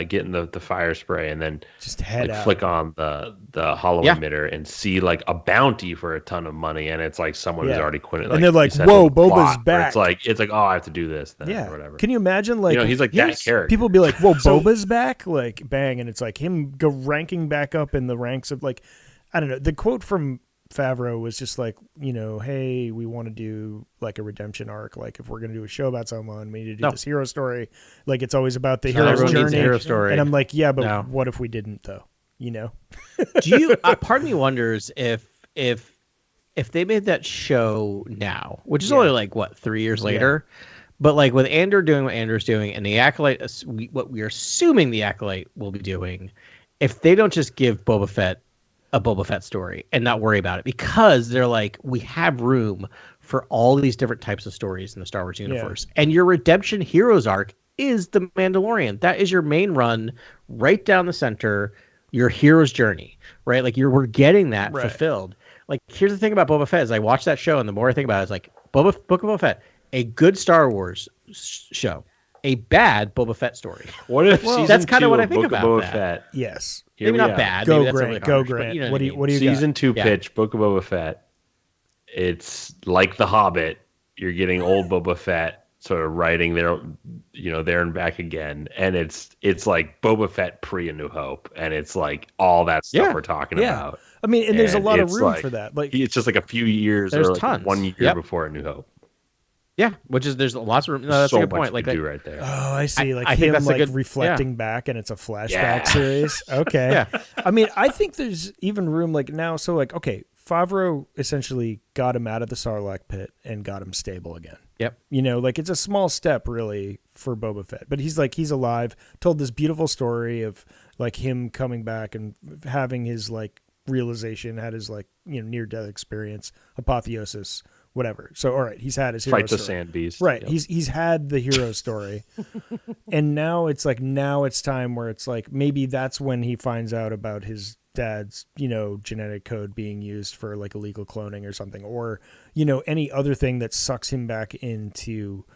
getting the fire spray, and then just head out. Flick on the hollow emitter and see like a bounty for a ton of money, and it's like someone who's already quit it. And they're like, "Whoa, Boba's back!" It's like, oh, I have to do this then, or whatever. Can you imagine like he's like that character? People be like, "Whoa, Boba's back!" Like bang, and it's like him ranking back up in the ranks of like, I don't know. The quote from Favreau was just like, hey, we want to do like a redemption arc. Like if we're going to do a show about someone, we need to do this hero story. Like it's always about the hero's journey. Hero story. And I'm like, but what if we didn't though? Do you, part of me wonders if they made that show now, which is only like 3 years later, but like with Andor doing what Andor's doing and the Acolyte, what we're assuming the Acolyte will be doing, if they don't just give Boba Fett a Boba Fett story and not worry about it, because they're like, we have room for all these different types of stories in the Star Wars universe. And your redemption heroes arc is the Mandalorian. That is your main run right down the center, your hero's journey, right? Like we're getting that fulfilled. Like here's the thing about Boba Fett is I watch that show and the more I think about it, it's like Book of Boba Fett, a good Star Wars show, a bad Boba Fett story. What if that's kind of what I think about Boba that. Fett? Yes. Maybe not bad. Go maybe that's Grant. Go Grant. But what do you Season got? 2 pitch, Book of Boba Fett. It's like The Hobbit. You're getting old Boba Fett sort of writing there and back again, and it's like Boba Fett pre A New Hope, and it's like all that stuff we're talking about. I mean, and there's a lot of room for that. Like it's just like a few years or like tons. 1 year before A New Hope. Yeah, there's lots of room. No, that's so a good point. Like do right there. Oh, I see. Like I him, think that's like a good, reflecting back, and it's a flashback series. Okay. I mean, I think there's even room like now. So like, okay, Favreau essentially got him out of the Sarlacc pit and got him stable again. Yep. Like it's a small step really for Boba Fett, but he's alive. Told this beautiful story of like him coming back and having his like realization, had his like near death experience, apotheosis. Whatever. So, all right, he's had his hero Fight the story. sand beast. Right. Yep. He's had the hero story. And now it's time where it's like maybe that's when he finds out about his dad's, genetic code being used for like illegal cloning or something, or, any other thing that sucks him back into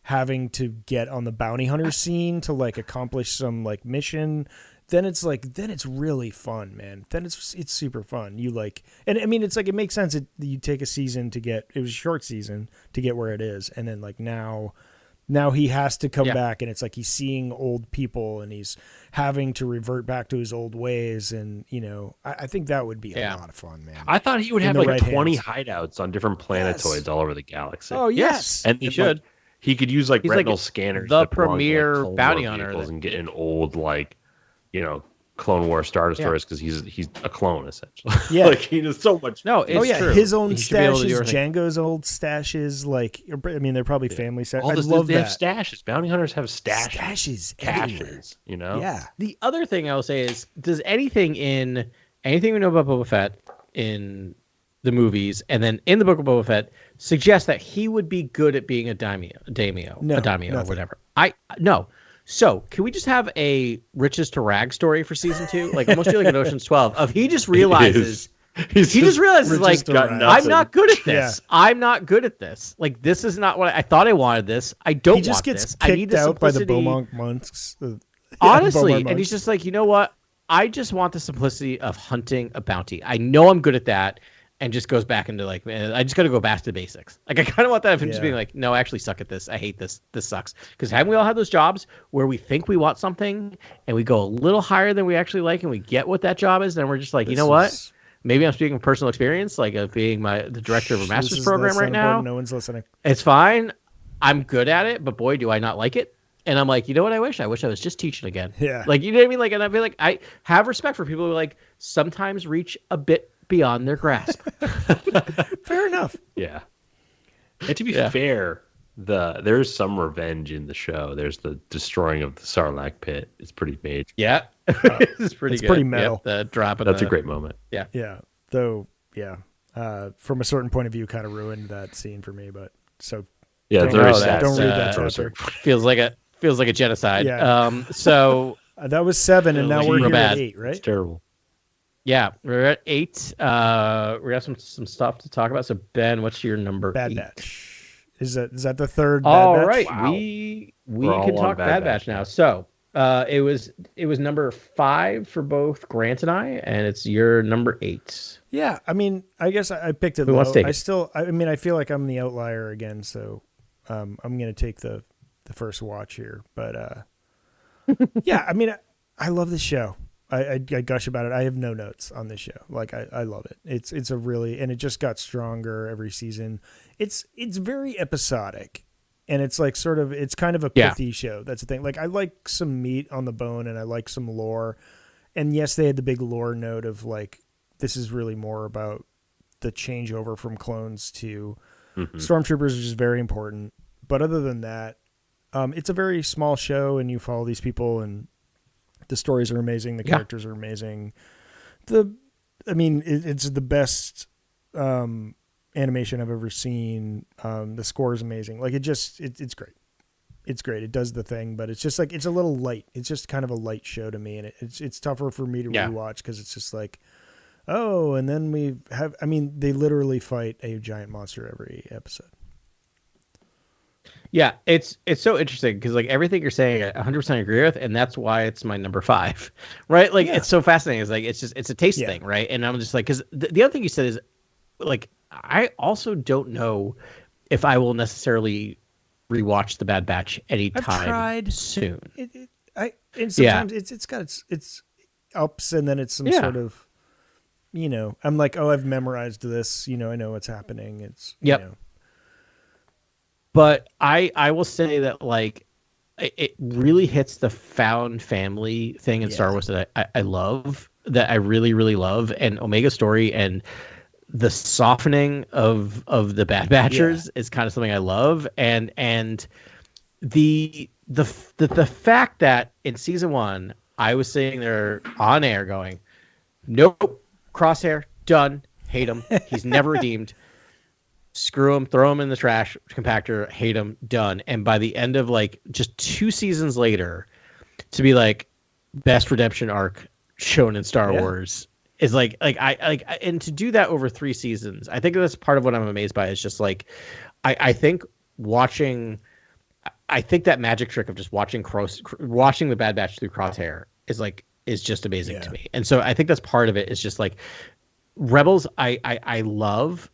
having to get on the bounty hunter scene to like accomplish some like mission, then it's really fun, man. Then it's super fun. You like, and I mean, it's like, it makes sense that you take a season to get, it was a short season to get where it is. And then like now he has to come back, and it's like he's seeing old people and he's having to revert back to his old ways. And, you know, I think that would be a lot of fun, man. I thought he would have like 20 hideouts on different planetoids all over the galaxy. Oh, yes. And he should. Like, he could use like retinal scanners. The premier bounty hunter. And get an old, like, you know, Clone War Star Destroyers, because he's a clone essentially. Yeah, like he does so much. No, it's true. His own stashes, Django's old stashes. Like, I mean, they're probably family stashes. I love they that. have stashes. Bounty hunters have Stashes, caches. You know. Yeah. The other thing I will say is, does anything we know about Boba Fett in the movies and then in the book of Boba Fett suggest that he would be good at being a daimyo or whatever? No. So, can we just have a riches to rags story for season 2? Like, almost feel like an Ocean's 12 of he just realizes like, I'm not good at this. Yeah. I'm not good at this. Like, this is not what I thought I wanted this. I don't want this. He just gets kicked out by the Beaumont monks. Honestly, and he's just like, you know what? I just want the simplicity of hunting a bounty. I know I'm good at that. And just goes back into like, man, I just got to go back to the basics. Like, I kind of want that of him just being like, no, I actually suck at this. I hate this. This sucks. Because haven't we all had those jobs where we think we want something and we go a little higher than we actually like and we get what that job is? Then we're just like, you know what? Maybe I'm speaking of personal experience, like of being the director of a master's program right now. No one's listening. It's fine. I'm good at it, but boy, do I not like it. And I'm like, you know what? I wish I was just teaching again. Yeah. Like, you know what I mean? Like, and I feel like I have respect for people who like sometimes reach a bit beyond their grasp. Fair enough. Yeah. And to be fair, there's some revenge in the show. There's the destroying of the Sarlacc pit. It's pretty major. Yeah. It's pretty good. Pretty metal. Yep, That's a great moment. Yeah. Yeah. Though, yeah. From a certain point of view, kind of ruined that scene for me, but so yeah, it's very sad. Don't read that chapter. Feels like a genocide. Yeah. So that was 7 and now we're here at 8, right? It's terrible. Yeah, we're at 8. We have some stuff to talk about. So Ben, what's your number? Bad 8? Batch. Is that the third? All Bad Batch? right, Wow. we can talk Bad Batch now. So it was number 5 for both Grant and I, and it's your number 8. Yeah, I mean, I guess I picked it Who low. wants to take it? I mean, I feel like I'm the outlier again, so I'm gonna take the first watch here. But yeah, I mean, I love this show. I gush about it. I have no notes on this show. Like I love it. It's a really, and it just got stronger every season. It's very episodic, and it's like sort of, it's kind of a pithy show. That's the thing. Like I like some meat on the bone, and I like some lore. And yes, they had the big lore note of like, this is really more about the changeover from clones to stormtroopers, which is very important. But other than that, it's a very small show, and you follow these people, and the stories are amazing. The characters are amazing. It's the best animation I've ever seen. The score is amazing. Like it's great. It's great. It does the thing, but it's just like, it's a little light. It's just kind of a light show to me. And it's tougher for me to rewatch because it's just like, oh, and then they literally fight a giant monster every episode. Yeah, it's so interesting because like everything you're saying, I 100% agree with, and that's why it's my number 5, right? Like it's so fascinating. It's like it's a taste thing, right? And I'm just like, because the other thing you said is like, I also don't know if I will necessarily rewatch the Bad Batch anytime soon. And sometimes it's got its ups, and then it's some sort of, you know, I'm like, oh, I've memorized this, you know, I know what's happening. It's you know. But I will say that like it really hits the found family thing in Star Wars that I love, that I really, really love, and Omega story and the softening of the Bad Batchers is kind of something I love, and the fact that in season 1 I was sitting there on air going, nope, Crosshair done, hate him, he's never redeemed. Screw him, throw him in the trash compactor, hate him, done. And by the end of like just 2 seasons later, to be like best redemption arc shown in Star Wars is like and to do that over 3 seasons, I think that's part of what I'm amazed by. Is just like I think watching, I think that magic trick of just watching the Bad Batch through Crosshair is just amazing to me. And so I think that's part of it, is just like Rebels. I love.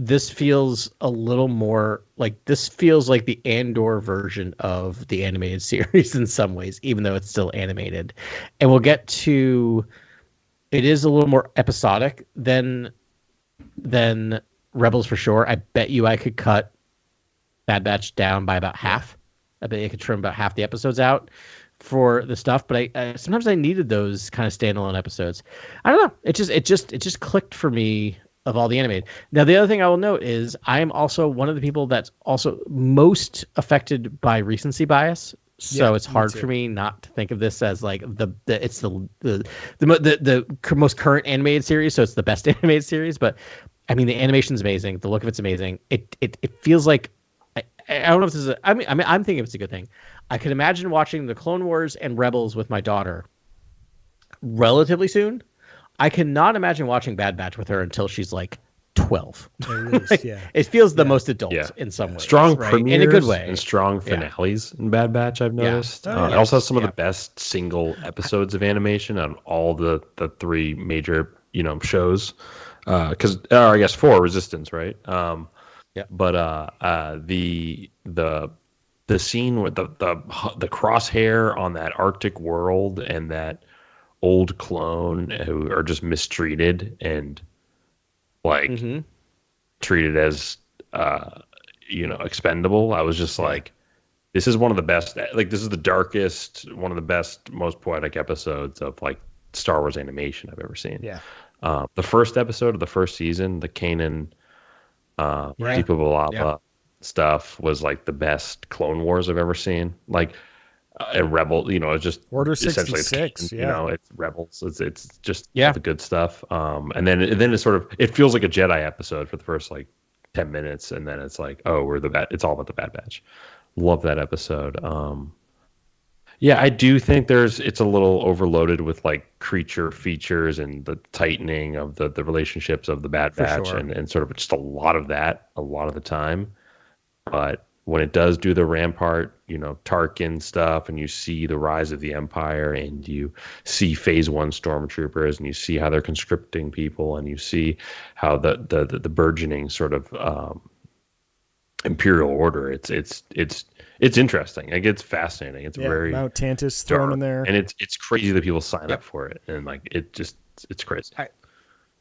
This feels a little more like, this feels like the Andor version of the animated series in some ways, even though it's still animated. And we'll get to, it is a little more episodic than Rebels for sure. I bet you I could cut Bad Batch down by about half. I bet you could trim about half the episodes out for the stuff, but I sometimes I needed those kind of standalone episodes. I don't know. It just clicked for me of all the animated. Now, the other thing I will note is I am also one of the people that's also most affected by recency bias. So it's hard for me not to think of this as like it's the most current animated series. So it's the best animated series. But I mean, the animation's amazing. The look of it's amazing. It feels like, I don't know if this is I'm thinking it's a good thing. I could imagine watching the Clone Wars and Rebels with my daughter relatively soon. I cannot imagine watching Bad Batch with her until she's like 12. Least, It feels the most adult in some ways. Strong premieres in a good way, and strong finales in Bad Batch, I've noticed. It also has some of the best single episodes of animation on all the three major shows. Because I guess 4 Resistance, right? But the scene with the crosshair on that Arctic world and that old clone who are just mistreated and treated as expendable. I was just like, this is one of the best, like this is the darkest, one of the best, most poetic episodes of like Star Wars animation I've ever seen. The first episode of the first season, the Kanan Deep of Lava stuff, was like the best Clone Wars I've ever seen. Like and Rebel, it's just Order essentially 66. it's Rebels. It's just the good stuff. And then it's sort of, it feels like a Jedi episode for the first like 10 minutes, and then it's like, oh, it's all about the Bad Batch. Love that episode. I do think it's a little overloaded with like creature features and the tightening of the relationships of the Bad Batch, and sort of just a lot of that a lot of the time. But when it does do the Rampart, Tarkin stuff, and you see the rise of the Empire, and you see Phase 1 stormtroopers, and you see how they're conscripting people, and you see how the burgeoning sort of Imperial Order. It's interesting. Like, it's fascinating. It's very Mount Tantus thrown in there, and it's crazy that people sign up for it, and like it's crazy.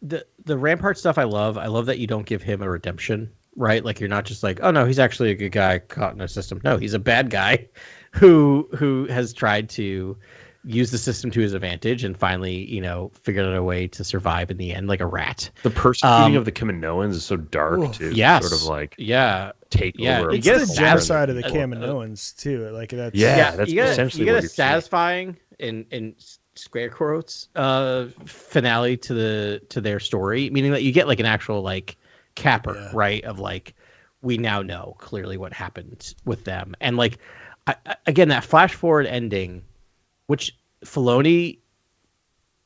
The Rampart stuff I love. I love that you don't give him a redemption. Right, like you're not just like, oh no, he's actually a good guy caught in a system. No, he's a bad guy who has tried to use the system to his advantage and finally, figured out a way to survive in the end, like a rat. The persecuting of the Kaminoans is so dark too. Yes. Sort of like take over. It's the genocide of the Kaminoans too. Like that's that's essentially you what get a satisfying in square quotes finale to their story, meaning that you get like an actual like capper, right, of like, we now know clearly what happened with them. And like again, that flash forward ending, which Filoni,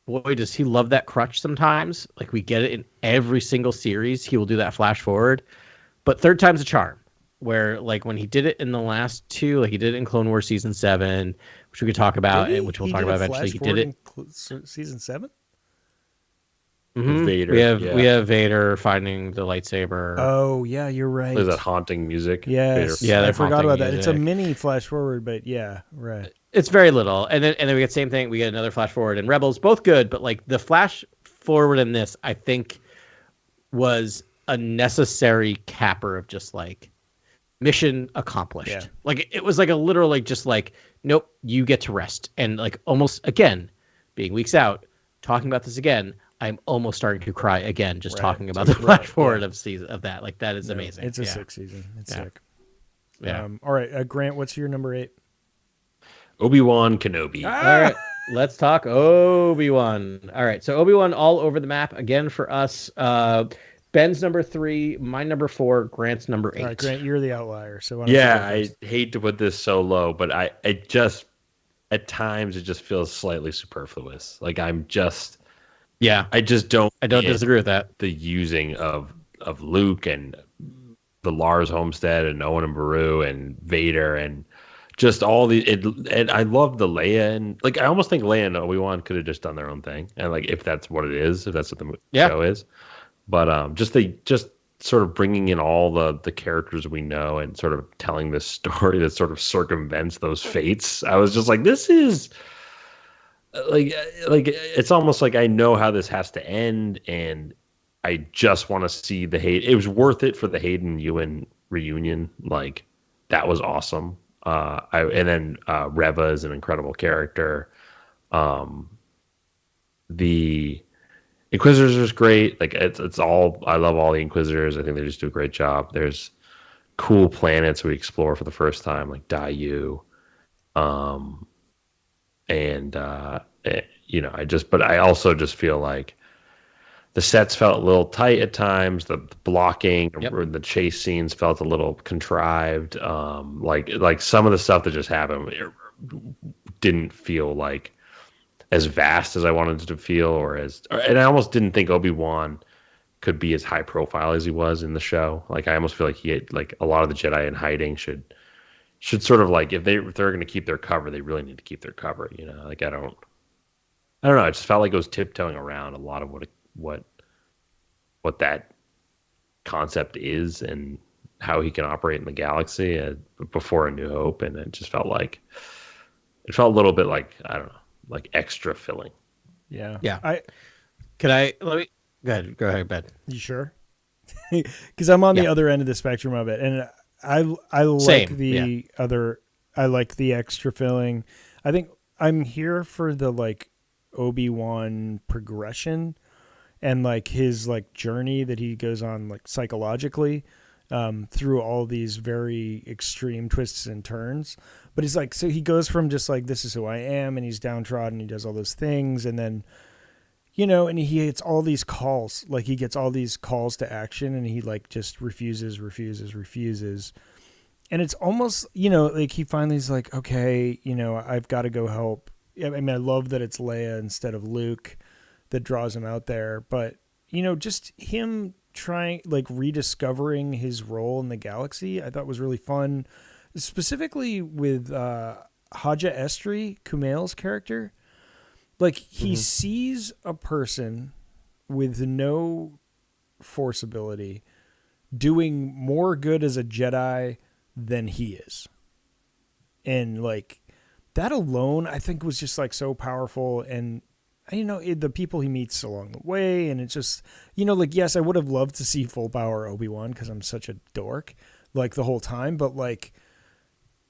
boy, does he love that crutch sometimes. Like, we get it in every single series, he will do that flash forward, but third time's a charm, where like when he did it in the last two, like he did it in Clone Wars season 7, which we could talk about, and which we'll talk about eventually. He did it in season 7. Mm-hmm. Vader. We have Vader finding the lightsaber. Oh yeah, you're right. There's that haunting music. Yes. Vader. I forgot about that. It's a mini flash forward, but right. It's very little, and then we get the same thing. We get another flash forward in Rebels, both good, but like the flash forward in this, I think, was a necessary capper of just like mission accomplished. Yeah. Like it was like a literal like just like, nope, you get to rest, and like almost again, being weeks out, talking about this again. I'm almost starting to cry again just talking about the flash forward of season of that. Like that is amazing. It's a sick season. It's sick. Yeah. All right, Grant, what's your number 8? Obi-Wan Kenobi. All right, let's talk Obi-Wan. All right, so Obi-Wan all over the map again for us. Ben's number 3, my number 4, Grant's number 8. All right, Grant, you're the outlier. So I hate to put this so low, but I just at times it just feels slightly superfluous. Like I'm just. Yeah, I don't disagree with that. The using of Luke and the Lars Homestead and Owen and Beru and Vader and just all the and I love the Leia, and like I almost think Leia and Obi-Wan could have just done their own thing, and like if that's what it is, if that's what the show is, but just sort of bringing in all the characters we know and sort of telling this story that sort of circumvents those fates. I was just like, this is like it's almost like I know how this has to end, and I just want to see the Hayden. It was worth it for the Hayden Ewan reunion. Like that was awesome. And then Reva is an incredible character. The Inquisitors is great. Like it's all. I love all the Inquisitors. I think they just do a great job. There's cool planets we explore for the first time, like Daiyu. But I also just feel like the sets felt a little tight at times. The blocking or the chase scenes felt a little contrived. Like some of the stuff that just happened didn't feel like as vast as I wanted it to feel, and I almost didn't think Obi-Wan could be as high profile as he was in the show. Like I almost feel like he had, like a lot of the Jedi in hiding should sort of like if they're going to keep their cover, they really need to keep their cover. You know, like I don't know. I just felt like it was tiptoeing around a lot of what that concept is and how he can operate in the galaxy before A New Hope, and it just felt a little bit like, I don't know, like extra filling. Yeah. Let me go ahead, Ben. You sure? Because I'm on the other end of the spectrum of it, and I like I like the extra filling. I think I'm here for the like Obi-Wan progression and like his like journey that he goes on like psychologically through all these very extreme twists and turns. But he's like, so he goes from just like, this is who I am, and he's downtrodden, he does all those things, and then, you know, and he gets all these calls, like he gets all these calls to action, and he like just refuses. And it's almost, you know, like he finally is like, okay, you know, I've got to go help. I mean, I love that it's Leia instead of Luke that draws him out there, but you know, just him trying, like rediscovering his role in the galaxy, I thought was really fun, specifically with Haja Estri, Kumail's character. Like he sees a person with no force ability doing more good as a Jedi than he is. And like that alone, I think was just like so powerful. And you know, the people he meets along the way, and it's just, you know, like, yes, I would have loved to see full power Obi-Wan because I'm such a dork like the whole time, but like,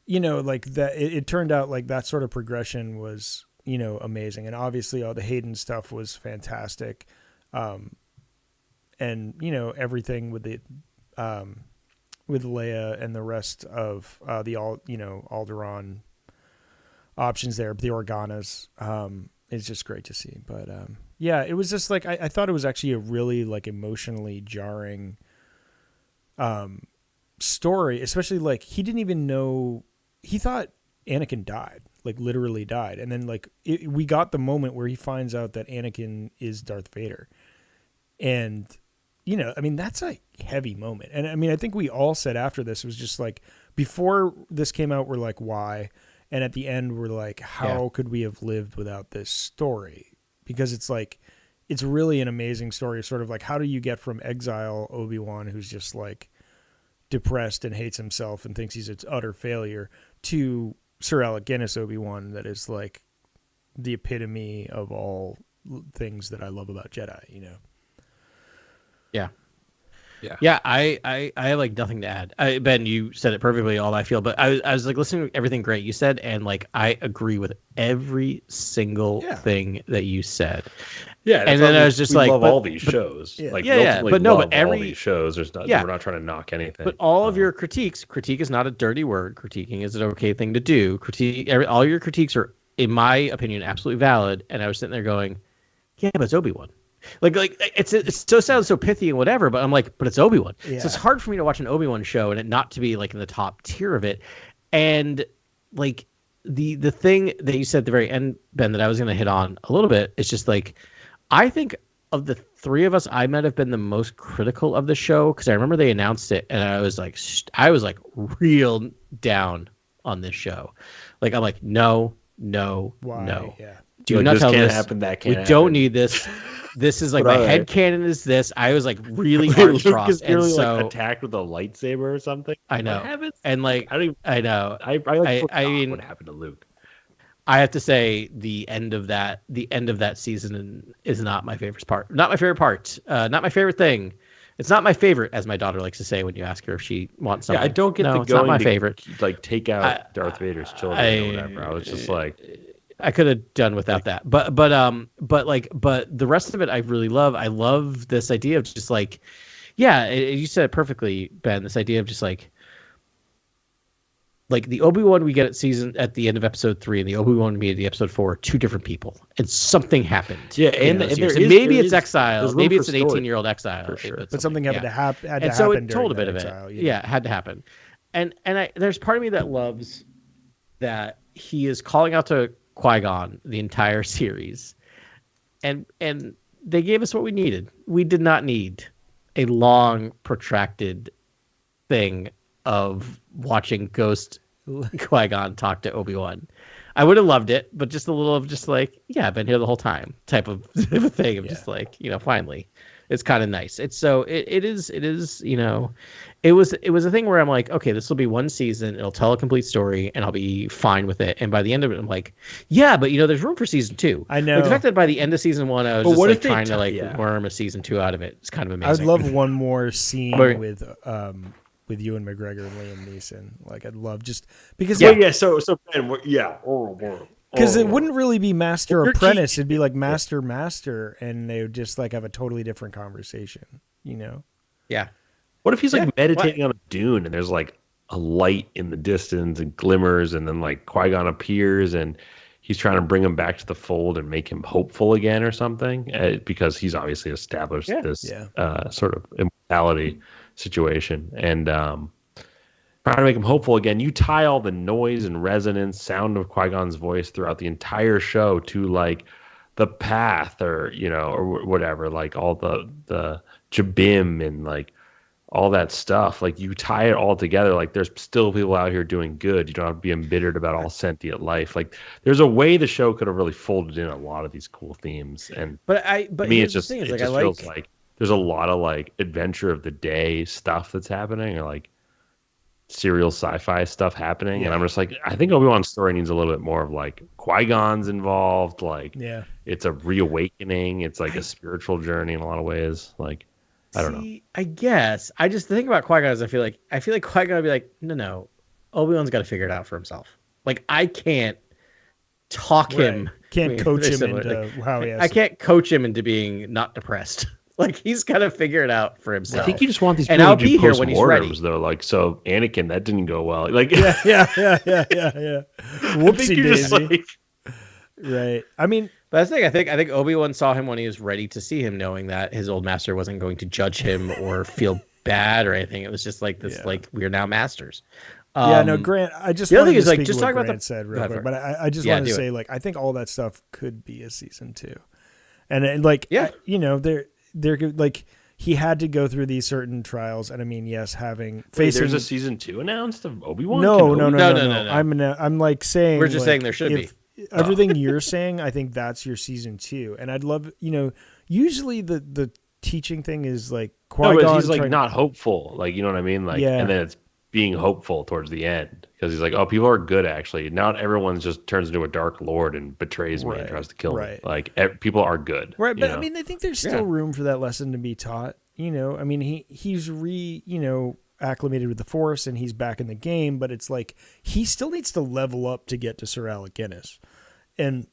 you know, like that it turned out like that sort of progression was, you know, amazing. And obviously all the Hayden stuff was fantastic. And you know, everything with the with Leia and the rest of the Alderaan options there, the Organas, is just great to see. But yeah, it was just like I thought it was actually a really like emotionally jarring story, especially like he didn't even know, he thought Anakin died, like literally died, and then like we got the moment where he finds out that Anakin is Darth Vader, and you know, I mean, that's a heavy moment. And I mean, I think we all said after this, it was just like, before this came out, we're like, why? And at the end, we're like, how could we have lived without this story? Because it's like, it's really an amazing story of sort of like, how do you get from exile Obi-Wan, who's just like depressed and hates himself and thinks he's an utter failure, to Sir Alec Guinness Obi-Wan, that is like the epitome of all things that I love about Jedi, you know? Yeah. I have like nothing to add. Ben, you said it perfectly, all I feel, but I was like listening to everything great you said, and like I agree with every single thing that you said. Yeah, and then I was just like, love all these shows. But every all these shows. There's not. We're not trying to knock anything. But all of your critique is not a dirty word. Critiquing is an okay thing to do. All your critiques are, in my opinion, absolutely valid. And I was sitting there going, yeah, but it's Obi-Wan. Like it so sounds so pithy and whatever, but I'm like, but it's Obi-Wan. Yeah. So it's hard for me to watch an Obi-Wan show and it not to be like in the top tier of it. And like the thing that you said at the very end, Ben, that I was going to hit on a little bit, is just like, I think of the three of us, I might have been the most critical of the show because I remember they announced it and I was like real down on this show. Like, I'm like, no, Why? no. Yeah. Do Like, not this tell can't this. happen, that We can't don't happen. need this. This is like But my all right. head canon is this. I was like really Luke arms is crossed. And nearly so like attacked with a lightsaber or something. I know. What happens? And like, I don't even, I know. I like forgot I mean, what happened to Luke. I have to say the end of that season is not my favorite part. Not my favorite part. Not my favorite thing. It's not my favorite, as my daughter likes to say when you ask her if she wants something. Yeah, I don't get no, the it's not my to, favorite. like take out Darth Vader's children or whatever. I was just like, I could have done without that. But the rest of it I really love. I love this idea of just like, yeah, you said it perfectly, Ben. This idea of just like the Obi-Wan we get at the end of episode 3 and the Obi-Wan we get at the episode 4 are two different people, and something happened. Yeah, and maybe it's exile, maybe it's an 18-year-old exile, for sure. But something had to happen. And so it told a bit of it. Yeah, it had to happen. And there's part of me that loves that he is calling out to Qui-Gon the entire series, and they gave us what we needed. We did not need a long, protracted thing of watching Ghost Qui-Gon talk to Obi-Wan. I would have loved it, but just a little of just like, yeah, I've been here the whole time type of thing. Of just like, finally, it's kind of nice. It's so it is, it was a thing where I'm like, okay, this will be one season. It'll tell a complete story and I'll be fine with it. And by the end of it, I'm like, yeah, but there's room for season 2. I know. Like, the fact that by the end of season 1, I was just what like if they trying to worm a season 2 out of it. It's kind of amazing. I'd love one more scene But- with Ewan McGregor and Liam Neeson. Like, I'd love just because So Ben, because it wouldn't really be master You're apprentice. It'd be like master, and they would just like have a totally different conversation. Yeah. What if he's like Yeah, meditating on a dune and there's like a light in the distance and glimmers, and then like Qui-Gon appears and he's trying to bring him back to the fold and make him hopeful again or something, because he's obviously established this sort of immortality situation, and trying to make him hopeful again. You tie all the noise and resonance, sound of Qui-Gon's voice throughout the entire show to like the path, or or whatever, like all the Jabim and like all that stuff. Like, you tie it all together. Like, there's still people out here doing good. You don't have to be embittered about all sentient life. Like, there's a way the show could have really folded in a lot of these cool themes. And But to me, it just feels like there's a lot of like adventure of the day stuff that's happening, or like serial sci-fi stuff happening. And I'm just like, I think Obi-Wan's story needs a little bit more of like Qui-Gon's involved. Like, it's a reawakening. It's like a spiritual journey in a lot of ways. Like, I don't know. I guess I just think about Qui-Gon is I feel like Qui-Gon would be like, no, Obi-Wan's got to figure it out for himself. Like, I can't talk him. Can't coach him into how he has. I can't coach him into being not depressed. Like, he's got to figure it out for himself. I think you just want these and people I'll to do be here when he's ready. post-mortems, though. Like, so Anakin, that didn't go well. Like, yeah. I Whoopsie think you're just daisy. like, Right. I mean, but that's the thing. I think Obi-Wan saw him when he was ready to see him, knowing that his old master wasn't going to judge him or feel bad or anything. It was just like this, like, we are now masters. Grant, I just the other wanted thing is, to like, speak just to what talk about Grant the- said Go real ahead, quick, Fred. but I just Yeah, wanted to do say, it. like, I think all that stuff could be a season 2. And like, they're like, he had to go through these certain trials, and I mean, yes, there's a season 2 announced of Obi-Wan? No. No. I'm like saying, We're just like, saying there should be. Everything you're saying, I think that's your season 2, and I'd love, usually the teaching thing is like Qui-Gon. No, but he's like not hopeful. Like, you know what I mean? Like, and then it's being hopeful towards the end, because he's like, oh, people are good actually. Not everyone just turns into a dark lord and betrays me and tries to kill me. Like, people are good. Right, but I mean, I think there's still room for that lesson to be taught. I mean, he's acclimated with the Force and he's back in the game, but it's like he still needs to level up to get to Sir Alec Guinness. And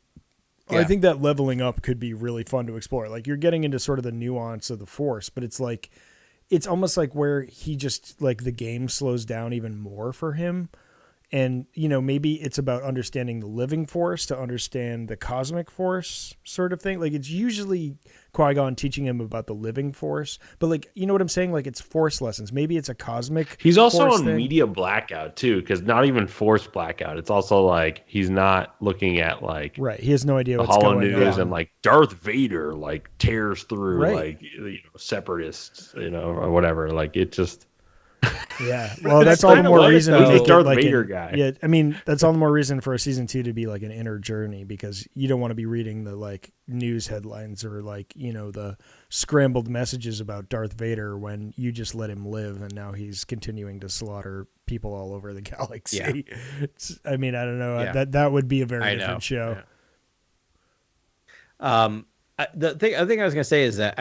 I think that leveling up could be really fun to explore. Like, you're getting into sort of the nuance of the Force, but it's like, it's almost like where he just, like, the game slows down even more for him. And, maybe it's about understanding the living force to understand the cosmic force sort of thing. Like, it's usually Qui-Gon teaching him about the living force. But, like, you know what I'm saying? Like, it's force lessons. Maybe it's a cosmic He's also force on thing. media blackout, too, because not even force blackout. It's also, like, he's not looking at, like... Right. He has no idea the what's Hollow going News on. and, like, Darth Vader, like, tears through, Right. like, separatists, or whatever. Like, it just... Yeah, well, that's all the more reason to make Darth it like Vader guy. Yeah, I mean, that's all the more reason for a season 2 to be like an inner journey, because you don't want to be reading the like news headlines or like the scrambled messages about Darth Vader when you just let him live and now he's continuing to slaughter people all over the galaxy. Yeah. I mean, I don't know. Yeah. That would be a very different show. Yeah. The thing I was gonna say is that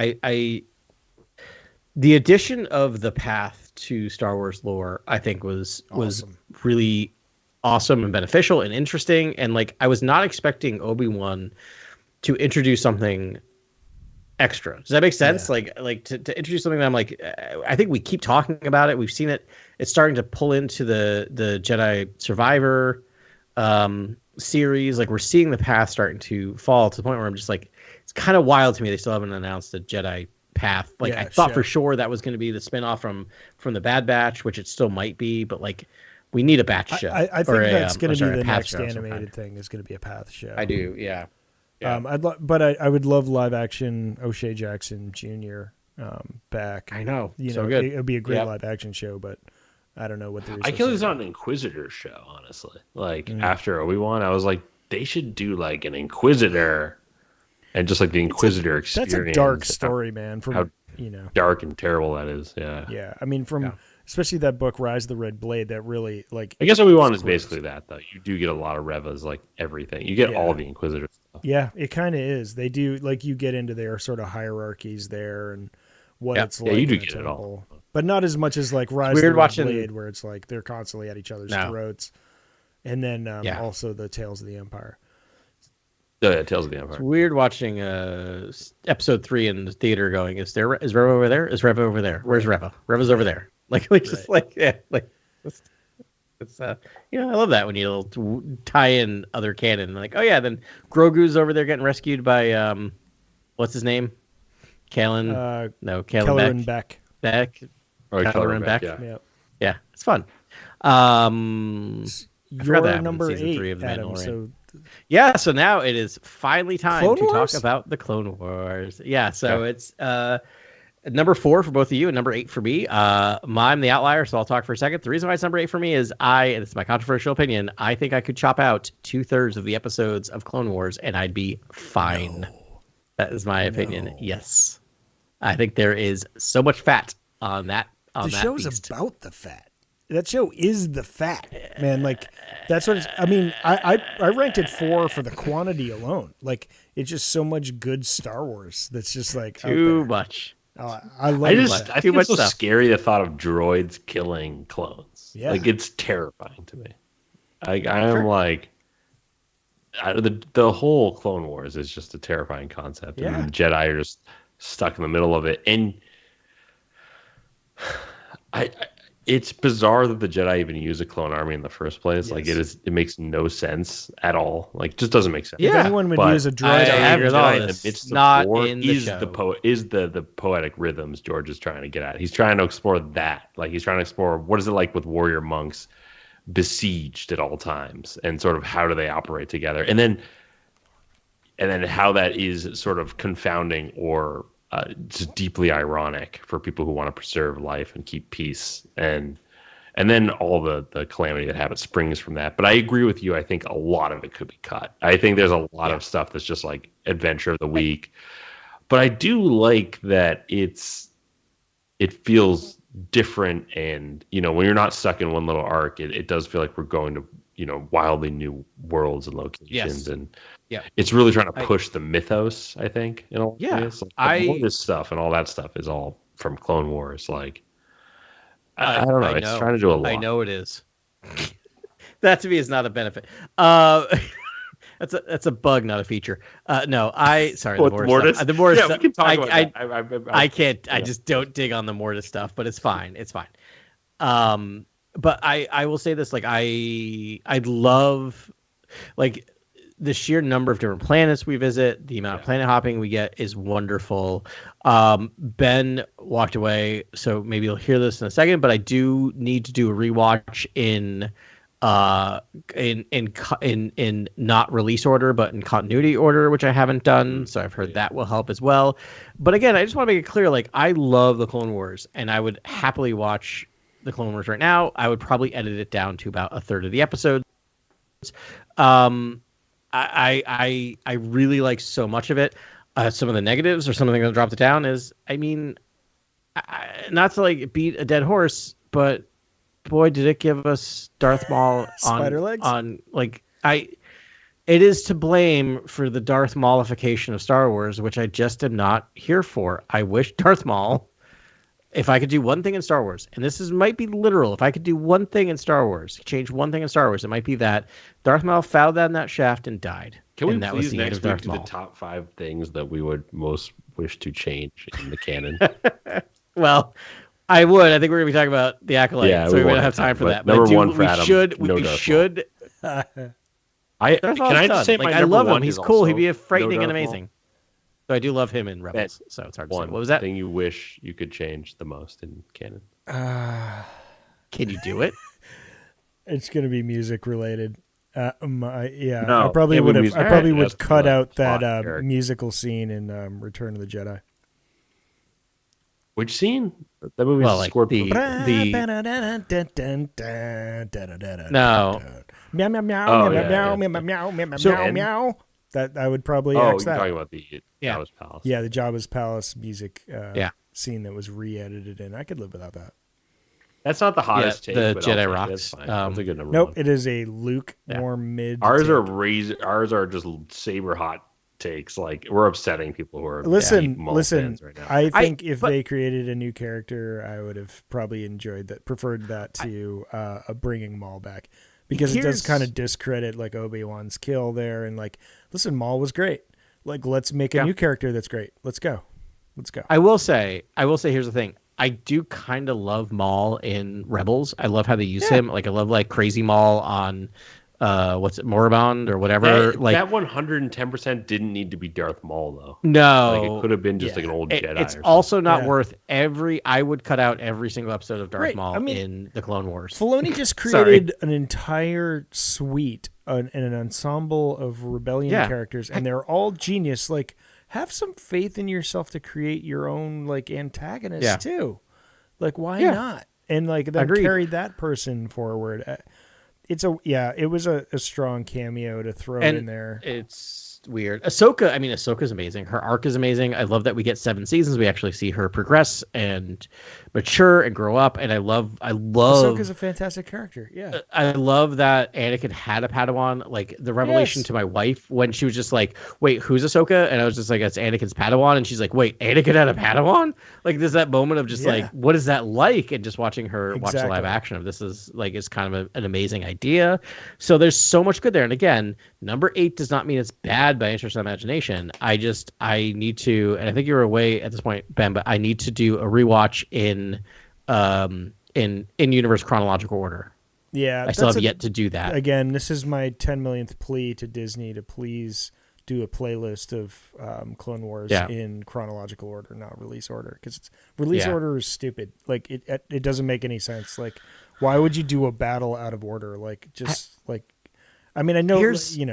the addition of the path to Star Wars lore, I think was really awesome and beneficial and interesting. And like, I was not expecting Obi-Wan to introduce something extra. Does that make sense? Yeah. Like to introduce something that I'm like, I think we keep talking about it. We've seen it. It's starting to pull into the Jedi Survivor series. Like, we're seeing the path starting to fall to the point where I'm just like, it's kind of wild to me. They still haven't announced a Jedi path. Like, I thought for sure that was going to be the spinoff from the Bad Batch, which it still might be, but like, we need a Batch show. I think that's going to be the next animated thing. Is going to be a path show. I do, yeah. But I would love live action O'Shea Jackson Jr. Back. I know, so good. It would be a great live action show, but I don't know what the resources. I feel it's not an Inquisitor show, honestly. Like after Obi-Wan, I was like, they should do like an Inquisitor. And just like the Inquisitor experience. That's a dark story, man. From how dark and terrible that is. Yeah. Yeah. I mean, especially that book, Rise of the Red Blade, that really like. I guess Obi-Wan is basically that, though. You do get a lot of Revas, like everything. You get all the Inquisitor stuff. Yeah, it kind of is. They do, like, you get into their sort of hierarchies there and what it's like. Yeah, you do get it all. But not as much as like Rise of the Red Blade, where it's like they're constantly at each other's throats. And then also the Tales of the Empire. Yeah, Tales of the Empire. It's weird watching episode 3 in the theater going, is Reva over there? Is Reva over there? Where's Reva? Reva's over there. Just like it's I love that when you tie in other canon. Like, oh yeah, then Grogu's over there getting rescued by what's his name? Kelleran Beck. Kelleran Beck. Yeah, it's fun. You're number 8, Adam, so so now it is finally time to talk about the Clone Wars. Yeah, so it's number 4 for both of you and number 8 for me. I'm the outlier, so I'll talk for a second. The reason why it's number 8 for me is and it's my controversial opinion, I think I could chop out 2/3 of the episodes of Clone Wars and I'd be fine. No. That is my opinion. Yes. I think there is so much fat on that. The show's about the fat. That show is the fat, man. Like, that's what I mean. I ranked it 4 for the quantity alone. Like, it's just so much good Star Wars that's just like too much. I love it. I think it's so scary, the thought of droids killing clones. Yeah. Like, it's terrifying to me. I'm like, the whole Clone Wars is just a terrifying concept. Yeah. And the Jedi are just stuck in the middle of it. And it's bizarre that the Jedi even use a clone army in the first place. Yes. Like, it makes no sense at all. Like, just doesn't make sense. Yeah. If anyone would use a droid, in the midst of war is the poetic rhythms George is trying to get at. He's trying to explore that. Like, he's trying to explore what is it like with warrior monks besieged at all times, and sort of how do they operate together, and then how that is sort of confounding or just deeply ironic for people who want to preserve life and keep peace, and then all the calamity that happens springs from that. But I agree with you. I think a lot of it could be cut. I think there's a lot of stuff that's just like adventure of the week. But I do like that it feels different, and when you're not stuck in one little arc, it does feel like we're going to wildly new worlds and locations. Yes. And it's really trying to push the mythos, I think, in all ways. Like, all this stuff and all that stuff is all from Clone Wars. Like, I don't know. It's trying to do a lot. I know it is. That to me is not a benefit. That's a bug, not a feature. No, sorry. The Mortis. The Mortis. Yeah, we can talk about that. I can't. I just don't dig on the Mortis stuff, but it's fine. It's fine. but I will say this, like I love like the sheer number of different planets we visit, the amount of planet hopping we get is wonderful. Ben walked away, so maybe you'll hear this in a second, but I do need to do a rewatch in not release order, but in continuity order, which I haven't done. So I've heard that will help as well. But again, I just want to make it clear, like I love the Clone Wars, and I would happily watch the Clone Wars right now. I would probably edit it down to about a third of the episodes. I really like so much of it. Some of the negatives or something that dropped it down is, I mean, not to like beat a dead horse, but boy, did it give us Darth Maul Spider legs? It is to blame for the Darth Maulification of Star Wars, which I just am not here for. I wish Darth Maul, if I could do one thing in Star Wars, and this might be literal, if I could do one thing in Star Wars, change one thing in Star Wars, it might be that Darth Maul fell down that shaft and died. Can we and that please was the next end of week Darth do Maul. the top 5 things that we would most wish to change in the canon? Well, I would. I think we're going to be talking about the Acolyte, Yeah, so we we won't won't have time for that. number But one for we Adam, should. no We Darth should. Can Darth Maul's I just done. say my Like, I number love him. one He's is cool. He'd also be frightening no and Darth Maul? amazing. So I do love him in Rebels. So it's hard to say. One What was that? thing you wish you could change the most in canon? Can you do it? It's going to be music related. No, I probably it would would have. be- I probably Alright, would that's cut the out plot, that Eric. musical scene in Return of the Jedi. Which scene? That movie Well, like scored the- No. Meow meow meow Oh, meow yeah, meow yeah. meow meow meow meow So- meow meow. That I would probably Oh, you're X that. talking about the Yeah. Jabba's Palace. Yeah, the Jabba's Palace music Yeah. scene that was re-edited in. I could live without that. That's not the hottest Yeah, take. the but Jedi I'll take it. Rocks. That's fine. That's a good number Nope, one. it is a lukewarm mid. Ours are take. Ours are just saber hot takes. Like we're upsetting people who are Listen, deep Maul listen. fans right now. I think if but- they created a new character, I would have probably enjoyed that, preferred that to bringing Maul back, because it does Here's- kind of discredit like Obi-Wan's kill there, and like, listen, Maul was great. Like, let's make a Yeah. new character that's great. Let's go. I will say. Here's the thing. I do kind of love Maul in Rebels. I love how they use him. Like I love like Crazy Maul on what's it, Moribund or whatever. That, like that 110% didn't need to be Darth Maul though. no, Like it could have been just Yeah. like an old It- Jedi. it's or also not Yeah. worth I would cut out every single episode of Darth Right, Maul I mean, in the Clone Wars. Filoni just Sorry. created an entire suite and an ensemble of rebellion Yeah. characters, and they're all genius. Like, have some faith in yourself to create your own like antagonist Yeah. too. Like, why Yeah. not? And like then Agreed. carry that person forward. It was a strong cameo to throw And in there. It's weird. Ahsoka's amazing. Her arc is amazing. I love that we get 7 seasons. We actually see her progress and mature and grow up. And I love Ahsoka's a fantastic character. Yeah. I love that Anakin had a Padawan. Like the revelation Yes. to my wife when she was just like, "Wait, who's Ahsoka?" And I was just like, "It's Anakin's Padawan." And she's like, "Wait, Anakin had a Padawan?" Like there's that moment of just Yeah. like, what is that like? And just watching her watch the live Exactly. action of this is like it's kind of an amazing idea. So there's so much good there. And again, number 8 does not mean it's bad by any stretch of the imagination. I need to, and I think you're away at this point, Ben, but I need to do a rewatch in universe chronological order. Yeah. I still that's have yet to do that. Again, this is my 10 millionth plea to Disney to please do a playlist of Clone Wars Yeah. in chronological order, not release order, because release Yeah. order is stupid. Like it doesn't make any sense. Like, why would you do a battle out of order? Like, I mean, I know,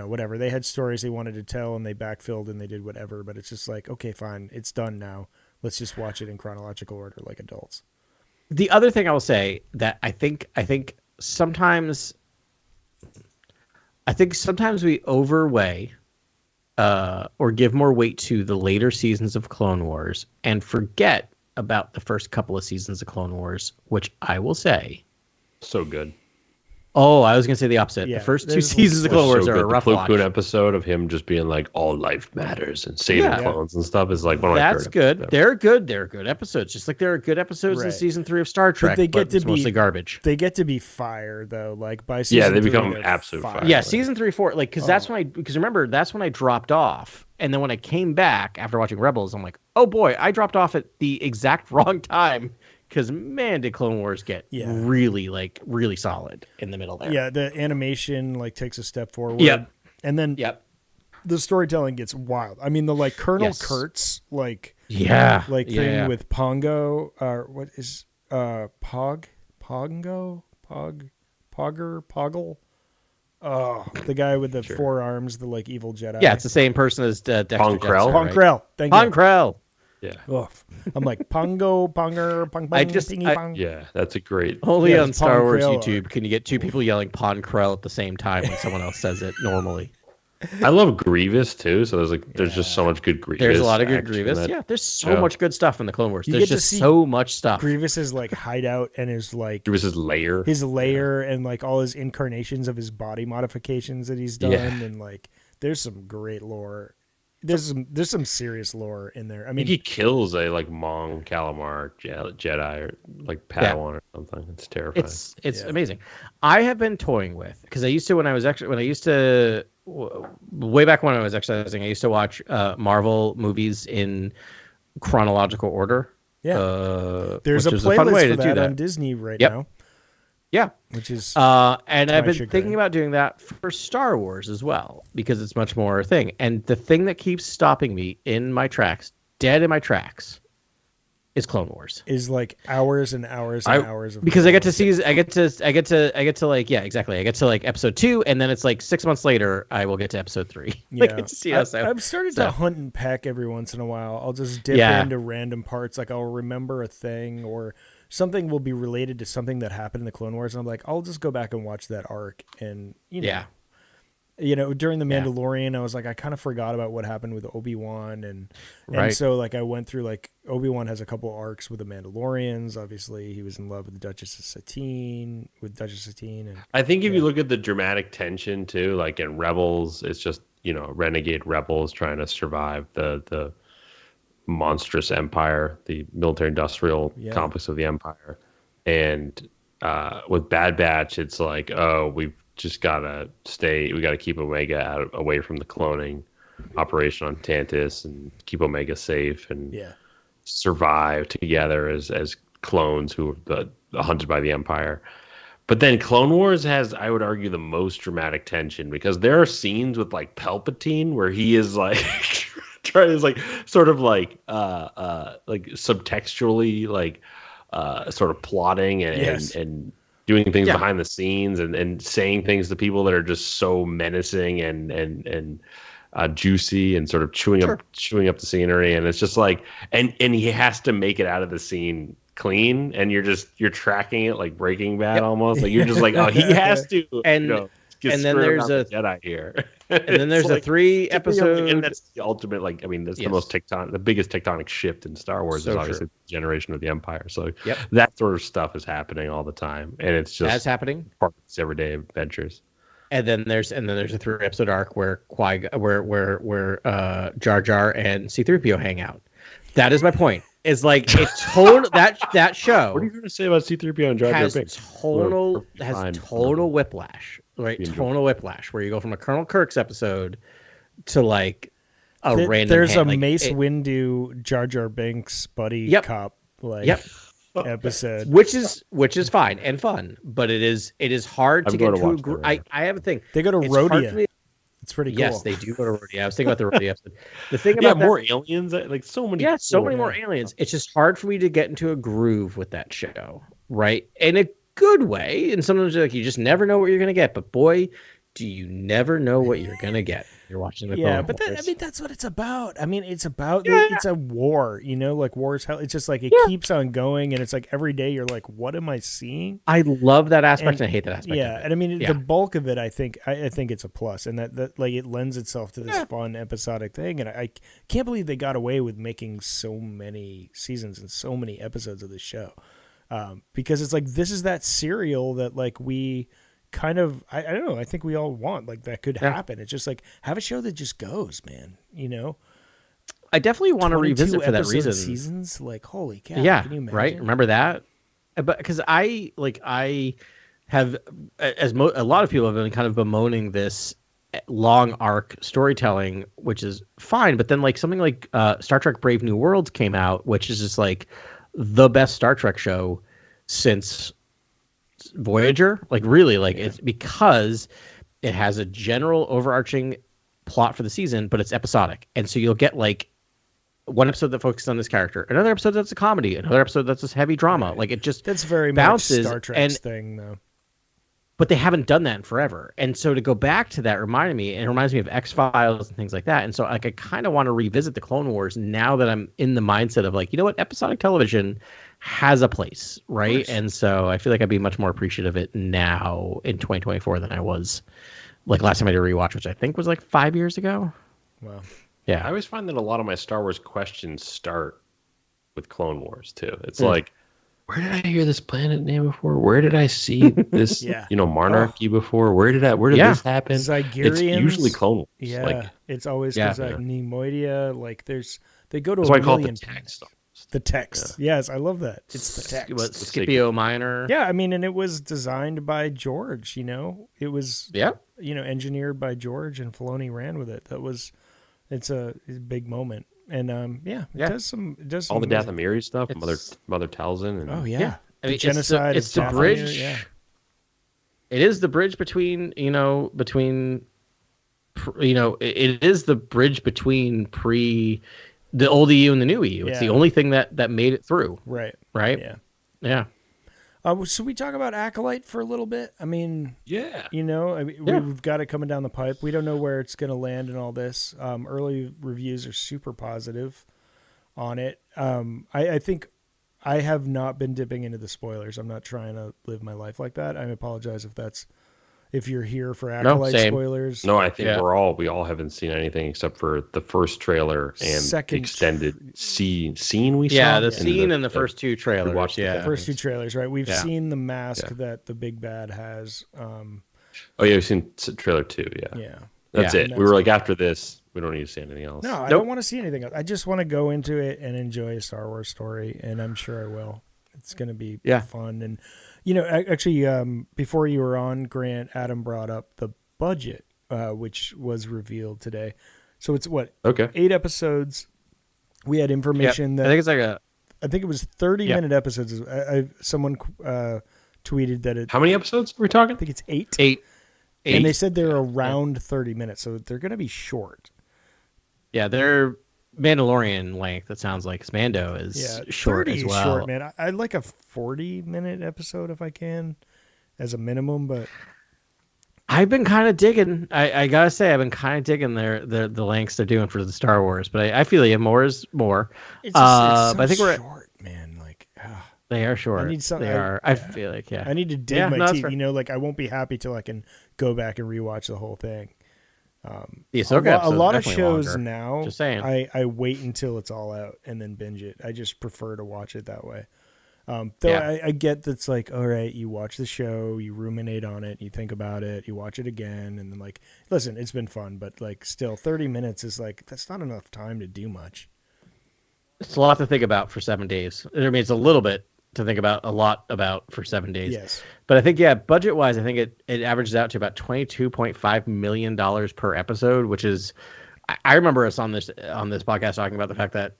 whatever. They had stories they wanted to tell and they backfilled and they did whatever, but it's just like, okay, fine. It's done now. Let's just watch it in chronological order like adults. The other thing I will say that I think sometimes we overweigh or give more weight to the later seasons of Clone Wars and forget about the first couple of seasons of Clone Wars, which I will say. So good. Oh, I was going to say the opposite. Yeah, the first 2 there's- seasons of Clone Wars So are a good. rough The Plo watch. Koon episode of him just being like, all life matters and saving Yeah. clones and stuff is like one of my That's favorite good. episodes. They're good. They're good episodes. Just like there are good episodes in Right. season 3 of Star Trek, they get to it's mostly be- garbage. They get to be fire though. Like by season Yeah, they 3, become they're absolute fire. Yeah, Like- season 3, 4, like because remember that's when I dropped off, and then when I came back after watching Rebels, I'm like, oh boy, I dropped off at the exact wrong time because man, did Clone Wars get really solid in the middle there. Yeah, the animation like takes a step forward. Yep. And then the storytelling gets wild. I mean, the like Colonel Kurtz thing with Pongo, what is Poggle? Oh, the guy with the 4 arms, the like evil Jedi. Yeah, it's the same person as Dexter Ponkrell. Jetson, Ponkrell. Thank you. Ponkrell. Yeah. Oof. I'm like Pongo, Ponger, Pong, Pong, Pingy, Pong. Yeah, that's a great. Only on Star Wars Ponkrell YouTube can you get 2 people yelling Ponkrell at the same time when someone else says it normally. I love Grievous too. So there's just so much good Grievous. There's a lot of good action Grievous. Yeah, there's so much good stuff in the Clone Wars. You There's get to just see so much stuff. Grievous's like hideout and his like Grievous's lair. his lair and like all his incarnations of his body modifications that he's done, and like there's some great lore. There's some serious lore in there. I mean, he kills a like Mon Calamar Jedi or like Padawan or something. It's terrifying. It's amazing. I have been toying with, because I used to way back when I was exercising, I used to watch Marvel movies in chronological order. Yeah, there's a which is playlist fun way for to do that that on Disney right now. Yeah, which is and I've been should thinking go. about doing that for Star Wars as well, because it's much more a thing. And the thing that keeps stopping me in my tracks, dead in my tracks, is Clone Wars. Is like hours and hours and hours of because I get to like episode 2, and then it's like 6 months later I will get to episode 3. Yeah, so I've started to hunt and peck every once in a while. I'll just dip into random parts, like I'll remember a thing or something will be related to something that happened in the Clone Wars, and I'm like, I'll just go back and watch that arc. And during the Mandalorian, I was like, I kind of forgot about what happened with Obi-Wan, and so like I went through like Obi-Wan has a couple arcs with the Mandalorians. Obviously, he was in love with Duchess of Satine, and I think if you look at the dramatic tension too, like in Rebels, it's just renegade rebels trying to survive the monstrous empire, the military-industrial complex of the empire, and with Bad Batch, it's like, oh, we've just gotta keep Omega away from the cloning operation on Tantus and keep Omega safe and survive together as clones who are hunted by the Empire. But then Clone Wars has, I would argue, the most dramatic tension, because there are scenes with like Palpatine where he is like trying to like subtextually sort of plotting and doing things behind the scenes and saying things to people that are just so menacing and juicy and sort of chewing up the scenery, and it's just like and he has to make it out of the scene clean, and you're tracking it like Breaking Bad almost, like you're just like, oh, he has to and then there's a Jedi here. And then there's a 3 episode, and that's the ultimate, like, I mean, that's the biggest tectonic shift in Star Wars is obviously the generation of the Empire. So that sort of stuff is happening all the time, and it's just that's happening part of its everyday adventures. And then there's a 3 episode arc where Jar Jar and C-3PO hang out. That is my point. It's like it's total that show. What are you going to say about C-3PO and Jar Jar Binks? Has total whiplash, right? Total whiplash, where you go from a Colonel Kirk's episode to like a random. There's a Mace Windu Jar Jar Binks buddy cop episode, which is fine and fun, but it is hard to get to a group. I have a thing. They go to Rhodia. It's pretty cool. Yes, they do go to Rhodia. I was thinking about the Rhodia episode. The thing about more aliens, like so many. Yeah, so many more aliens. It's just hard for me to get into a groove with that show, right? In a good way, and sometimes like you just never know what you're gonna get. But boy, do you never know what you're gonna get. You're watching the Clone Wars. That's what it's about. I mean, it's about it's a war, like war is hell. It's just like it keeps on going, and it's like every day you're like, what am I seeing? I love that aspect, and I hate that aspect. Yeah, and I mean the bulk of it, I think it's a plus, and that like it lends itself to this fun episodic thing, and I can't believe they got away with making so many seasons and so many episodes of this show, because it's like this is that serial that like we. Kind of, I don't know. I think we all want like that could happen. It's just like have a show that just goes, man. I definitely want to revisit for that reason. Seasons, like holy cow! Yeah, can you imagine? Right. Remember that? But because I have, a lot of people have been kind of bemoaning this long arc storytelling, which is fine. But then like something like Star Trek: Brave New Worlds came out, which is just like the best Star Trek show since Voyager. Like really, like it's because it has a general overarching plot for the season, but it's episodic, and so you'll get like one episode that focuses on this character, another episode that's a comedy, another episode that's this heavy drama. Like it just That's very bounces, much Star Trek's thing, though. but they haven't done that in forever. And so to go back to that reminded me, it reminds me of X-Files and things like that. And so like I kind of want to revisit the Clone Wars now that I'm in the mindset of like, you know what, episodic television has a place, right? And so I feel like I'd be much more appreciative of it now in 2024 than I was like last time I did a rewatch, which I think was like 5 years ago. Wow. Yeah. I always find that a lot of my Star Wars questions start with Clone Wars too. It's like, where did I hear this planet name before? Where did I see this, monarchy before? Where did this happen? Zygerians. It's usually Clone Wars. Yeah, Like, it's always because Nemoidia. Like they go to that's a why I call it million the text. The text. Yes, I love that. It's the text. Scipio Minor. Yeah, I mean, and it was designed by George. It was engineered by George, and Filoni ran with it. It's a big moment. And it does some. All the Dathomiri stuff, Mother Talzin, and I mean, the genocide. It's the bridge. Yeah. It is the bridge between it is the bridge between the old EU and the new EU. It's the only thing that made it through. Right. Yeah. Should we talk about Acolyte for a little bit? I mean, we've got it coming down the pipe. We don't know where it's going to land in all this. Early reviews are super positive on it. I think I have not been dipping into the spoilers. I'm not trying to live my life like that. I apologize if you're here for Acolyte spoilers. No, I think we all haven't seen anything except for the first trailer and extended scene we saw. Yeah, the scene and the first two trailers. The first two trailers, right? We've seen the mask that the big bad has. We've seen trailer 2, Yeah. That's it. We were like, after this, we don't need to see anything else. No, I don't want to see anything else. I just want to go into it and enjoy a Star Wars story, and I'm sure I will. It's going to be fun. And actually, before you were on, Grant, Adam brought up the budget, which was revealed today. So it's 8 episodes. We had information that I think it was 30-minute episodes. Someone tweeted that how many episodes are we talking? I think it's 8. 8. And they said they're around 30 minutes, so they're going to be short. Yeah, they're Mandalorian length. It sounds like Mando is short as well. Short, man. I'd like a 40-minute episode if I can, as a minimum. But I've been kind of digging. I gotta say, I've been kind of digging the lengths they're doing for the Star Wars. But I feel like more is more. It's so but I think short, man. Like they are short. I need something. I feel like I need to dig my teeth. Like I won't be happy till I can go back and rewatch the whole thing. A lot of shows longer. now, just saying. I wait until it's all out and then binge it. I just prefer to watch it that way. I get that's like, all right, you watch the show, you ruminate on it, you think about it, you watch it again, and then like, listen, it's been fun, but like still 30 minutes is like, that's not enough time to do much. It's a lot to think about for 7 days. I mean, it's a little bit to think about, a lot about for 7 days. Yes. But I think, budget wise, I think it averages out to about $22.5 million per episode, which is, I remember us on this podcast talking about the fact that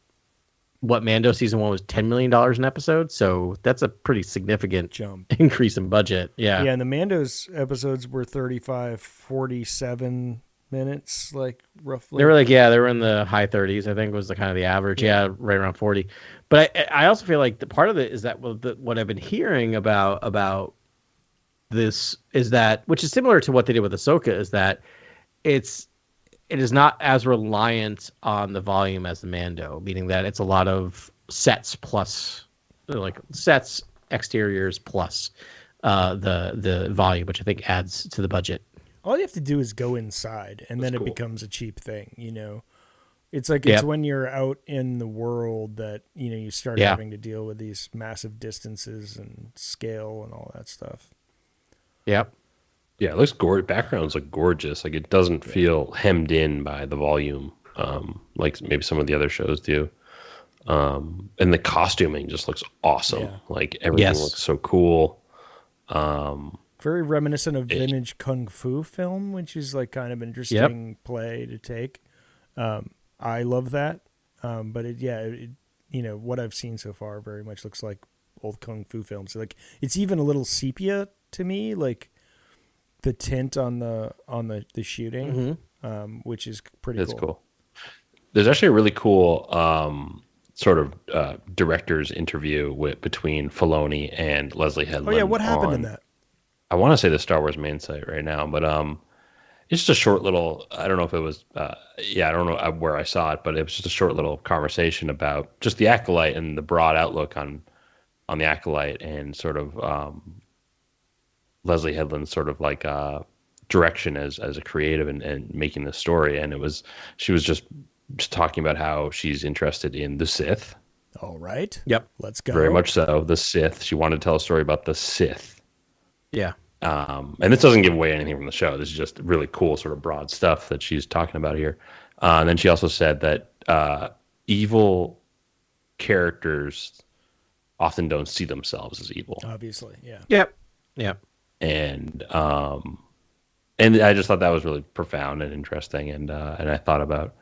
Mando season 1 was $10 million an episode. So that's a pretty significant jump increase in budget. Yeah. Yeah. And the Mando's episodes were 35, 47 minutes, like roughly. They were they were in the high 30s, I think was the kind of the average. Yeah, right around 40. But I also feel like the part of it is that what I've been hearing about this is that, which is similar to what they did with Ahsoka, is that it is not as reliant on the volume as the Mando, meaning that it's a lot of sets plus sets, exteriors plus the volume, which I think adds to the budget. All you have to do is go inside, and then it becomes a cheap thing, It's like it's when you're out in the world that, you start having to deal with these massive distances and scale and all that stuff. Yep. Yeah, it looks gorgeous. Backgrounds look gorgeous. Like it doesn't feel hemmed in by the volume, like maybe some of the other shows do. And the costuming just looks awesome. Yeah. Like everything looks so cool. Very reminiscent of vintage kung fu film, which is like kind of interesting play to take. I love that, but what I've seen so far very much looks like old kung fu films. So, like, it's even a little sepia to me, like the tint on the shooting, which is pretty That's cool. cool. There's actually a really cool sort of director's interview between Filoni and Leslie Headland. Oh yeah, what happened in that? I want to say the Star Wars main site right now, but it's just a short little. I don't know if it was. I don't know where I saw it, but it was just a short little conversation about just the Acolyte and the broad outlook on the Acolyte and sort of Leslie Headland's sort of like direction as a creative and making the story. And she was just talking about how she's interested in the Sith. All right. Yep. Let's go. Very much so. The Sith. She wanted to tell a story about the Sith. Yeah. And this doesn't give away anything from the show. This is just really cool, sort of broad stuff that she's talking about here. And then she also said that evil characters often don't see themselves as evil. Obviously, yeah. Yep. And I just thought that was really profound and interesting. And I thought about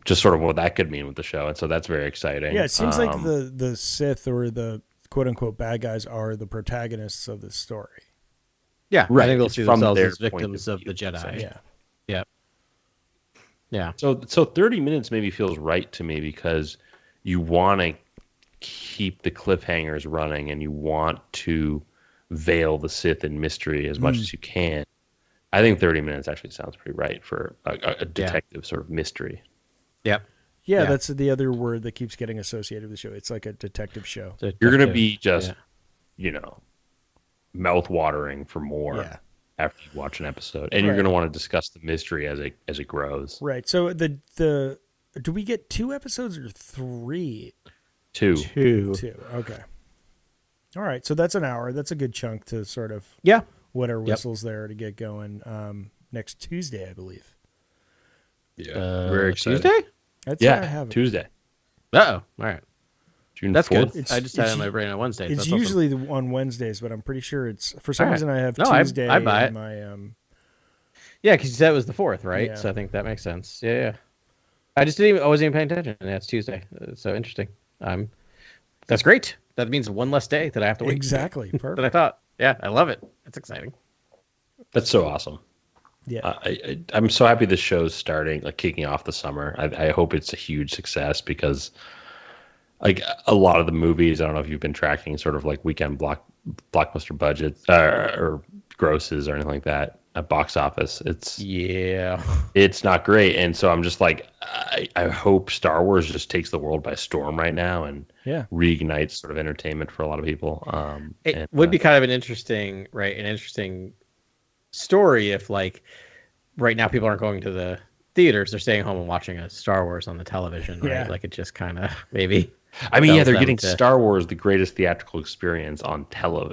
just sort of what that could mean with the show. And so that's very exciting. Yeah, it seems like the Sith or the quote unquote bad guys are the protagonists of this story. Yeah, right. I think they'll It's see from themselves their as victims of the Jedi. say. Yeah. Yeah. So 30 minutes maybe feels right to me because you want to keep the cliffhangers running and you want to veil the Sith in mystery as much as you can. I think 30 minutes actually sounds pretty right for a detective sort of mystery. Yep. Yeah, that's the other word that keeps getting associated with the show. It's like a detective show. You're going to be just, mouth-watering for more after you watch an episode. And you're going to want to discuss the mystery as it grows. Right. So do we get 2 episodes or 3? 2. 2. 2. Okay. All right. So that's an hour. That's a good chunk to sort of wet our whistles there to get going. Next Tuesday, I believe. Yeah. Very excited. Tuesday? That's what I have. Tuesday. Uh-oh. All right. June That's 4th. good. I just had it on my brain on Wednesday. It's That's usually on Wednesdays, but I'm pretty sure it's for some All right. reason I have No, I Tuesday buy in it. my Yeah, because you said it was the 4th, right? Yeah. So I think that makes sense. Yeah. I wasn't even paying attention. Yeah, it's Tuesday. So interesting. That's great. That means one less day that I have to wait. Exactly. Than I Perfect. thought. Yeah, I love it. That's exciting. That's so awesome. Yeah. I'm so happy this show's starting, like kicking off the summer. I hope it's a huge success because, like a lot of the movies, I don't know if you've been tracking sort of like weekend blockbuster budgets or grosses or anything like that at box office. It's not great, and so I'm just like, I hope Star Wars just takes the world by storm right now and reignites sort of entertainment for a lot of people. It would be kind of an interesting story if, like, right now people aren't going to the theaters; they're staying home and watching a Star Wars on the television, right? Yeah. Like it just kind of maybe. I mean, they're them getting to- Star Wars, the greatest theatrical experience on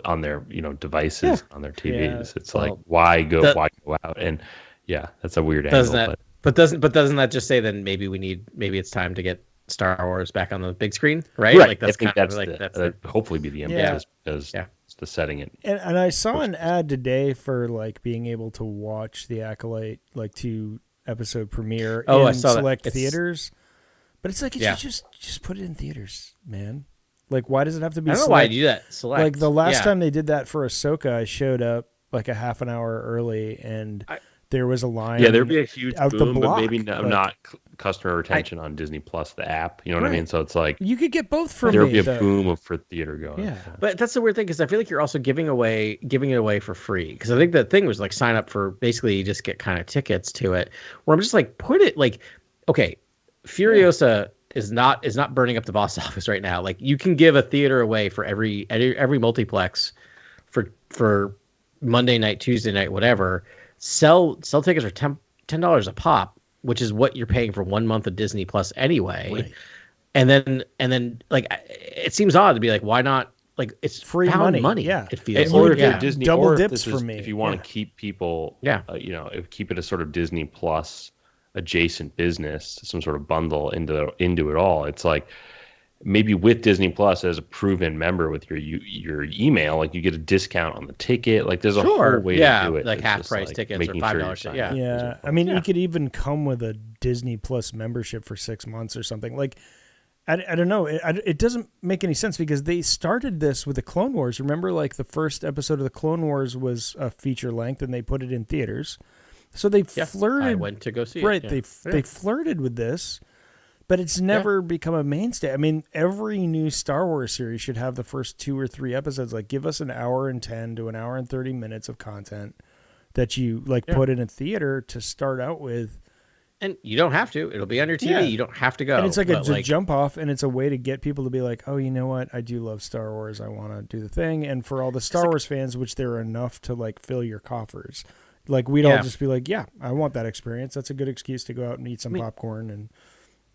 on their devices, on their TVs. Yeah. It's like, why go out? And that's a weird Doesn't angle. that? Doesn't that just say then maybe it's time to get Star Wars back on the big screen, right? Right. Like that's I think kind that's of like that'd hopefully be the impetus because it's the setting it. And I saw an ad today for like being able to watch the Acolyte like 2 episode premiere Oh, in I saw that. select It's- theaters. But it's like, you just put it in theaters, man. Like, why does it have to be I don't know select? why you do that. Select. Like the last time they did that for Ahsoka, I showed up like a half an hour early, and there was a line. Yeah, there'd be a huge out the boom, but block, maybe like- not customer retention on Disney Plus, the app. You know what I mean? So it's like You could get both for there'll me. be a though. boom for theater going. Yeah. But that's the weird thing because I feel like you're also giving it away for free. Because I think the thing was like sign up for basically you just get kind of tickets to it. Where I'm just like put it like, okay, Furiosa is not burning up the box office right now. Like you can give a theater away for every multiplex for Monday night, Tuesday night, whatever. Sell tickets for $10 a pop, which is what you're paying for 1 month of Disney Plus anyway. Right. And then like it seems odd to be like, why not? Like it's Free pound money, yeah. It feels Or would if be you're Disney, double or if dips this for is- me. if you want Yeah. to keep people, keep it a sort of Disney Plus adjacent business, some sort of bundle into it all. It's like maybe with Disney Plus as a proven member with your email, like you get a discount on the ticket. Like there's a whole way to do it. like It's half just, price like, tickets or making sure $5 you're signing yeah. up. Yeah, I mean, it could even come with a Disney Plus membership for 6 months or something. Like, I don't know. It doesn't make any sense because they started this with the Clone Wars. Remember, like the first episode of the Clone Wars was a feature length, and they put it in theaters. So they flirted. I went to go see it. Yeah. They flirted with this, but it's never become a mainstay. I mean, every new Star Wars series should have the first 2 or 3 episodes. Like, give us an hour and 10 to an hour and 30 minutes of content that you put in a theater to start out with. And you don't have to. It'll be on your TV. Yeah. You don't have to go. And it's like a jump off, and it's a way to get people to be like, oh, you know what? I do love Star Wars. I want to do the thing. And for all the Star Wars fans, which there are enough to like fill your coffers, like we'd all just be like, yeah, I want that experience. That's a good excuse to go out and eat some popcorn. And,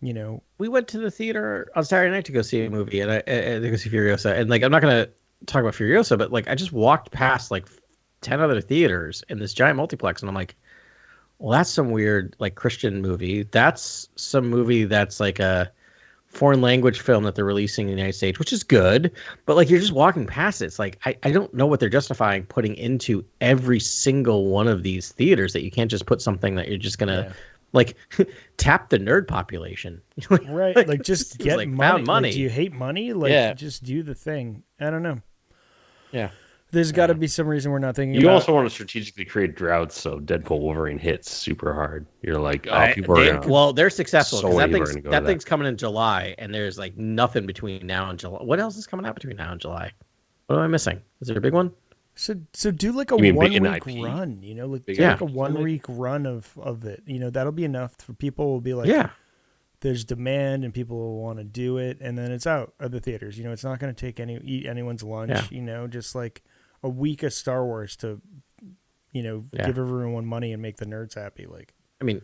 you know. We went to the theater on Saturday night to go see a movie, and I go see Furiosa. And like, I'm not going to talk about Furiosa, but like, I just walked past like 10 other theaters in this giant multiplex, and I'm like, well, that's some weird like Christian movie. That's some movie that's like a foreign language film that they're releasing in the United States, which is good. But like you're just walking past it. It's like I don't know what they're justifying putting into every single one of these theaters that you can't just put something that you're just gonna like tap the nerd population. Right. Like just get like money. Like, do you hate money? Like just do the thing. I don't know. Yeah. There's got to be some reason we're not thinking you about. You also want to strategically create droughts so Deadpool Wolverine hits super hard. You're like, oh, people are going to... Well, they're successful. So that thing's coming in July, and there's like nothing between now and July. What else is coming out between now and July? What am I missing? Is there a big one? So do like a 1 week run, you know? Like, do like a 1 week run of it. You know, that'll be enough for people will be like, there's demand and people will want to do it, and then it's out of the theaters. You know, it's not going to eat anyone's lunch, you know, just like a week of Star Wars to, you know, give everyone money and make the nerds happy. Like, I mean,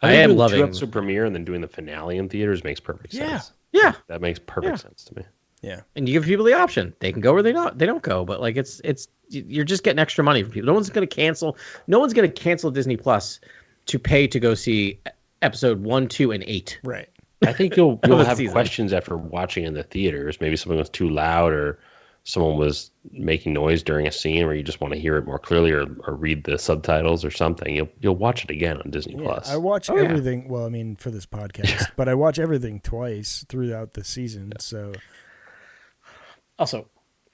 I am loving 2 episode premiere and then doing the finale in theaters makes perfect sense. Yeah, that makes perfect sense to me. Yeah, and you give people the option; they can go or they don't go. But like, it's you're just getting extra money from people. No one's going to cancel. No one's going to cancel Disney Plus to pay to go see episode 1, 2, and 8. Right. I think you'll have questions after watching in the theaters. Maybe something was too loud or someone was making noise during a scene where you just want to hear it more clearly or read the subtitles or something. You'll watch it again on Disney Plus. I watch everything. Well, I mean, for this podcast, but I watch everything twice throughout the season. So also,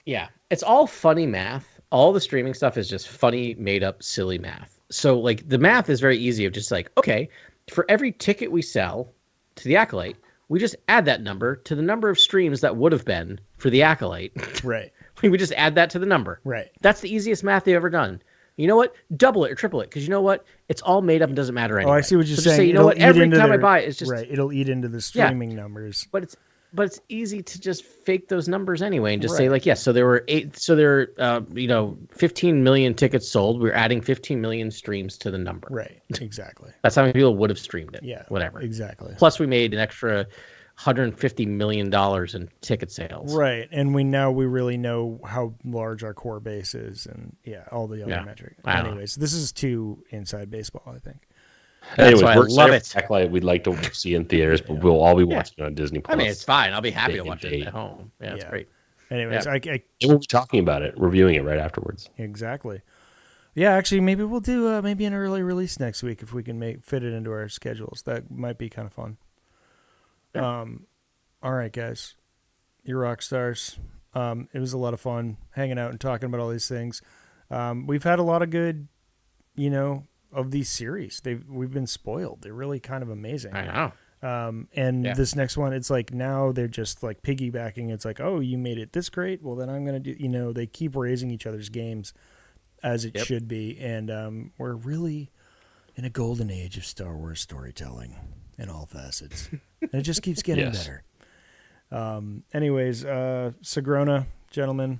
it's all funny math. All the streaming stuff is just funny, made up, silly math. So like the math is very easy of just like, okay, for every ticket we sell to the Acolyte, we just add that number to the number of streams that would have been for the Acolyte. Right. We just add that to the number. Right. That's the easiest math they've ever done. You know what? Double it or triple it, because you know what? It's all made up and doesn't matter anyway. Oh, I see what you're saying. Say, you know what? Every time I buy it, it's just... Right, it'll eat into the streaming numbers. But it's easy to just fake those numbers anyway and just say like, yes, so there were 15 million tickets sold. We're adding 15 million streams to the number. Right. Exactly. That's how many people would have streamed it. Yeah. Whatever. Exactly. Plus we made an extra $150 million in ticket sales. Right. And we really know how large our core base is and all the other metrics. Anyways, this is too inside baseball, I think. Anyways, I love it. Acolyte we'd like to see in theaters, but we'll all be watching it on Disney Plus. I mean, it's fine. I'll be happy to watch it at home. Yeah, it's great. Anyways, we'll be talking about it, reviewing it right afterwards. Exactly. Yeah, actually, maybe we'll do maybe an early release next week if we can fit it into our schedules. That might be kind of fun. Yeah. All right, guys, you're rock stars. It was a lot of fun hanging out and talking about all these things. We've had a lot of good, of these series. We've been spoiled. They're really kind of amazing. I know. This next one, it's like now they're just like piggybacking. It's like, oh, you made it this great. Well, then I'm going to do, they keep raising each other's games as it should be. And we're really in a golden age of Star Wars storytelling in all facets. And it just keeps getting better. Anyways, Sagrona, gentlemen.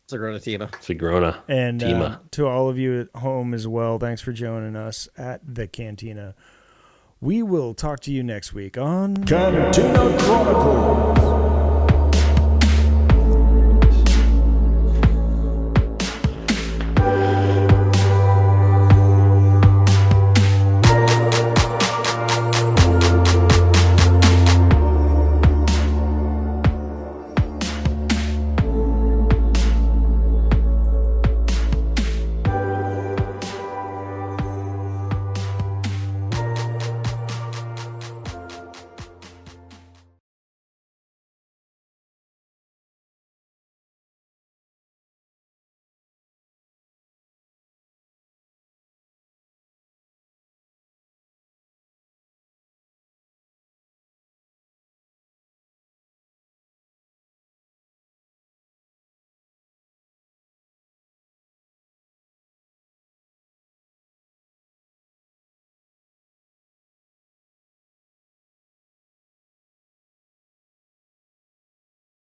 Sagrona Tima. Sagrona. And to all of you at home as well, thanks for joining us at the Cantina. We will talk to you next week on Cantina Chronicles.